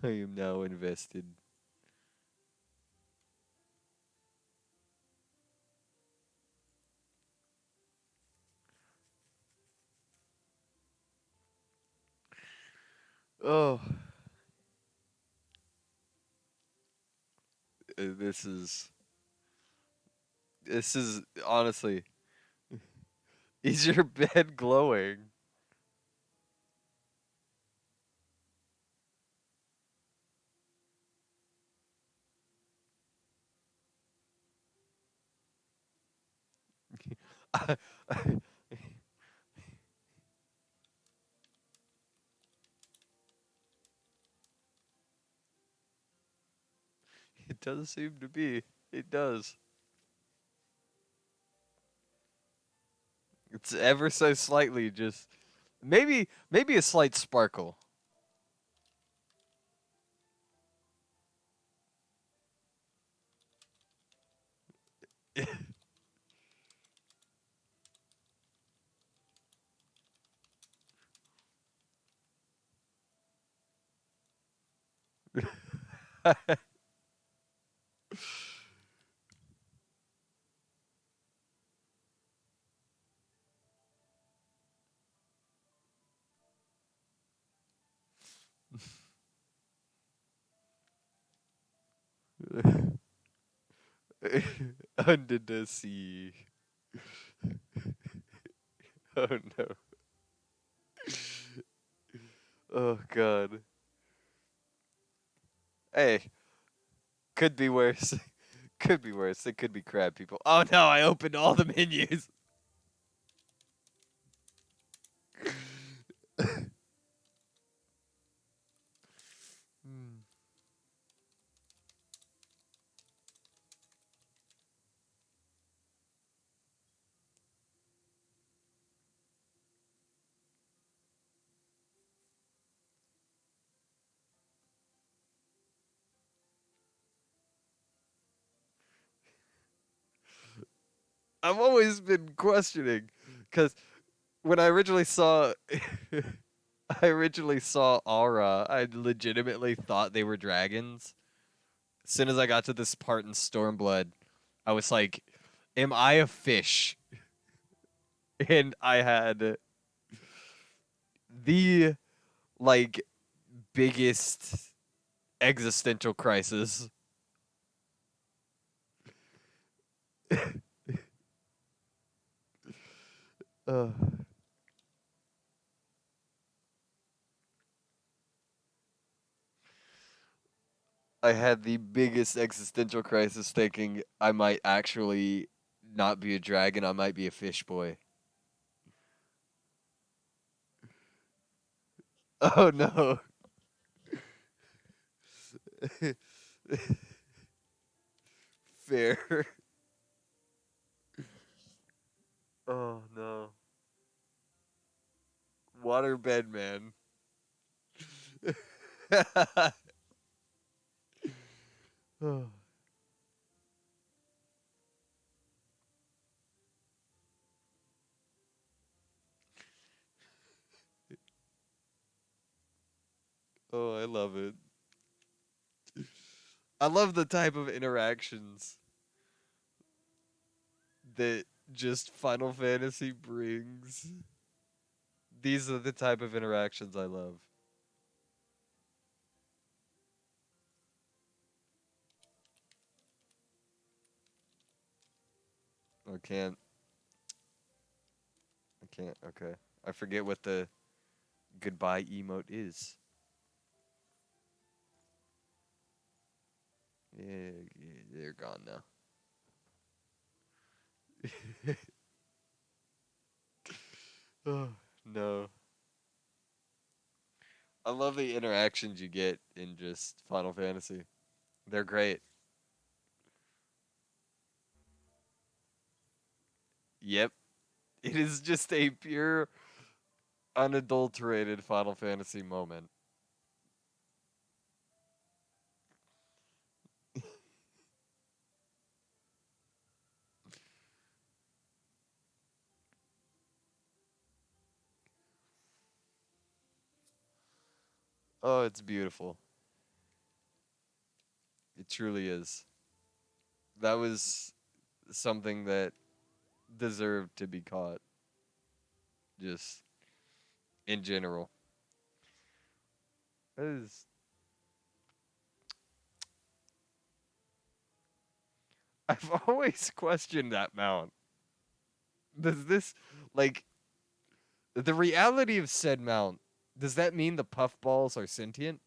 I am now invested. Oh, this is honestly. Is your bed glowing? It does seem to be. It does. It's ever so slightly just maybe a slight sparkle. Under the sea. Oh no. Oh god. Hey, could be worse. Could be worse. It could be crab people. Oh no, I opened all the menus. Hmm. I've always been questioning because when I originally saw, I originally saw Aura, I legitimately thought they were dragons. As soon as I got to this part in Stormblood, I was like, "Am I a fish?" And I had the like biggest existential crisis. uh, I had the biggest existential crisis thinking I might actually not be a dragon, I might be a fish boy. Oh no. Fair. Oh no. Waterbed man. Oh, I love it. I love the type of interactions that just Final Fantasy brings. These are the type of interactions I love. I can't. I can't. Okay. I forget what the goodbye emote is. Yeah, yeah, they're gone now. Oh, no. I love the interactions you get in just Final Fantasy. They're great. Yep. It is just a pure, unadulterated Final Fantasy moment. Oh, it's beautiful. It truly is. That was something that deserved to be caught, just in general. That is, I've always questioned that mount. Does this, like, the reality of said mount, does that mean the puffballs are sentient?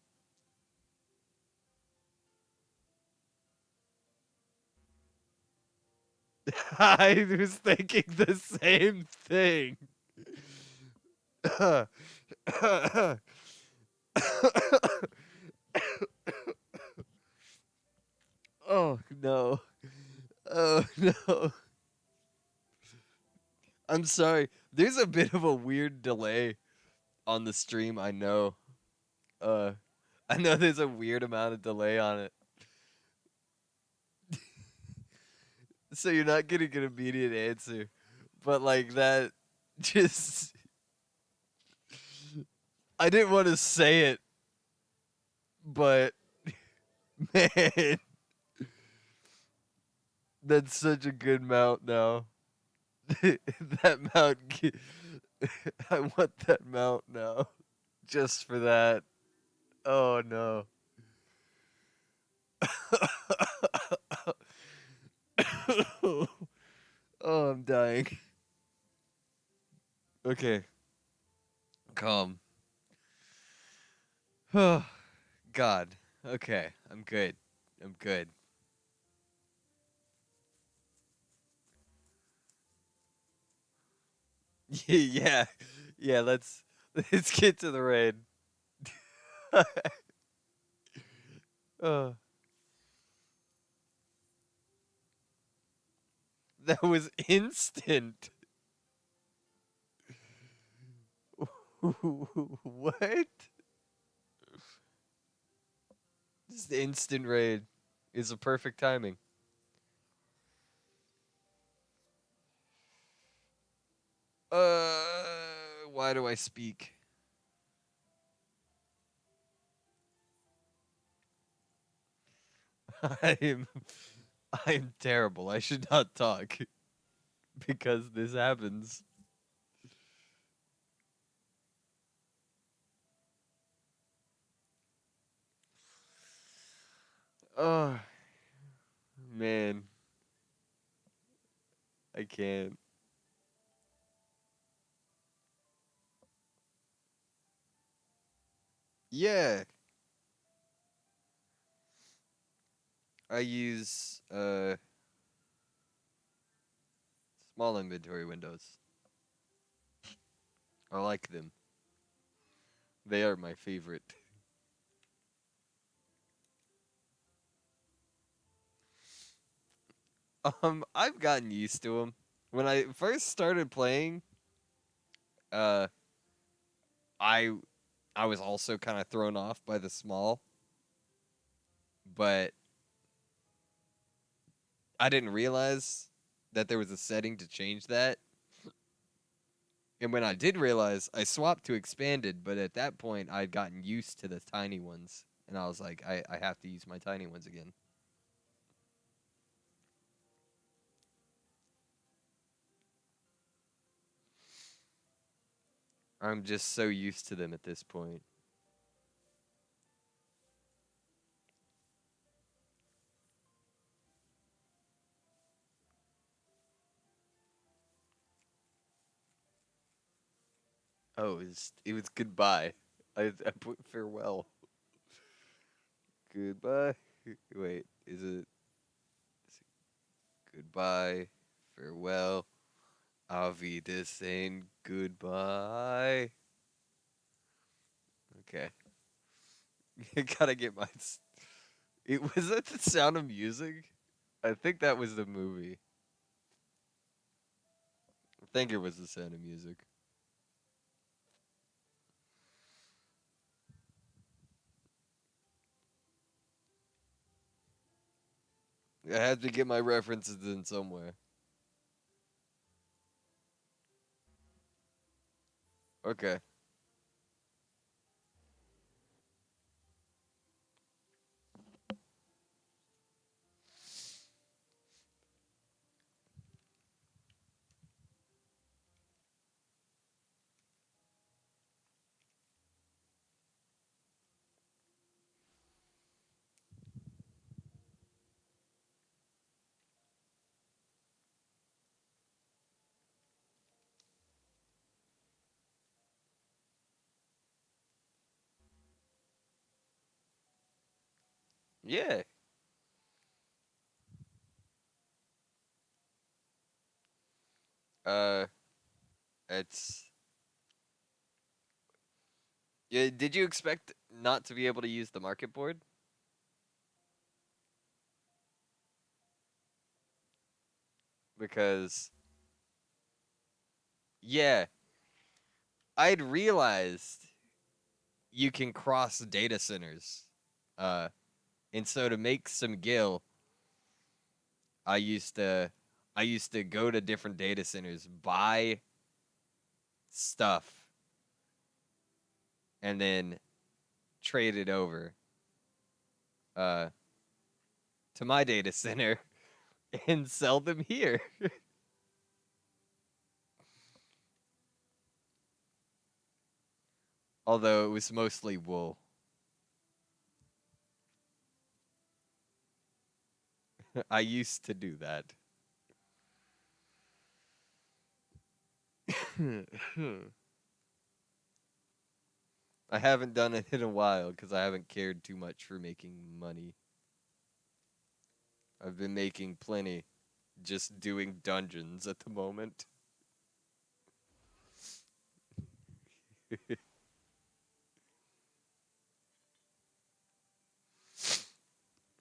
I was thinking the same thing. Oh no. Oh no. I'm sorry. There's a bit of a weird delay on the stream, I know. Uh I know there's a weird amount of delay on it. So you're not getting an immediate answer. But like that just I didn't want to say it, but man, that's such a good mount now. That mount I want that mount now. Just for that. Oh no. Oh, I'm dying. Okay, calm. Oh, God. Okay, I'm good. I'm good. Yeah, yeah. Let's get to the raid. Oh, that was instant. What? Just instant raid is a perfect timing. Why do I speak? I'm I'm terrible. I should not talk because this happens. Oh man, I can't. Yeah, I use small inventory windows. I like them. They are my favorite. I've gotten used to them. When I first started playing, uh, I I was also kind of thrown off by the small, but I didn't realize that there was a setting to change that. And when I did realize, I swapped to expanded, but at that point, I'd gotten used to the tiny ones. And I was like, I have to use my tiny ones again. I'm just so used to them at this point. Oh, it was goodbye. I put farewell. Goodbye. Wait, is it goodbye, farewell, auf Wiedersehen, goodbye? Okay. You gotta get my. It was that the Sound of Music? I think that was the movie. I think it was the Sound of Music. I had to get my references in somewhere. Okay. Yeah. Uh, it's. Yeah, did you expect not to be able to use the market board? Because, yeah, I'd realized you can cross data centers. Uh, and so to make some gil, I used to I used to go to different data centers, buy stuff, and then trade it over uh to my data center and sell them here. Although it was mostly wool. I used to do that. I haven't done it in a while because I haven't cared too much for making money. I've been making plenty just doing dungeons at the moment.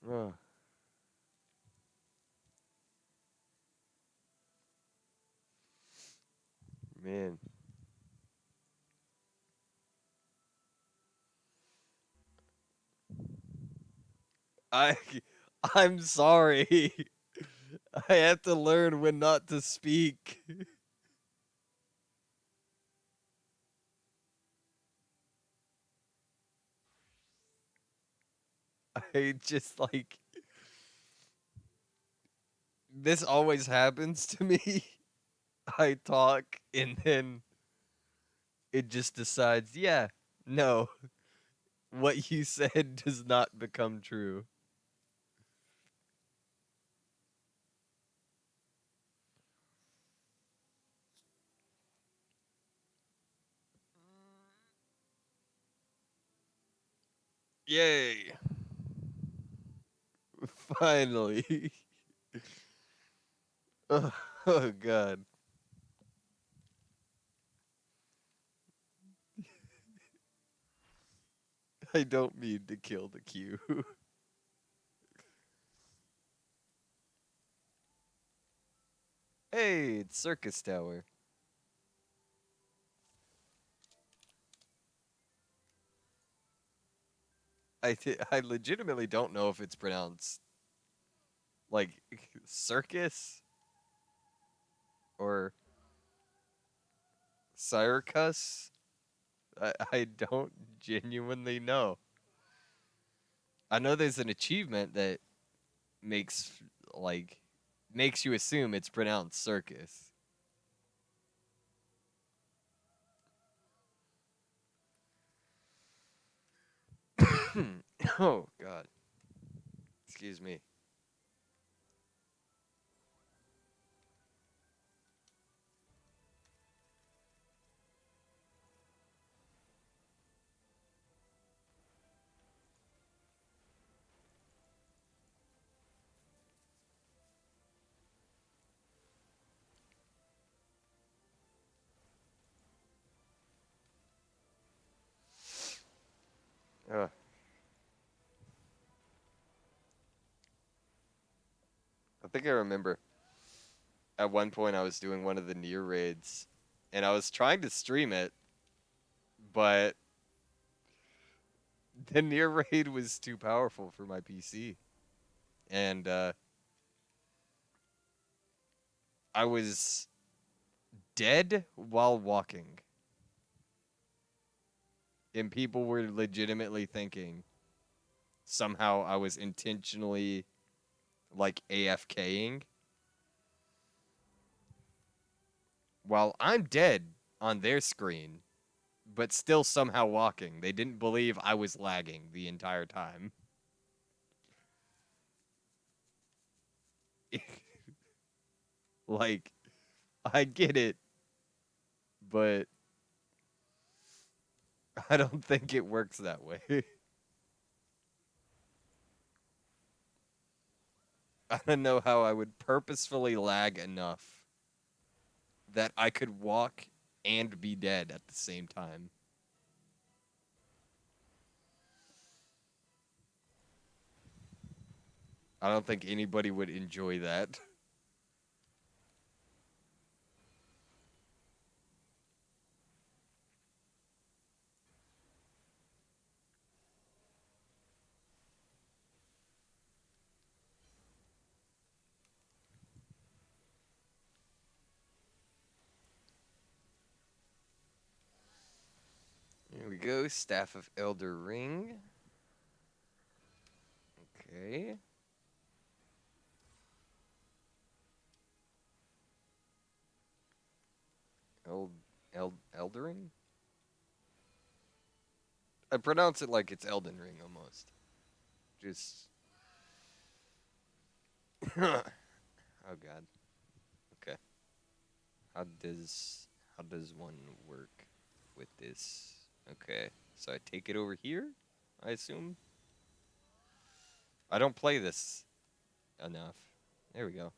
Oh, man. I I'm sorry. I have to learn when not to speak. I just like this always happens to me. I talk and then it just decides, yeah, no, what you said does not become true. Yay. Finally. Oh, oh god. I don't mean to kill the queue. Hey, it's Circus Tower. I legitimately don't know if it's pronounced like circus or circus. I don't genuinely know. I know there's an achievement that makes like makes you assume it's pronounced circus. Oh god. Excuse me. Ugh. I think I remember at one point I was doing one of the near raids and I was trying to stream it, but the near raid was too powerful for my PC. And I was dead while walking. And people were legitimately thinking somehow I was intentionally like AFKing while I'm dead on their screen, but still somehow walking. They didn't believe I was lagging the entire time. Like, I get it, but I don't think it works that way. I don't know how I would purposefully lag enough that I could walk and be dead at the same time. I don't think anybody would enjoy that. Here we go. Staff of Elder Ring. Okay. Eldering? I pronounce it like it's Elden Ring almost. Just. Oh god. Okay. How does one work with this? Okay. So I take it over here, I assume. I don't play this enough. There we go.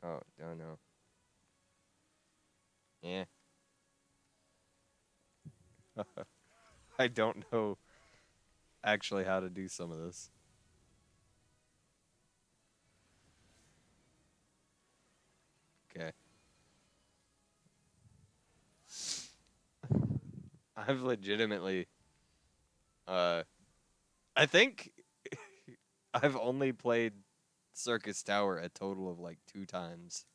Oh, no, no. Yeah. I don't know actually how to do some of this. Okay. I've legitimately uh I think I've only played Circus Tower a total of like 2 times.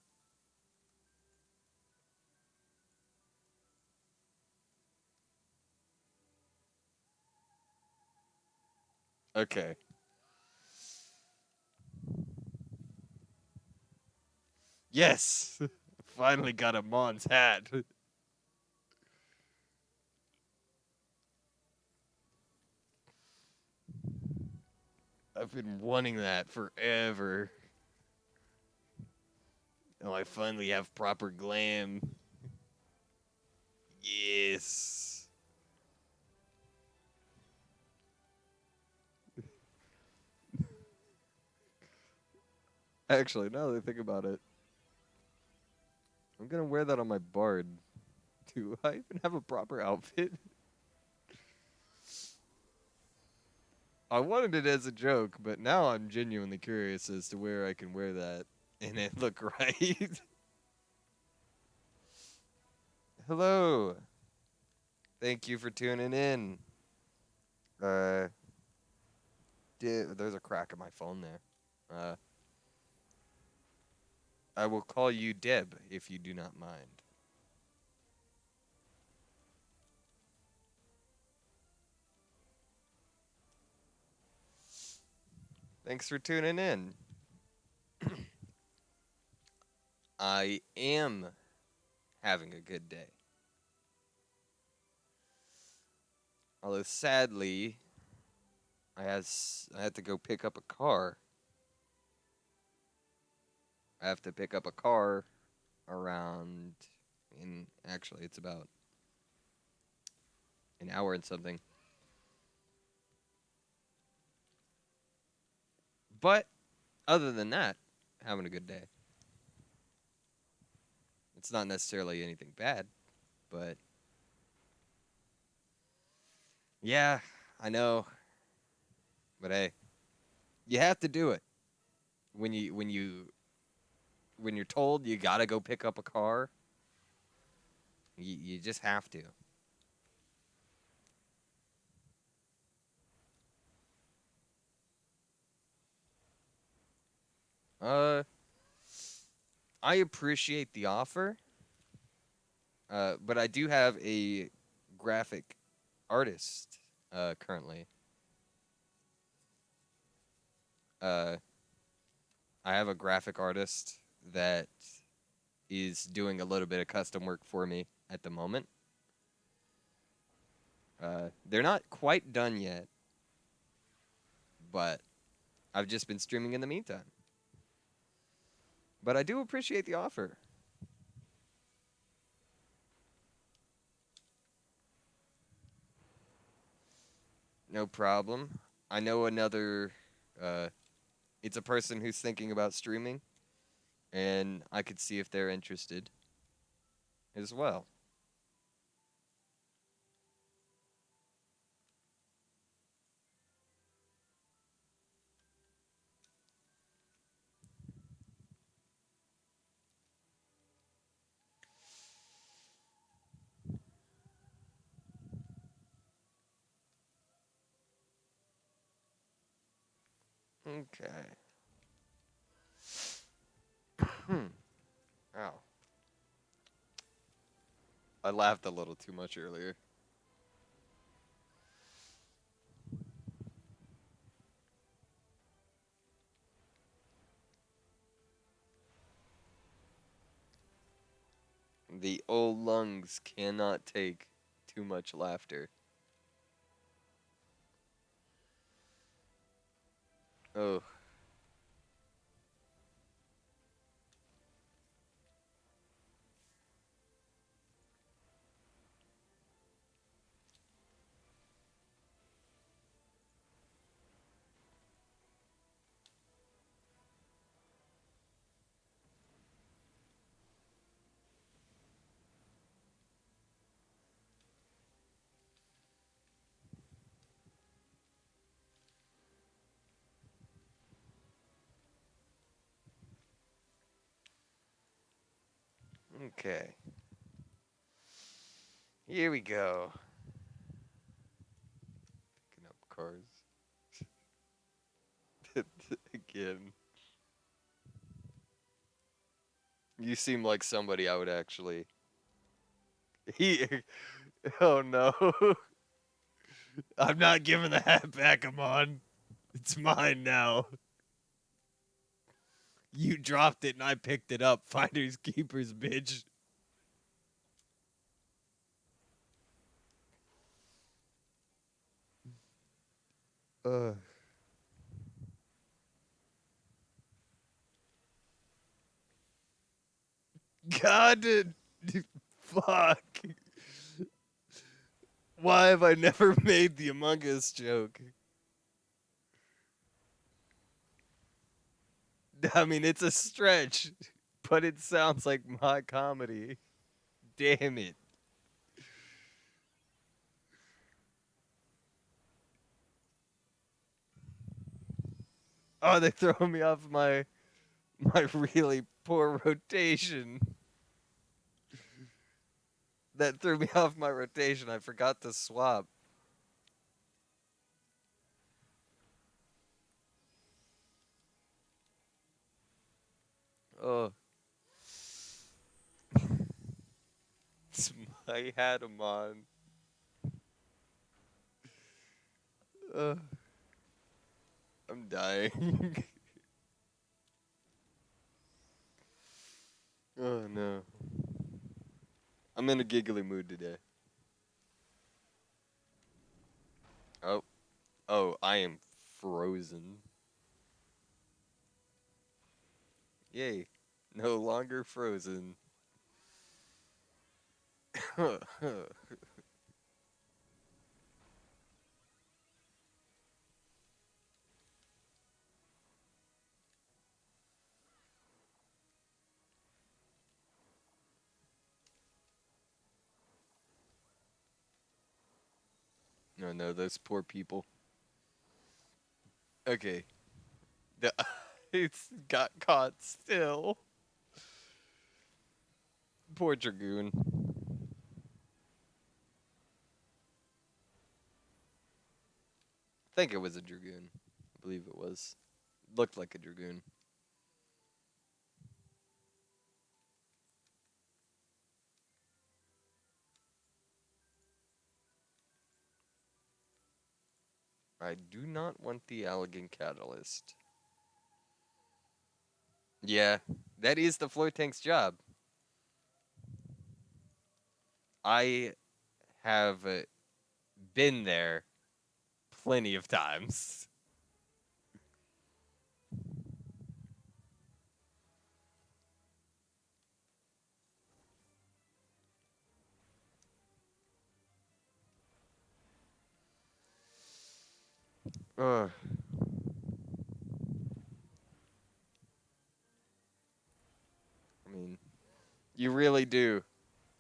Okay. Yes! Finally got a Mons hat. I've been wanting that forever. Oh, I finally have proper glam. Yes. Actually, now that I think about it, I'm gonna wear that on my bard. Do I even have a proper outfit? I wanted it as a joke, but now I'm genuinely curious as to where I can wear that and it look right. Hello. Thank you for tuning in. Uh, there's a crack in my phone there. I will call you Deb if you do not mind. Thanks for tuning in. I am having a good day. Although sadly, I had to go pick up a car. I have to pick up a car around in actually it's about an hour and something. But other than that, having a good day. It's not necessarily anything bad, but yeah, I know. But hey, you have to do it. When you're told you got to go pick up a car, you just have to. Uh I appreciate the offer. But I do have a graphic artist currently. Uh, I have a graphic artist that is doing a little bit of custom work for me at the moment. They're not quite done yet, but I've just been streaming in the meantime. But I do appreciate the offer. No problem. I know another. Uh, it's a person who's thinking about streaming, and I could see if they're interested as well. Okay. Hmm. Ow. I laughed a little too much earlier. The old lungs cannot take too much laughter. Oh, okay. Here we go. Picking up cars. Again. You seem like somebody I would actually. He. Oh no. I'm not giving the hat back, I'm on. It's mine now. You dropped it and I picked it up. Finders keepers, bitch. Uh. God, fuck. Why have I never made the Among Us joke? I mean, it's a stretch, but it sounds like my comedy. Damn it. Oh, they throw me off my really poor rotation. That threw me off my rotation. I forgot to swap. Oh, I had him on. Uh, I'm dying. Oh no. I'm in a giggly mood today. Oh, oh, I am frozen. Yay. No longer frozen. No, no, those poor people. Okay. The, it's got caught still. Poor Dragoon. I think it was a Dragoon. I believe it was. Looked like a Dragoon. I do not want the Allegan Catalyst. Yeah, that is the floor tank's job. I have been there plenty of times. Ugh. I mean, you really do.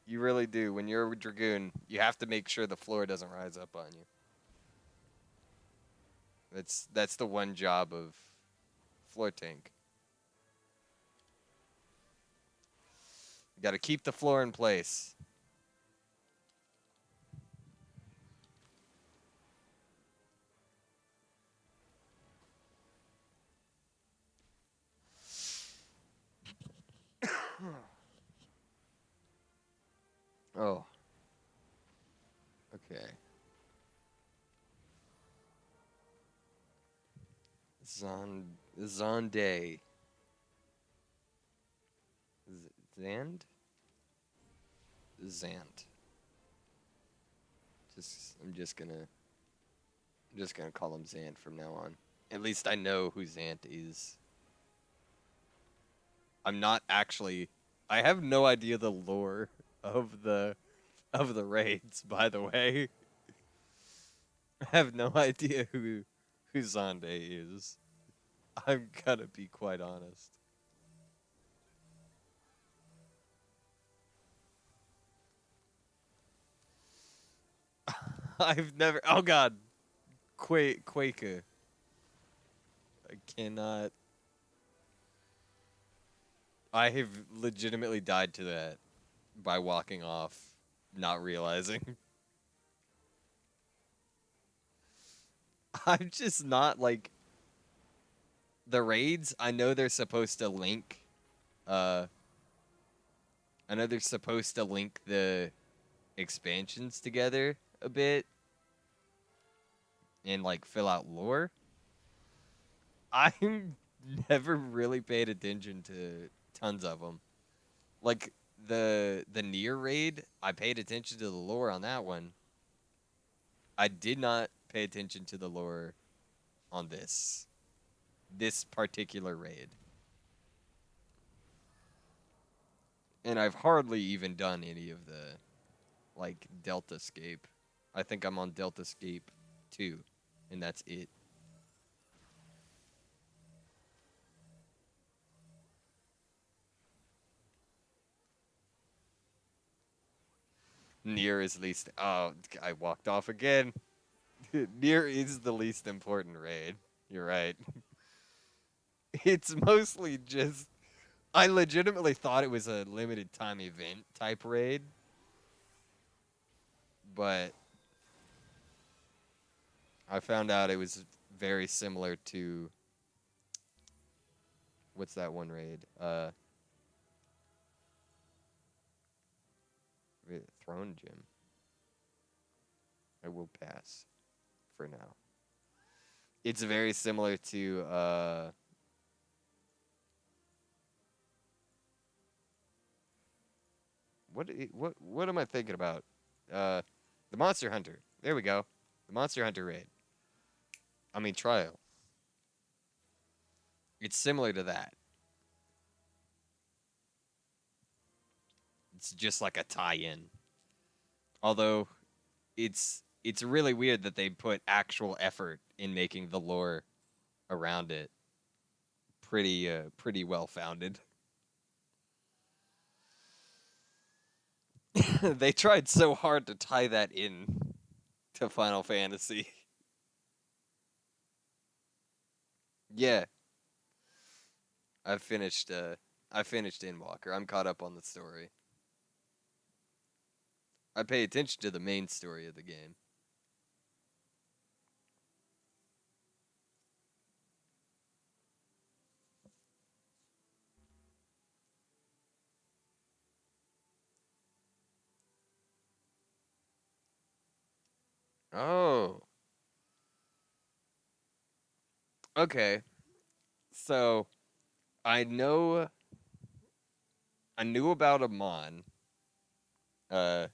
You really do. When you're a Dragoon, you have to make sure the floor doesn't rise up on you. That's the one job of floor tank. You got to keep the floor in place. Oh. Okay. Zonde. Zand? Zant. I'm just gonna call him Zant from now on. At least I know who Zant is. I'm not actually. I have no idea the lore of the raids. By the way, I have no idea who Zonde is. I'm gonna be quite honest. I've never. Oh God, Quaker. I cannot. I have legitimately died to that by walking off, not realizing. I'm just not like the raids. I know they're supposed to link. Uh, I know they're supposed to link the expansions together a bit and like fill out lore. I'm never really paid attention to tons of them. Like the Nier raid, I paid attention to the lore on that one. I did not pay attention to the lore on this particular raid. And I've hardly even done any of the like Delta Scape. I think I'm on Delta Scape 2, and that's it. Nier is least. Oh, I walked off again. Nier is the least important raid. You're right. It's mostly just. I legitimately thought it was a limited time event type raid, but I found out it was very similar to what's that one raid? Throne Gym. I will pass for now. It's very similar to what am I thinking about? The Monster Hunter. There we go. The Monster Hunter raid. I mean trial. It's similar to that. It's just like a tie-in. Although it's really weird that they put actual effort in making the lore around it pretty well founded. They tried so hard to tie that in to Final Fantasy. Yeah, I finished Endwalker. I'm caught up on the story. I pay attention to the main story of the game. Oh, okay. So I know I knew about Amon. Uh,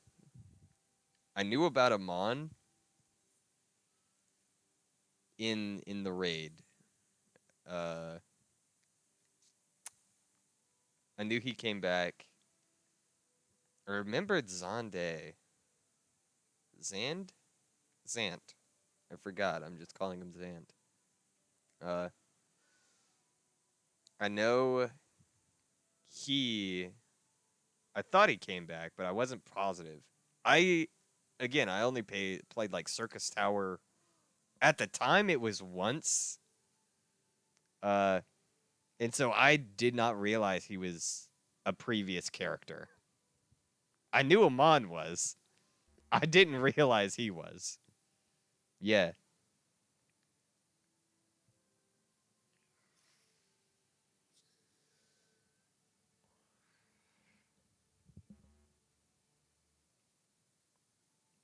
I knew about Amon in the raid. Uh, I knew he came back. I remembered Zonde. Zand? Zant. I forgot. I'm just calling him Zant. Uh, I know he. I thought he came back, but I wasn't positive. I, again, I only played like Circus Tower. At the time, it was once. Uh, and so I did not realize he was a previous character. I knew Amon was. I didn't realize he was. Yeah.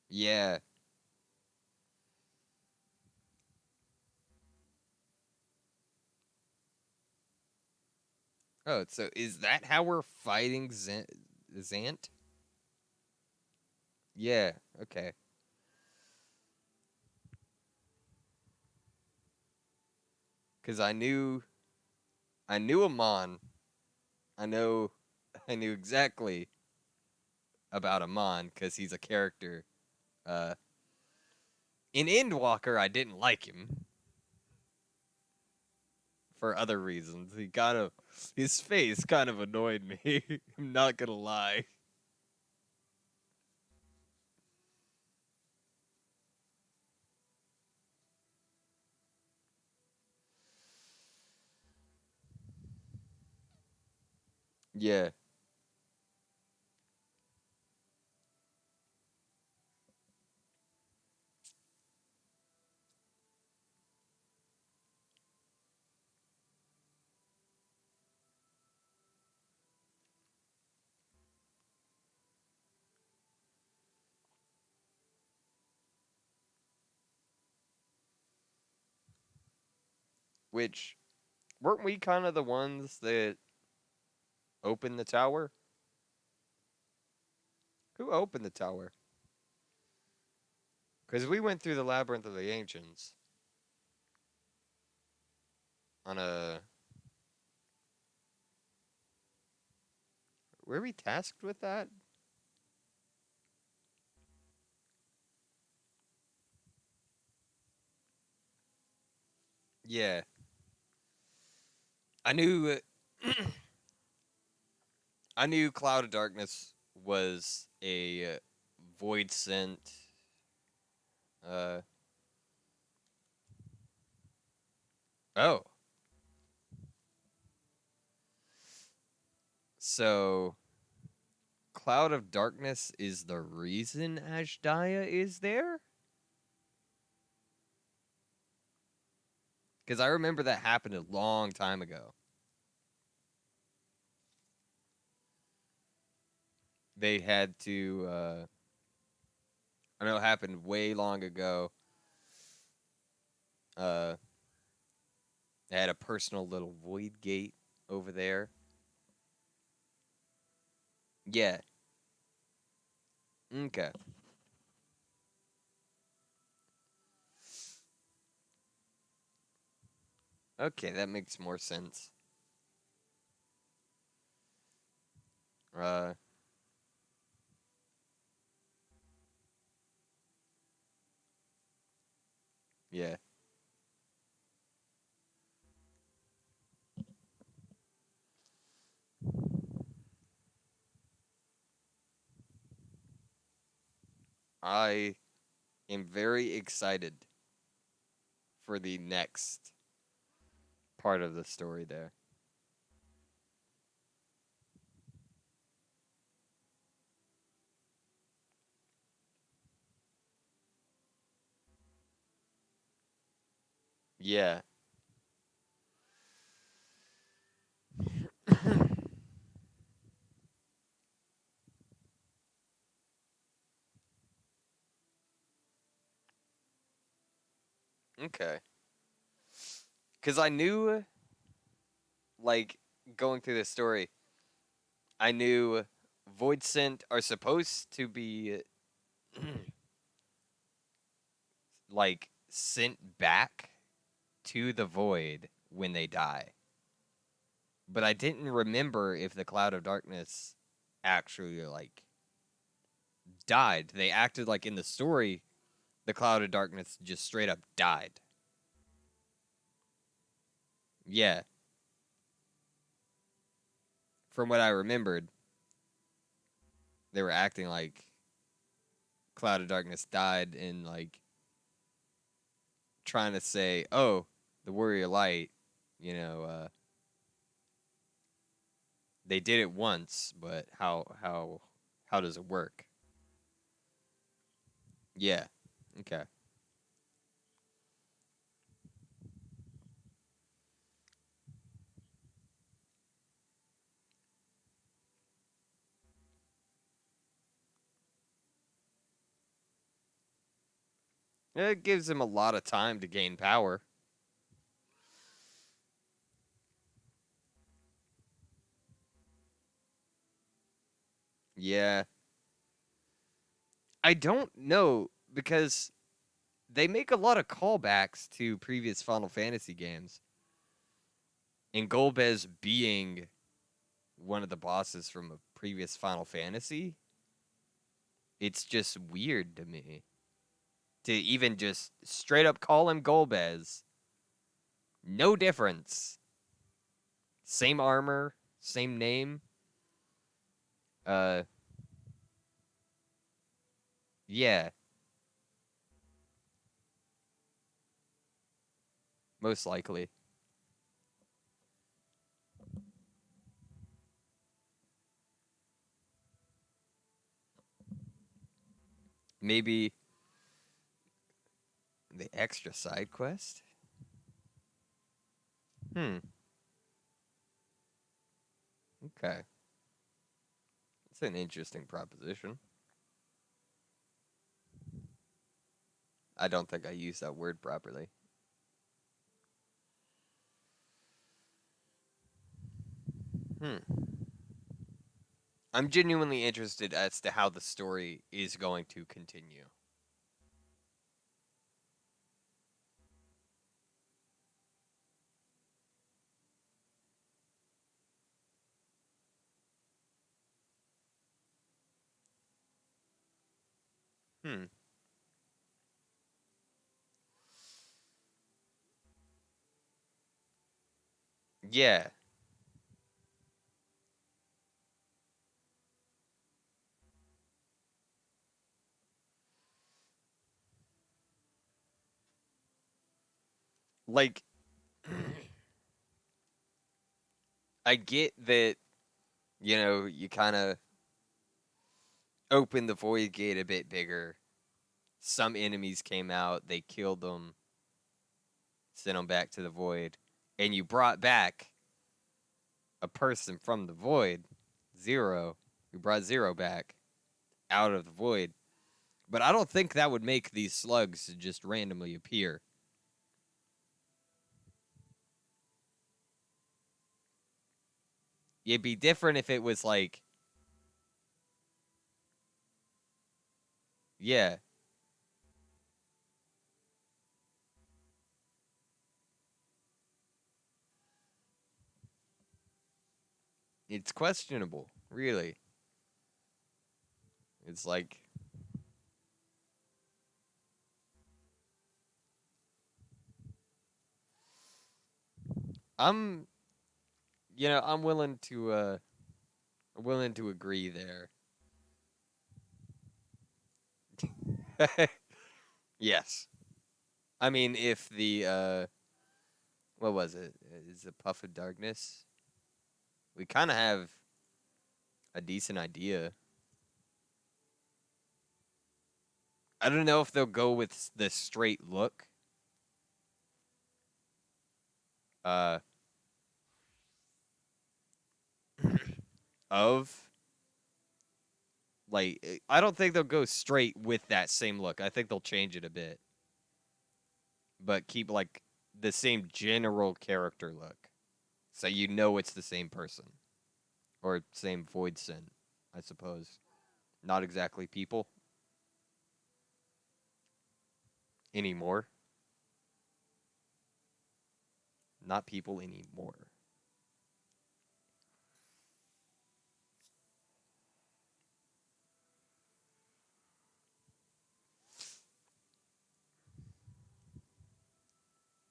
Yeah. Oh, so is that how we're fighting Zant? Yeah. Okay. Because I knew Amon. I know I knew exactly about Amon because he's a character. Uh, in Endwalker, I didn't like him for other reasons. His face kind of annoyed me. I'm not gonna lie. Yeah. Which Weren't we kind of the ones that opened the tower? Who opened the tower? Because we went through the Labyrinth of the Ancients on a. Were we tasked with that? Yeah. I knew. I knew Cloud of Darkness was a void sent. Uh. Oh. So. Cloud of Darkness is the reason Ashdaya is there? Because I remember that happened a long time ago. They had to. I know it happened way long ago. Uh, they had a personal little void gate over there. Yeah. Okay. Okay, that makes more sense. Uh, yeah. I am very excited for the next part of the story there. Yeah. Okay. Because I knew, like, going through the story, I knew Void Sent are supposed to be, like, sent back to the Void when they die. But I didn't remember if the Cloud of Darkness actually, like, died. They acted like in the story, the Cloud of Darkness just straight up died. Yeah. From what I remembered, they were acting like Cloud of Darkness died and, like, trying to say, oh, the Warrior Light, you know, they did it once, but how does it work? Yeah. Okay. It gives him a lot of time to gain power. Yeah. I don't know because they make a lot of callbacks to previous Final Fantasy games. And Golbez being one of the bosses from a previous Final Fantasy, it's just weird to me to even just straight up call him Golbez. No difference. Same armor, same name. Uh, yeah, most likely. Maybe the extra side quest. Hmm. Okay, it's an interesting proposition. I don't think I used that word properly. Hmm. I'm genuinely interested as to how the story is going to continue. Hmm. Yeah. Like, I get that, you kind of open the void gate a bit bigger. Some enemies came out, they killed them, sent them back to the void, and you brought back a person from the void, Zero. You brought Zero back out of the void. But I don't think that would make these slugs just randomly appear. It'd be different if it was like, yeah, it's questionable, really. It's like, I'm, I'm willing to agree there. Yes. I mean, if the what was it? Is it Puff of Darkness? We kind of have a decent idea. I don't know if they'll go with the straight look uh of I don't think they'll go straight with that same look. I think they'll change it a bit, but keep like the same general character look. So you know it's the same person or same void sin, I suppose. Not exactly people anymore. Not people anymore.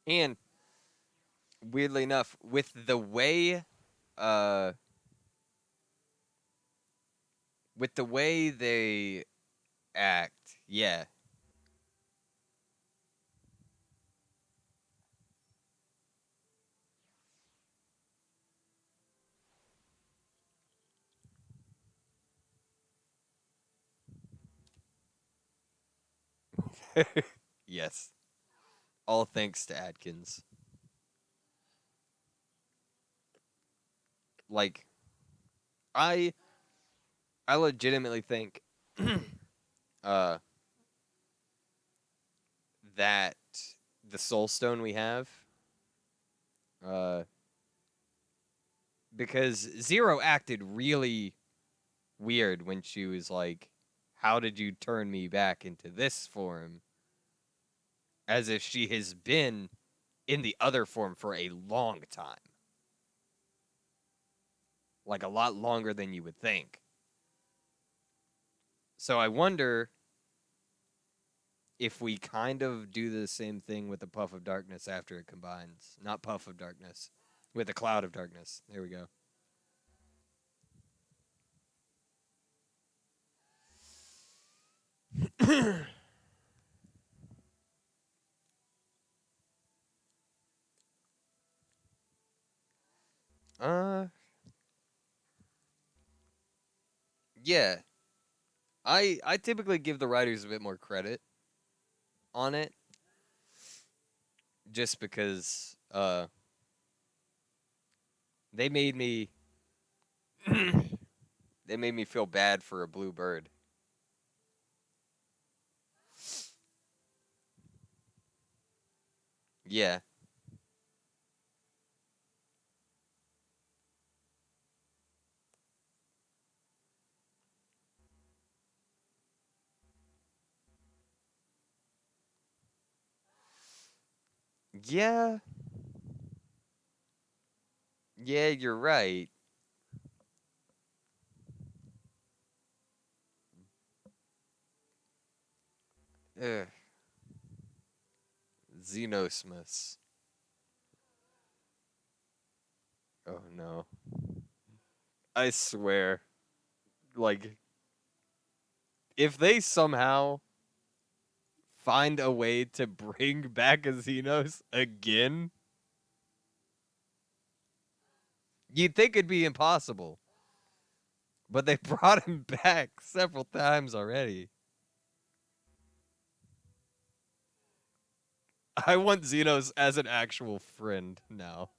And weirdly enough, uh with the way they act, yeah. Yes. All thanks to Adkins. Like I I legitimately think uh that the soul stone we have uh because Zero acted really weird when she was like, how did you turn me back into this form? As if she has been in the other form for a long time. Like a lot longer than you would think. So I wonder if we kind of do the same thing with the Puff of Darkness after it combines. Not Puff of Darkness, with the Cloud of Darkness. There we go. uh, yeah. I typically give the writers a bit more credit on it, just because they made me they made me feel bad for a blue bird. Yeah. Yeah. Yeah, you're right. Ugh. Xenosmus. Oh no. I swear. Like, if they somehow find a way to bring back a Xenos again, you'd think it'd be impossible. But they brought him back several times already. I want Xenos as an actual friend now.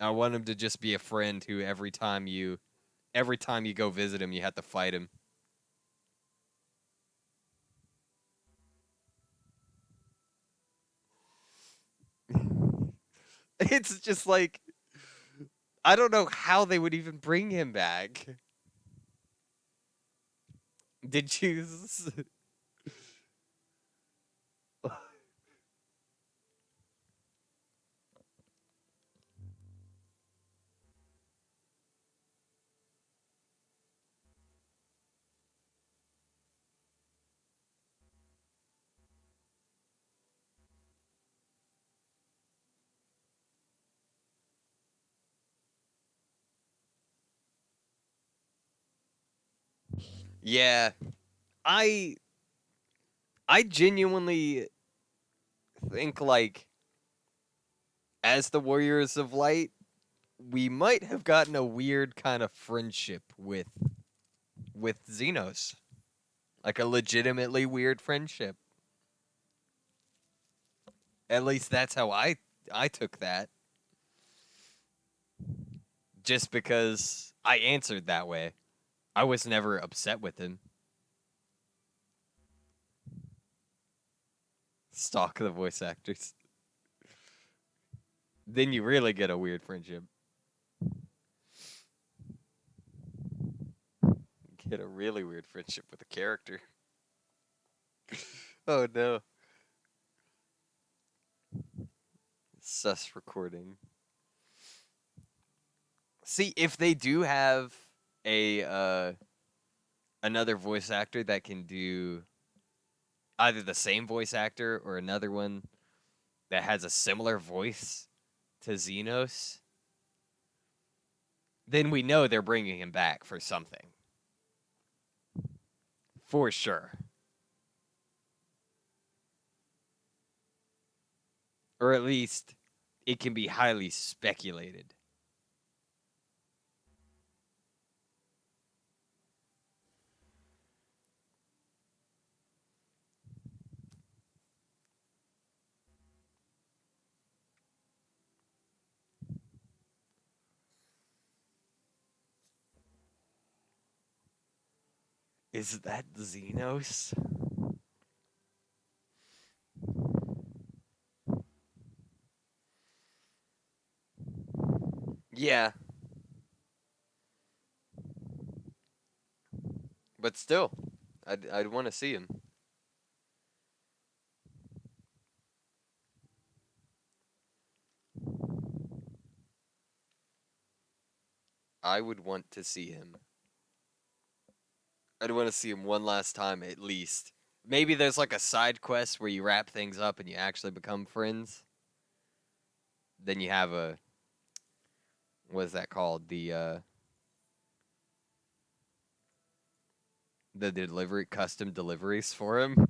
I want him to just be a friend who every time you go visit him, you have to fight him. It's just like I don't know how they would even bring him back. Did you? Yeah, I I genuinely think like as the Warriors of Light, we might have gotten a weird kind of friendship with Xenos. Like a legitimately weird friendship. At least that's how I took that. Just because I answered that way. I was never upset with him. Stalk the voice actors. Then you really get a weird friendship. Get a really weird friendship with a character. Oh no. Sus recording. See, if they do have a another voice actor that can do either the same voice actor or another one that has a similar voice to Xenos, then we know they're bringing him back for something. For sure. Or at least it can be highly speculated. Is that Xenos? Yeah, but still, I'd want to see him. I would want to see him. I'd want to see him one last time at least. Maybe there's like a side quest where you wrap things up and you actually become friends. Then you have a what is that called? The delivery custom deliveries for him.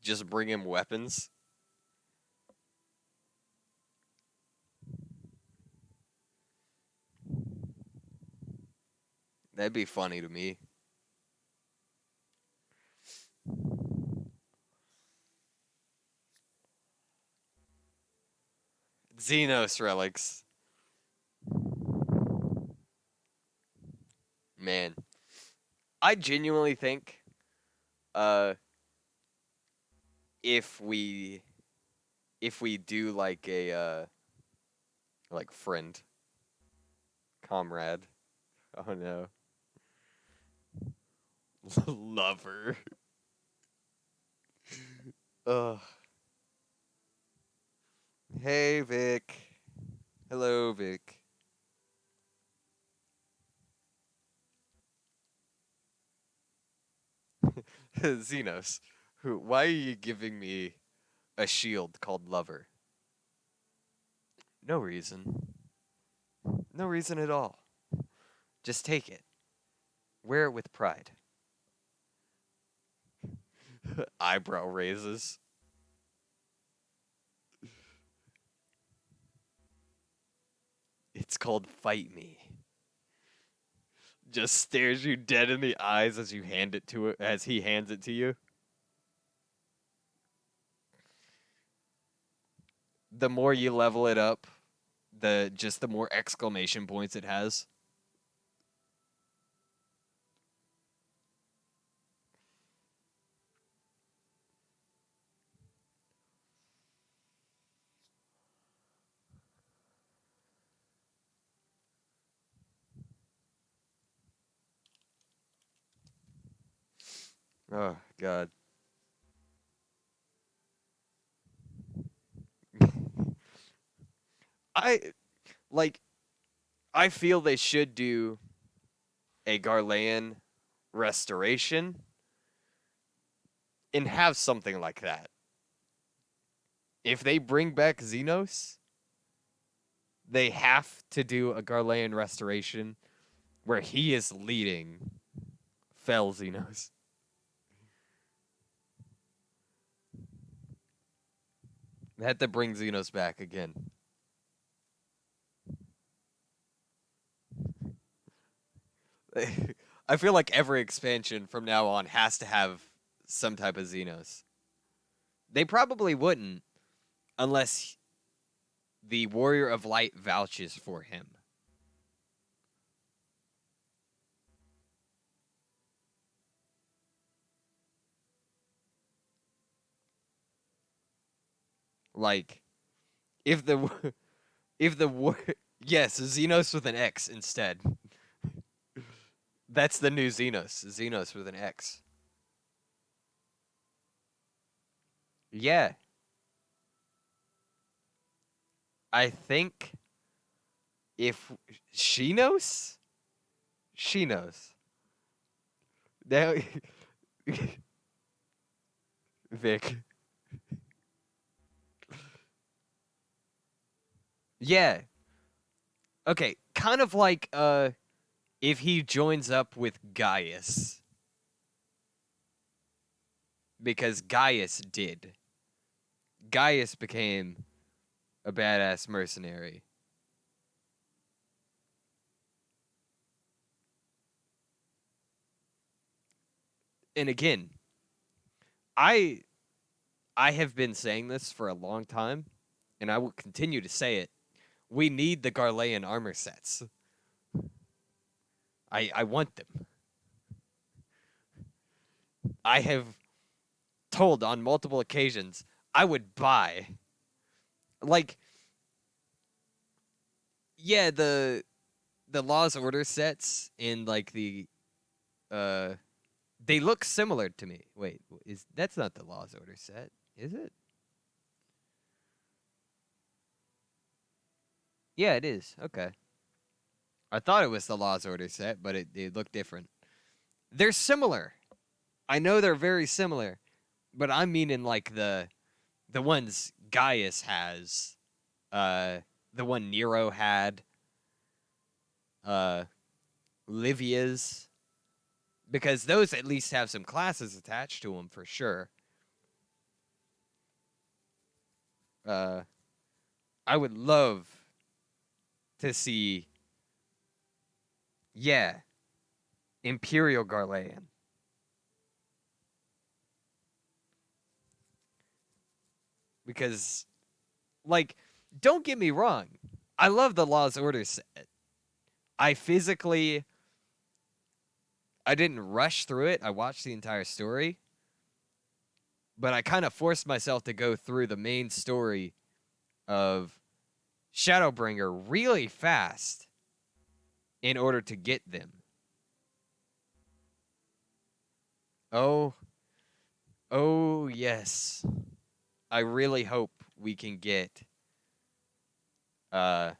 Just bring him weapons. That'd be funny to me. Xenos relics. Man, I genuinely think uh if we if we do like a like friend, comrade. Oh no. Lover. Ugh. Hey, Vic. Hello, Vic. Xenos, why are you giving me a shield called Lover? No reason. No reason at all. Just take it. Wear it with pride. Eyebrow raises. It's called Fight Me. Just stares you dead in the eyes as you hand it to it as he hands it to you. The more you level it up, the more exclamation points it has. Oh god. I like I feel they should do a Garlean restoration and have something like that. If they bring back Xenos, they have to do a Garlean restoration where he is leading Fel Xenos. They had to bring Xenos back again. I feel like every expansion from now on has to have some type of Xenos. They probably wouldn't unless the Warrior of Light vouches for him. Like, if the if the war yes, Xenos with an X instead. That's the new Xenos. Xenos with an X. Yeah, I think if she knows, she knows. Now, Vic. Yeah. Okay. Kind of like if he joins up with Gaius, because Gaius did. Gaius became a badass mercenary. And again, I I have been saying this for a long time, and I will continue to say it. We need the Garlean armor sets. I want them. I have told on multiple occasions I would buy. Like, yeah, the Law's Order sets in like the uh they look similar to me. Wait, is that's not the Law's Order set, is it? Yeah, it is. Okay. I thought it was the Law's Order set, but it looked different. They're similar. I know they're very similar, but I mean in like the ones Gaius has, uh, the one Nero had, uh, Livia's, because those at least have some classes attached to them for sure. Uh, I would love to see, yeah, Imperial Garlean. Because, like, don't get me wrong, I love the Law's Order set. I physically, I didn't rush through it. I watched the entire story, but I kind of forced myself to go through the main story of Shadowbringer really fast in order to get them. Oh, oh yes. I really hope we can get uh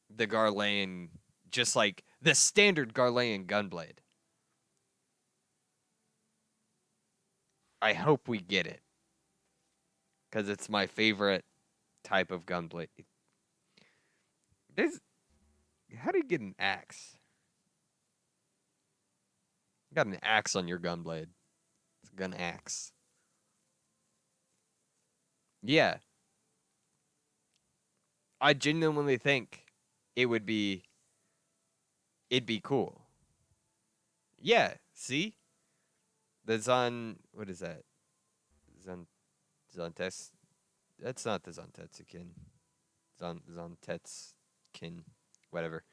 the Garlean, just like the standard Garlean gunblade. I hope we get it because it's my favorite type of gunblade. There's how do you get an axe? You got an axe on your gunblade. It's a gun axe. Yeah, I genuinely think it would be it'd be cool. Yeah, see? The Zon what is that? Zon Zontes that's not the Zontetsukin. Zontetskin. Whatever.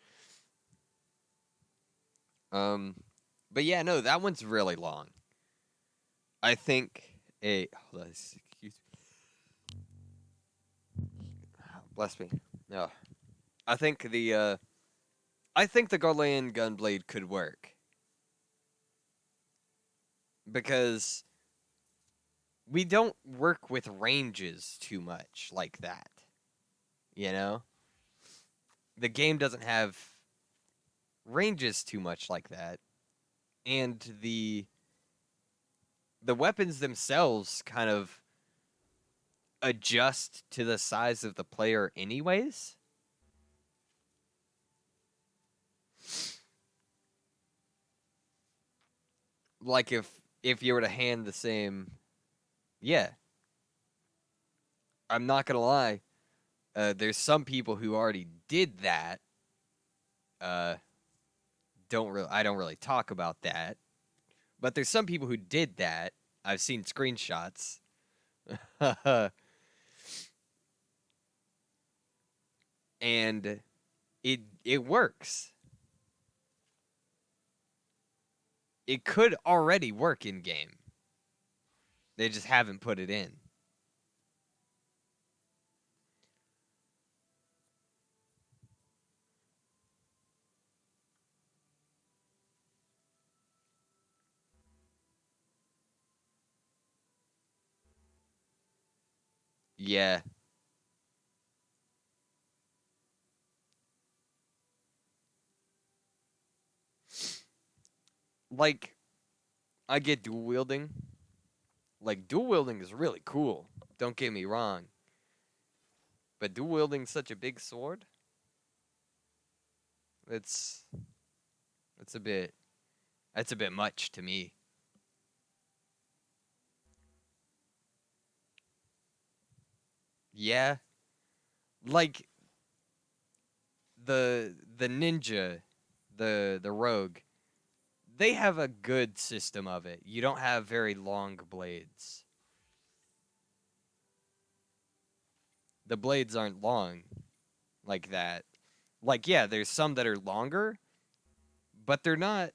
Um but yeah, no, that one's really long. I think a hold on, excuse bless me. No. I think the Garlean gunblade could work because we don't work with ranges too much like that. You know? The game doesn't have ranges too much like that. And the weapons themselves kind of adjust to the size of the player anyways. Like if you were to hand the same yeah, I'm not gonna lie. There's some people who already did that. Uh, I don't really talk about that, but there's some people who did that. I've seen screenshots, and it works. It could already work in game. They just haven't put it in. Yeah, like I get dual wielding. Like dual wielding is really cool. Don't get me wrong, but dual wielding such a big sword, it's it's a bit that's a bit much to me. Yeah, like the ninja, the rogue, they have a good system of it. You don't have very long blades. The blades aren't long like that. Like yeah, there's some that are longer, but they're not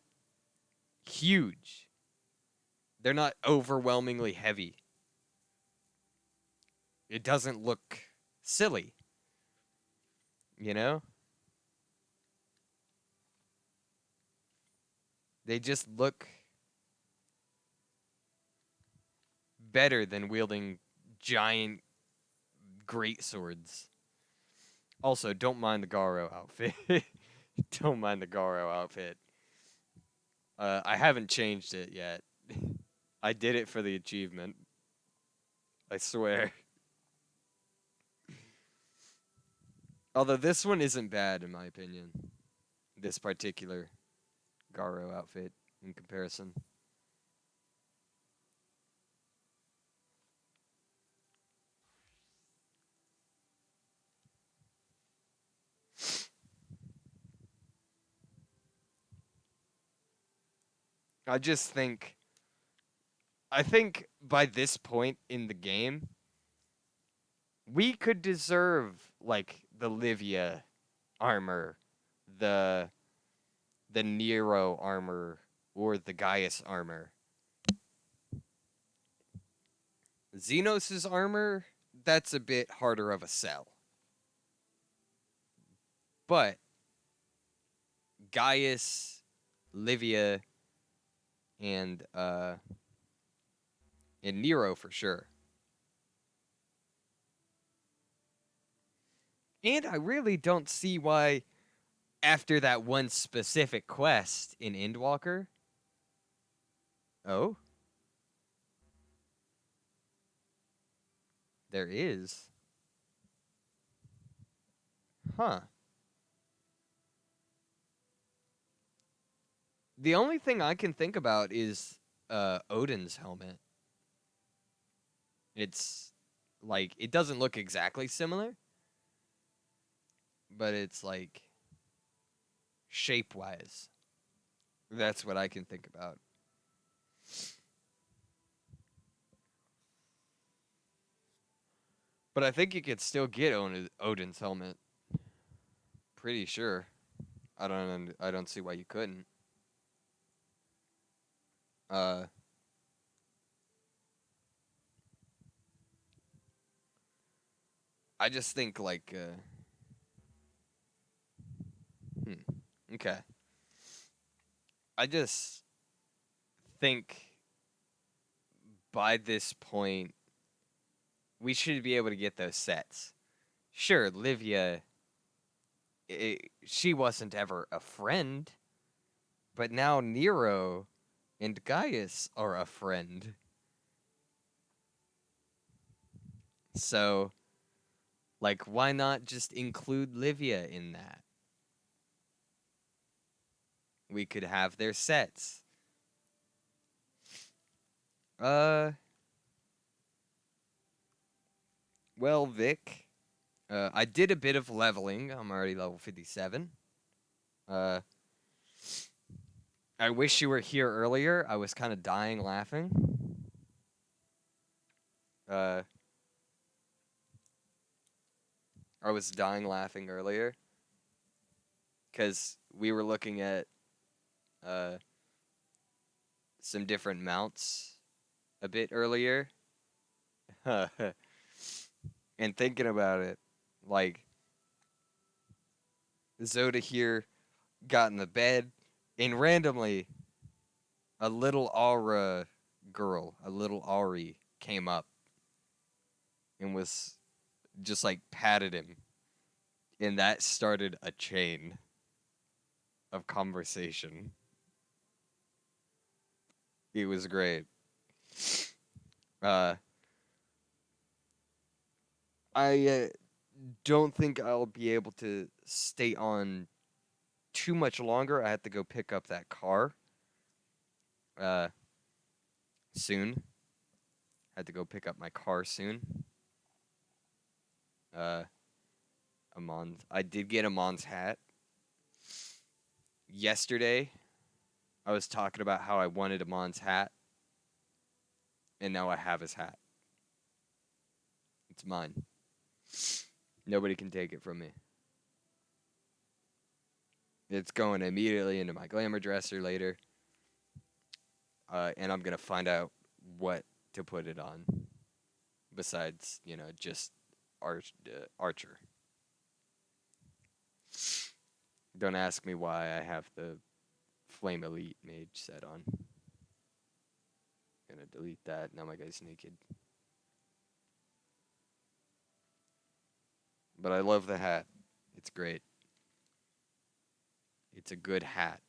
huge. They're not overwhelmingly heavy. It doesn't look silly, you know? They just look better than wielding giant great swords. Also, don't mind the Garo outfit. Don't mind the Garo outfit. I haven't changed it yet. I did it for the achievement. I swear. Although this one isn't bad in my opinion. This particular Garo outfit in comparison. I just think I think by this point in the game, we could deserve like the Livia armor, the the Nero armor, or the Gaius armor. Xenos' armor, that's a bit harder of a sell. But Gaius, Livia, and Nero for sure. And I really don't see why, after that one specific quest in Endwalker. Oh, there is. Huh. The only thing I can think about is Odin's helmet. It's like it doesn't look exactly similar, but it's like shape wise. That's what I can think about. But I think you could still get Odin's helmet. Pretty sure. I don't see why you couldn't. Uh I just think like okay. I just think by this point we should be able to get those sets. Sure, Livia she wasn't ever a friend, but now Nero and Gaius are a friend. So, like, why not just include Livia in that? We could have their sets. Uh, well, Vic, I did a bit of leveling. I'm already level 57. Uh, I wish you were here earlier. I was kind of dying laughing. Uh, I was dying laughing earlier because we were looking at uh, some different mounts a bit earlier. And thinking about it, like, Zoda here got in the bed, and randomly, a little Aura girl, a little Ari, came up and was just like patted him. And that started a chain of conversation. It was great. Uh, I don't think I'll be able to stay on too much longer. I have to go pick up that car uh, soon. Had to go pick up my car soon. Uh, I did get Amon's hat. Yesterday, I was talking about how I wanted Amon's hat, and now I have his hat. It's mine. Nobody can take it from me. It's going immediately into my glamour dresser later, and I'm gonna find out what to put it on. Besides, just Archer. Don't ask me why I have the Flame Elite Mage set on. Gonna delete that. Now my guy's naked. But I love the hat. It's great. It's a good hat.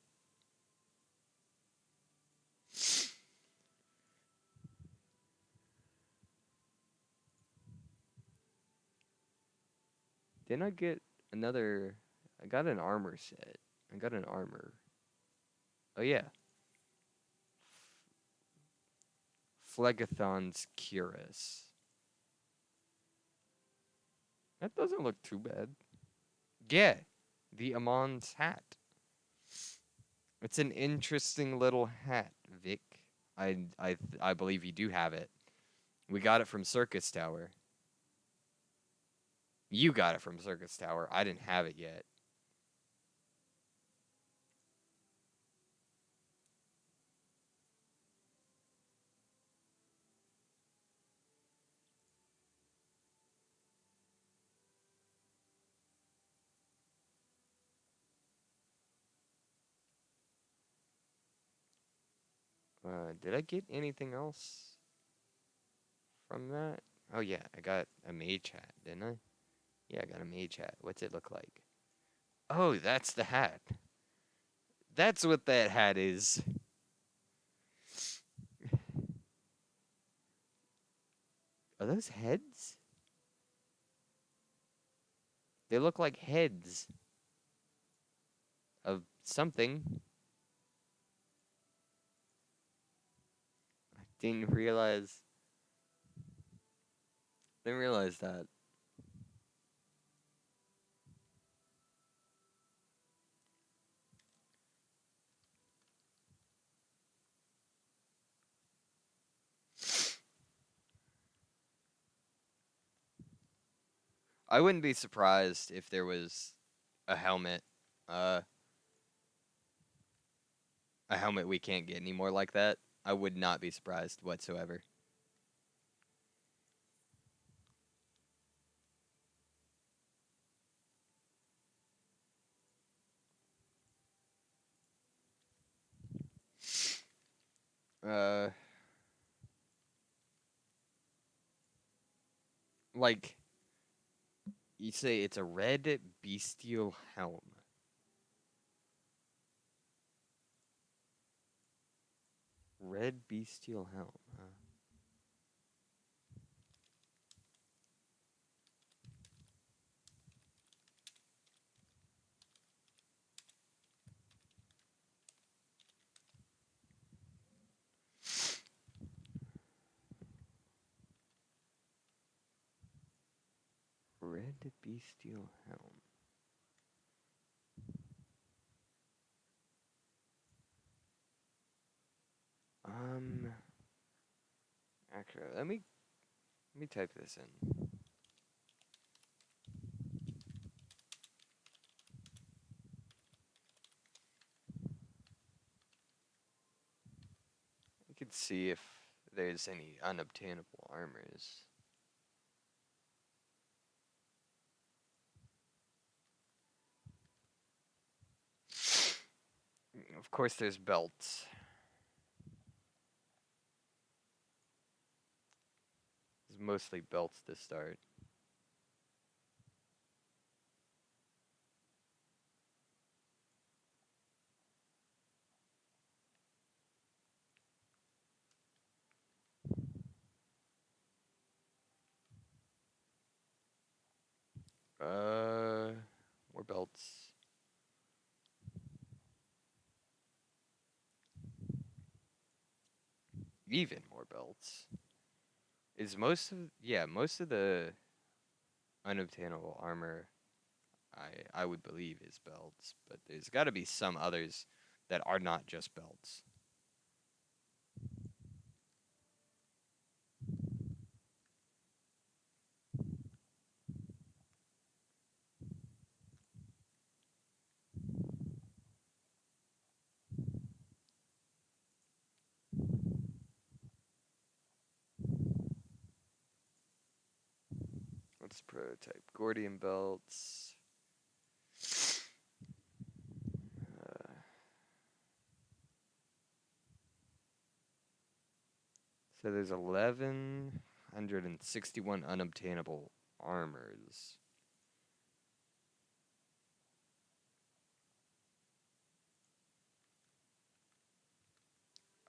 Didn't I get another? I got an armor set. I got an armor. Oh, yeah. Phlegathon's Cuirass. That doesn't look too bad. Yeah, the Amon's hat. It's an interesting little hat, Vic. I believe you do have it. We got it from Circus Tower. You got it from Circus Tower. I didn't have it yet. Did I get anything else from that? Oh yeah, I got a mage hat, didn't I? Yeah, I got a mage hat. What's it look like? Oh, that's the hat. That's what that hat is. Are those heads? They look like heads of something. I didn't realize. Didn't realize that. I wouldn't be surprised if there was a helmet. Uh, a helmet we can't get anymore like that. I would not be surprised whatsoever. Uh, like you say, it's a red bestial helm. Red bestial helm. Huh? Red bestial helm. Actually, let me type this in. We could see if there's any unobtainable armors. Of course, there's belts. There's mostly belts to start. More belts. Even more belts. Is most of the unobtainable armor I would believe is belts, but there's got to be some others that are not just belts. Let's prototype Gordian belts. So there's 1,161 unobtainable armors.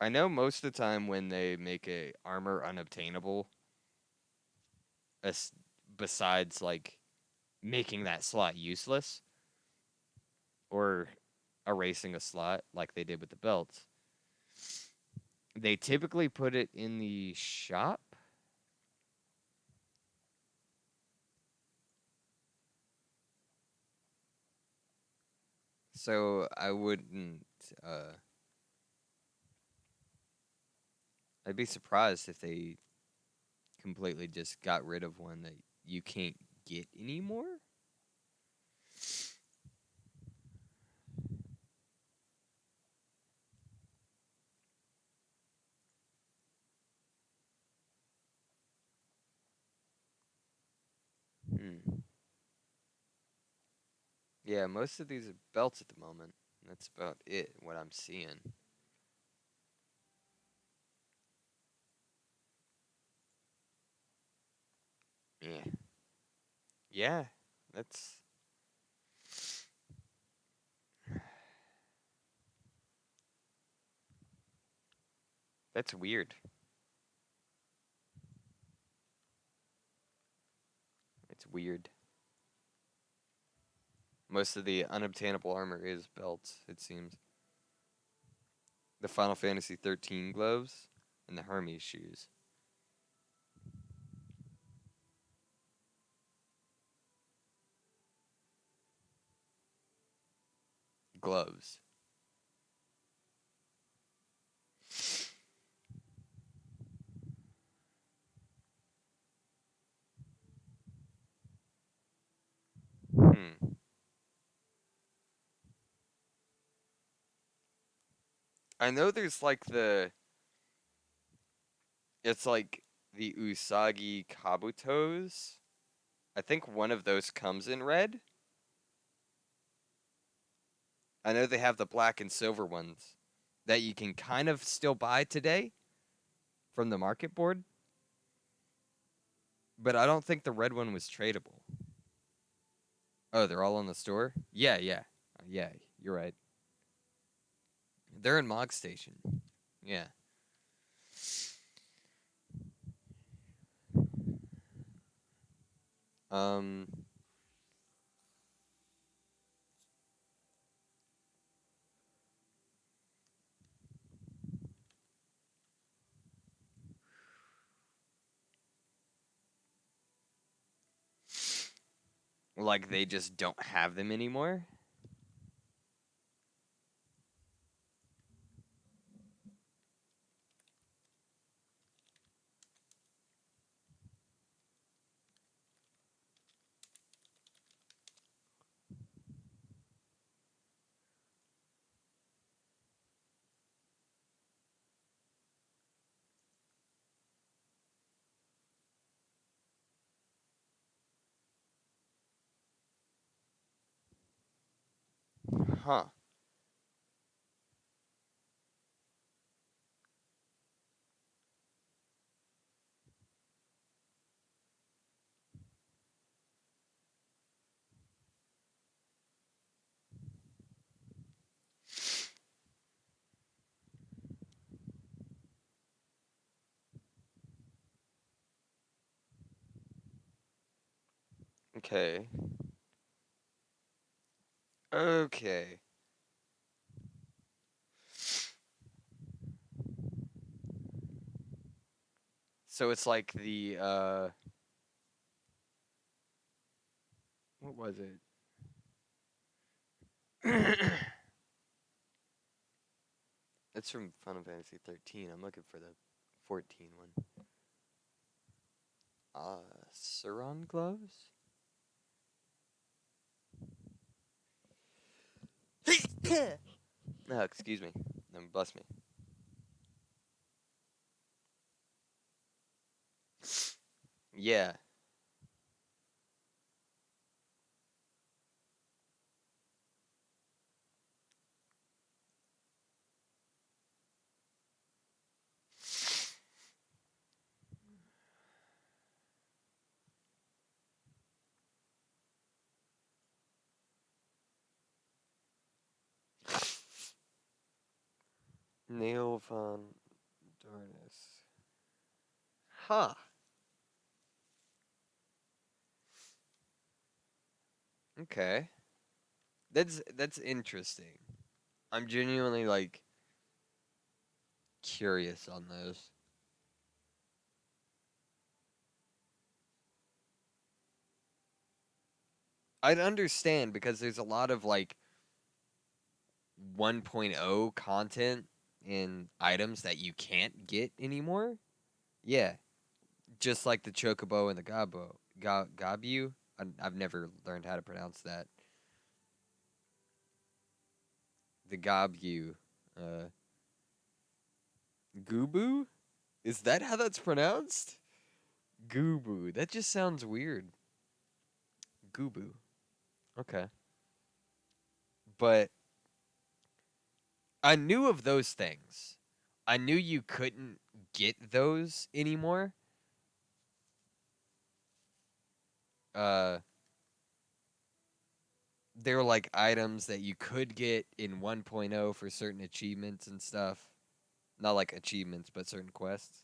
I know most of the time when they make a armor unobtainable, as besides like making that slot useless or erasing a slot like they did with the belts, they typically put it in the shop. So I wouldn't. I'd be surprised if they completely just got rid of one that you can't get anymore. Hmm. Yeah, most of these are belts at the moment. That's about it, what I'm seeing. Yeah. Yeah. That's weird. It's weird. Most of the unobtainable armor is belts, it seems. The Final Fantasy 13 gloves and the Hermes shoes. Gloves. Hmm. I know there's like it's like the Usagi Kabutos. I think one of those comes in red. I know they have the black and silver ones that you can kind of still buy today from the market board, but I don't think the red one was tradable. Oh, they're all in the store? Yeah, yeah. Yeah, you're right. They're in Mog Station. Yeah. Um like they just don't have them anymore? Huh. Okay. Okay. So it's like the what was it? It's from Final Fantasy 13. I'm looking for the 14 one. Suron gloves? No, excuse me. Bless me. Yeah. Nail von Darnus. Huh. Okay. That's interesting. I'm genuinely like curious on those. I'd understand because there's a lot of like 1.0 content in items that you can't get anymore. Yeah, just like the chocobo and the gabu. I've never learned how to pronounce that. The gabu, uh, gubu. Is that how that's pronounced? Gubu. That just sounds weird. Gubu. Okay, but I knew of those things. I knew you couldn't get those anymore. Uh, they're like items that you could get in 1.0 for certain achievements and stuff. Not like achievements, but certain quests.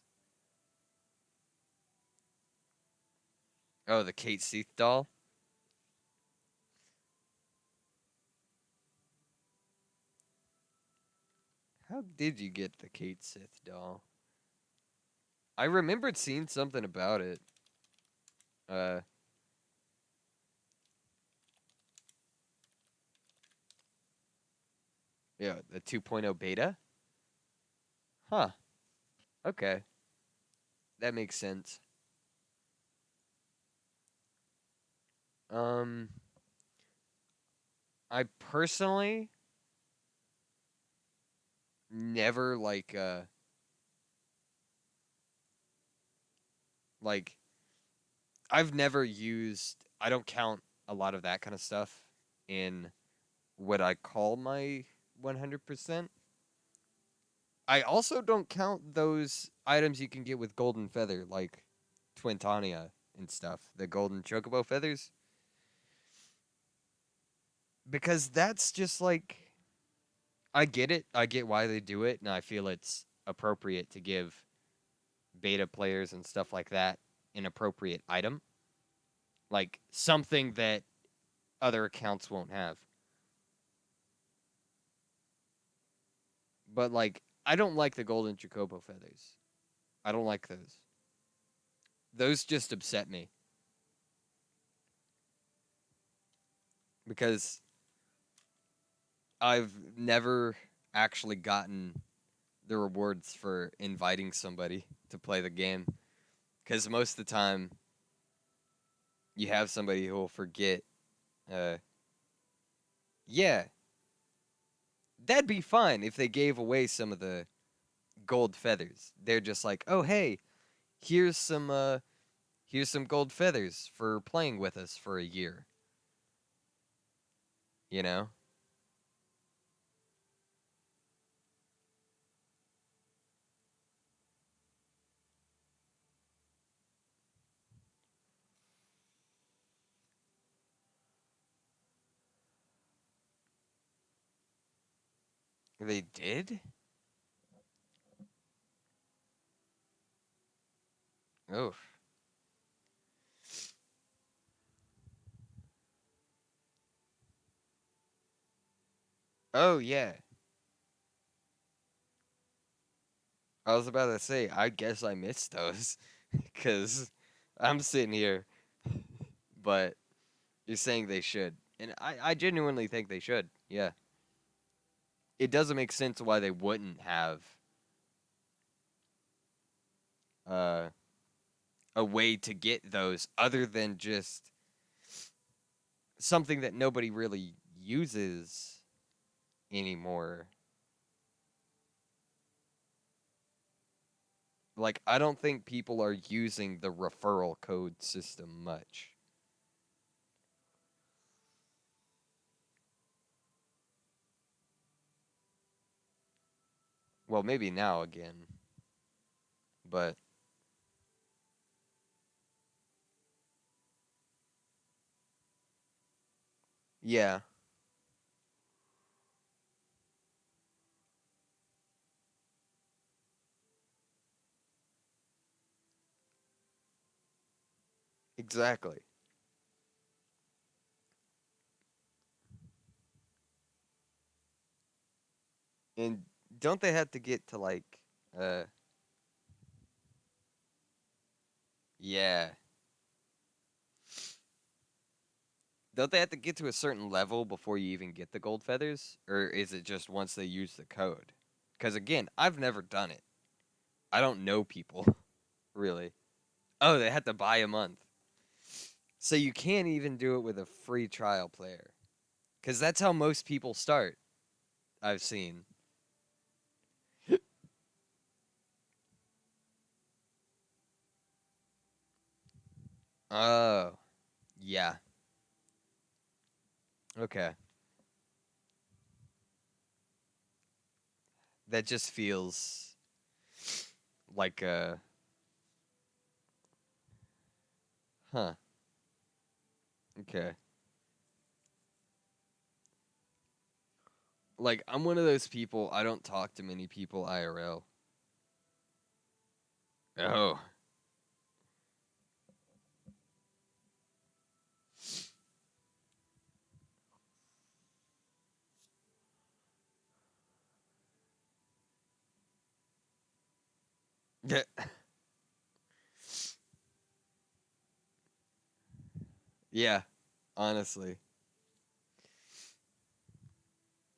Oh, the Kate Seath doll. How did you get the Kate Sith doll? I remembered seeing something about it. Uh, yeah, the 2.0 beta. Huh. Okay, that makes sense. Um, I personally never like I've never used. I don't count a lot of that kind of stuff in what I call my 100%. I also don't count those items you can get with golden feather, like Twintania and stuff, the golden chocobo feathers, because that's just like I get it. I get why they do it, and I feel it's appropriate to give beta players and stuff like that an appropriate item, like something that other accounts won't have. But like, I don't like the golden chocobo feathers. I don't like those. Those just upset me because I've never actually gotten the rewards for inviting somebody to play the game. Because most of the time, you have somebody who will forget. Uh, yeah, that'd be fine if they gave away some of the gold feathers. They're just like, oh hey, here's some here's some gold feathers for playing with us for a year. You know, they did. Oh, oh yeah. I was about to say, I guess I missed those because I'm sitting here, but you're saying they should, and I genuinely think they should. Yeah, it doesn't make sense why they wouldn't have uh, a way to get those other than just something that nobody really uses anymore. Like, I don't think people are using the referral code system much. Well, maybe now again, but yeah, exactly. And don't they have to get to like, uh, yeah, don't they have to get to a certain level before you even get the gold feathers? Or is it just once they use the code? Because again, I've never done it. I don't know people, really. Oh, they have to buy a month. So you can't even do it with a free trial player. Because that's how most people start, I've seen. Oh, yeah. Okay. That just feels like a. Huh. Okay. Like, I'm one of those people, I don't talk to many people IRL. Oh. Yeah. Yeah, honestly.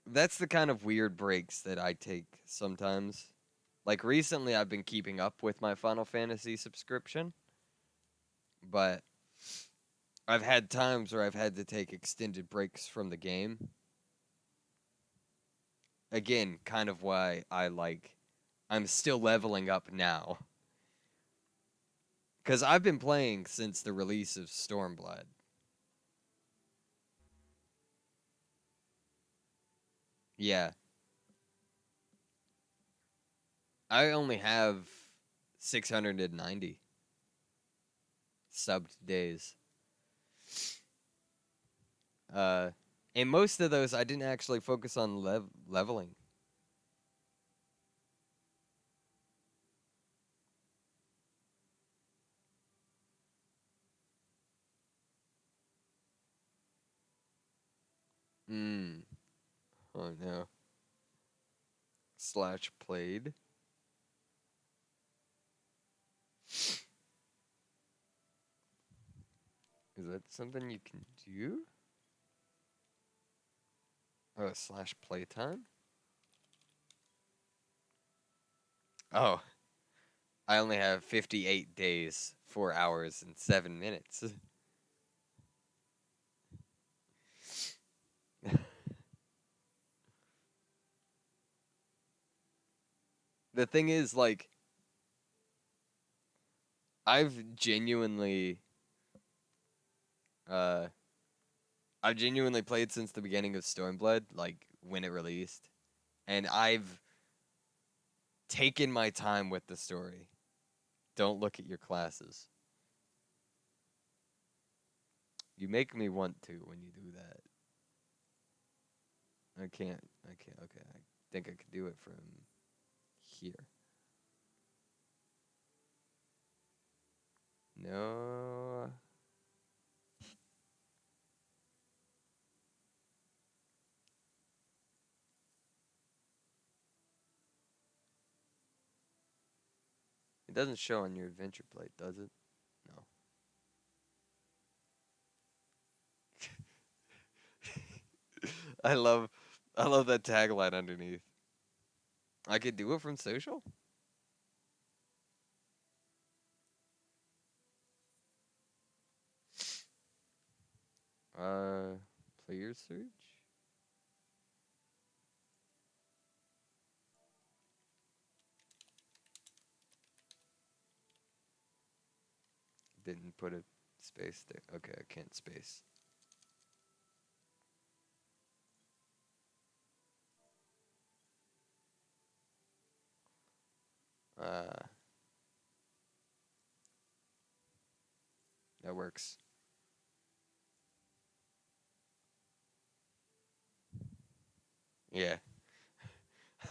That's the kind of weird breaks that I take sometimes. Like recently I've been keeping up with my Final Fantasy subscription, but I've had times where I've had to take extended breaks from the game. Again, kind of why I'm still leveling up now. Cuz I've been playing since the release of Stormblood. Yeah, I only have 690 subbed days. Uh, and most of those I didn't actually focus on leveling. Hmm. Oh no. Slash played. Is that something you can do? Oh, slash playtime? Oh, I only have 58 days, 4 hours, and 7 minutes. The thing is, like, I've genuinely, uh, I've genuinely played since the beginning of Stormblood, like, when it released. And I've taken my time with the story. Don't look at your classes. You make me want to when you do that. I can't. I can't. Okay. I think I could do it from here. No. It doesn't show on your adventure plate, does it? No. I love I love that tagline underneath. I could do it from social? Uh player search? Didn't put a space there. Okay, I can't space. Uh that works. Yeah.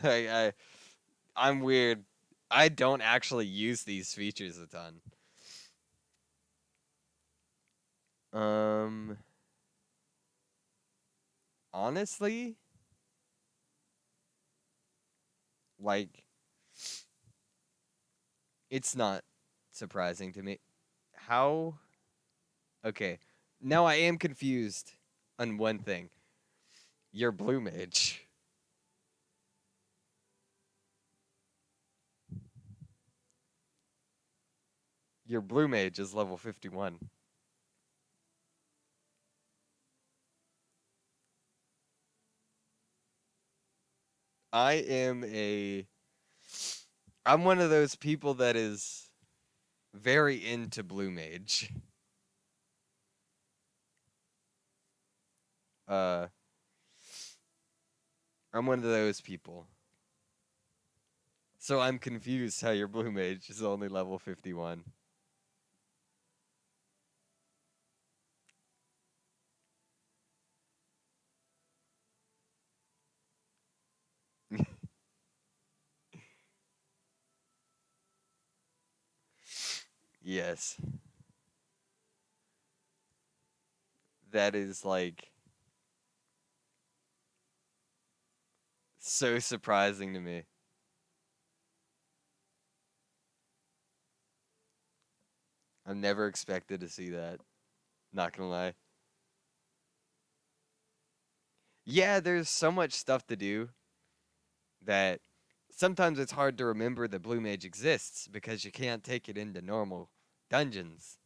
I, I I'm weird. I don't actually use these features a ton. Um honestly, like it's not surprising to me. How Okay. Now I am confused on one thing. You're blue mage. Your blue mage is level 51. I am a I'm one of those people that is very into blue mage. Uh I'm one of those people. So I'm confused how your blue mage is only level 51. Yes. That is like so surprising to me. I've never expected to see that. Not gonna lie. Yeah, there's so much stuff to do that sometimes it's hard to remember that Blue Mage exists because you can't take it into normal dungeons,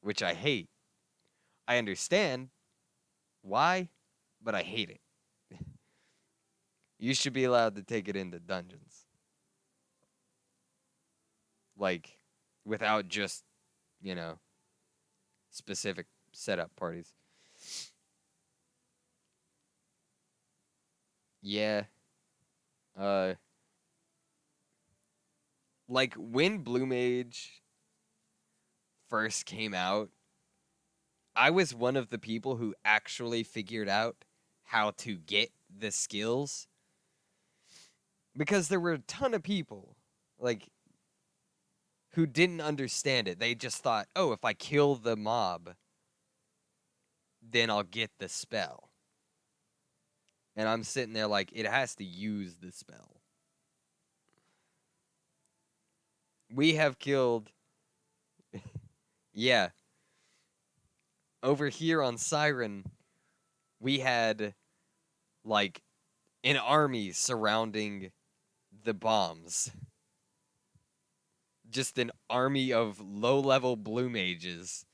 which I hate. I understand why, but I hate it. You should be allowed to take it into dungeons. Like, without just, you know, specific setup parties. Yeah. Uh, like, when Blue Mage first came out, I was one of the people who actually figured out how to get the skills because there were a ton of people like who didn't understand it. They just thought, "Oh, if I kill the mob, then I'll get the spell." And I'm sitting there like, it has to use the spell. We have killed, yeah, over here on Siren, we had like an army surrounding the bombs. Just an army of low-level blue mages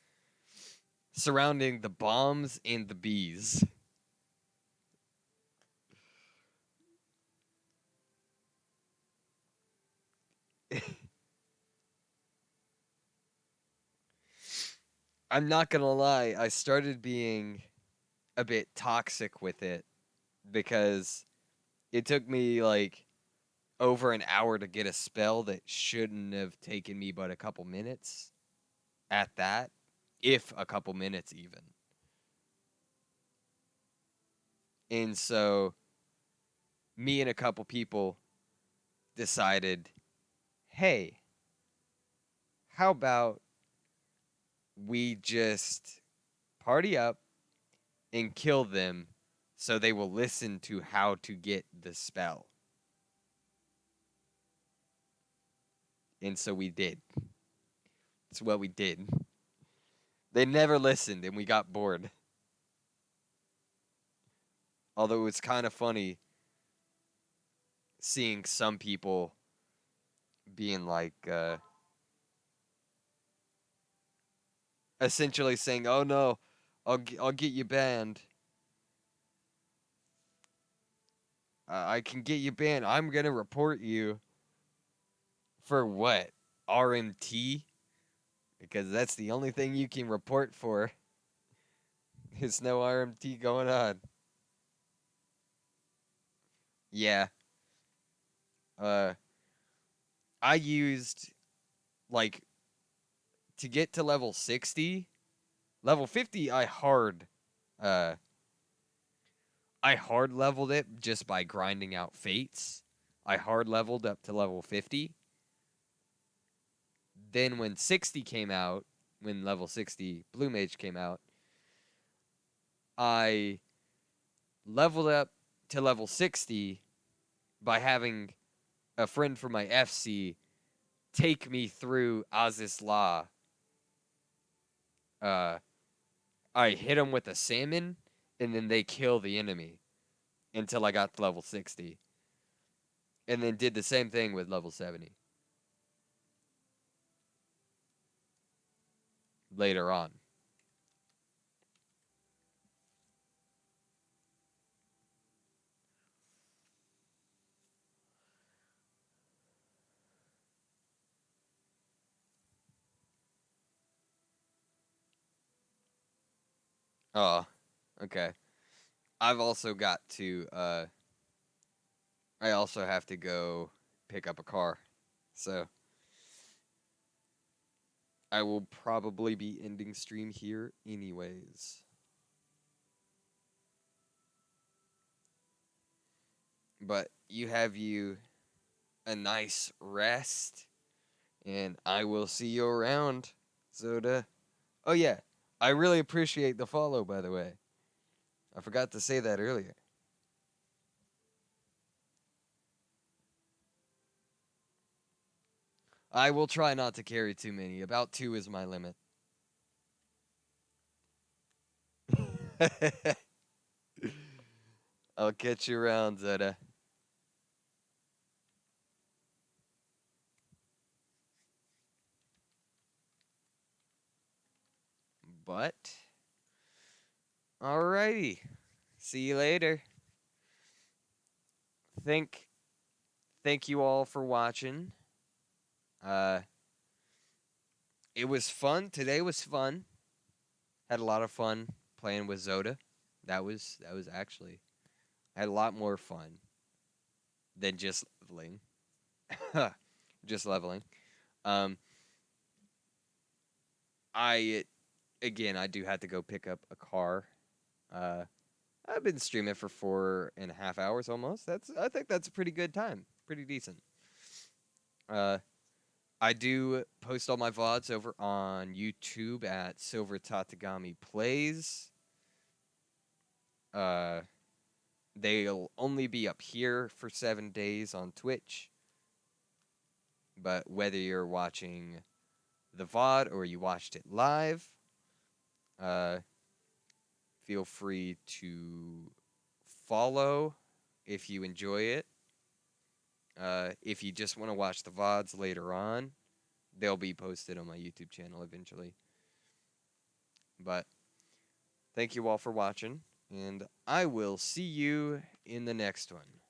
surrounding the bombs and the bees. I'm not gonna lie, I started being a bit toxic with it because it took me like over an hour to get a spell that shouldn't have taken me but a couple minutes at that, if a couple minutes even. And so me and a couple people decided, hey, how about we just party up and kill them so they will listen to how to get the spell. And so we did. That's what we did. They never listened and we got bored. Although it was kind of funny seeing some people being like, essentially saying, "Oh no, I'll get you banned. I can get you banned. I'm gonna report you for what? RMT? Because that's the only thing you can report for. There's no RMT going on." Yeah. Uh, I used like to get to level 60, level 50. Uh, I hard leveled it just by grinding out fates. I hard leveled up to level 50. Then when 60 came out, when level 60 Blue Mage came out, I leveled up to level 60 by having a friend from my FC take me through Aziz Law. Uh, I hit them with a salmon, and then they kill the enemy until I got to level 60. And then did the same thing with level 70 later on. Oh, okay. I've also got to I also have to go pick up a car. So I will probably be ending stream here anyways. But you have you a nice rest And I will see you around, Zoda. Oh, yeah. I really appreciate the follow, by the way. I forgot to say that earlier. I will try not to carry too many. About 2 is my limit. I'll catch you around, Zoda. But, alrighty. See you later. Thank, thank you all for watching. Uh, it was fun. Today was fun. Had a lot of fun playing with Zoda. That was actually I had a lot more fun than just leveling. Just leveling. Um, I again I do have to go pick up a car. Uh, I've been streaming for 4.5 hours almost. I think that's a pretty good time. Pretty decent. Uh, I do post all my VODs over on YouTube at Silver Tatagami Plays. Uh, they'll only be up here for 7 days on Twitch. But whether you're watching the VOD or you watched it live, uh, feel free to follow if you enjoy it. If you just want to watch the VODs later on, they'll be posted on my YouTube channel eventually. But thank you all for watching, and I will see you in the next one.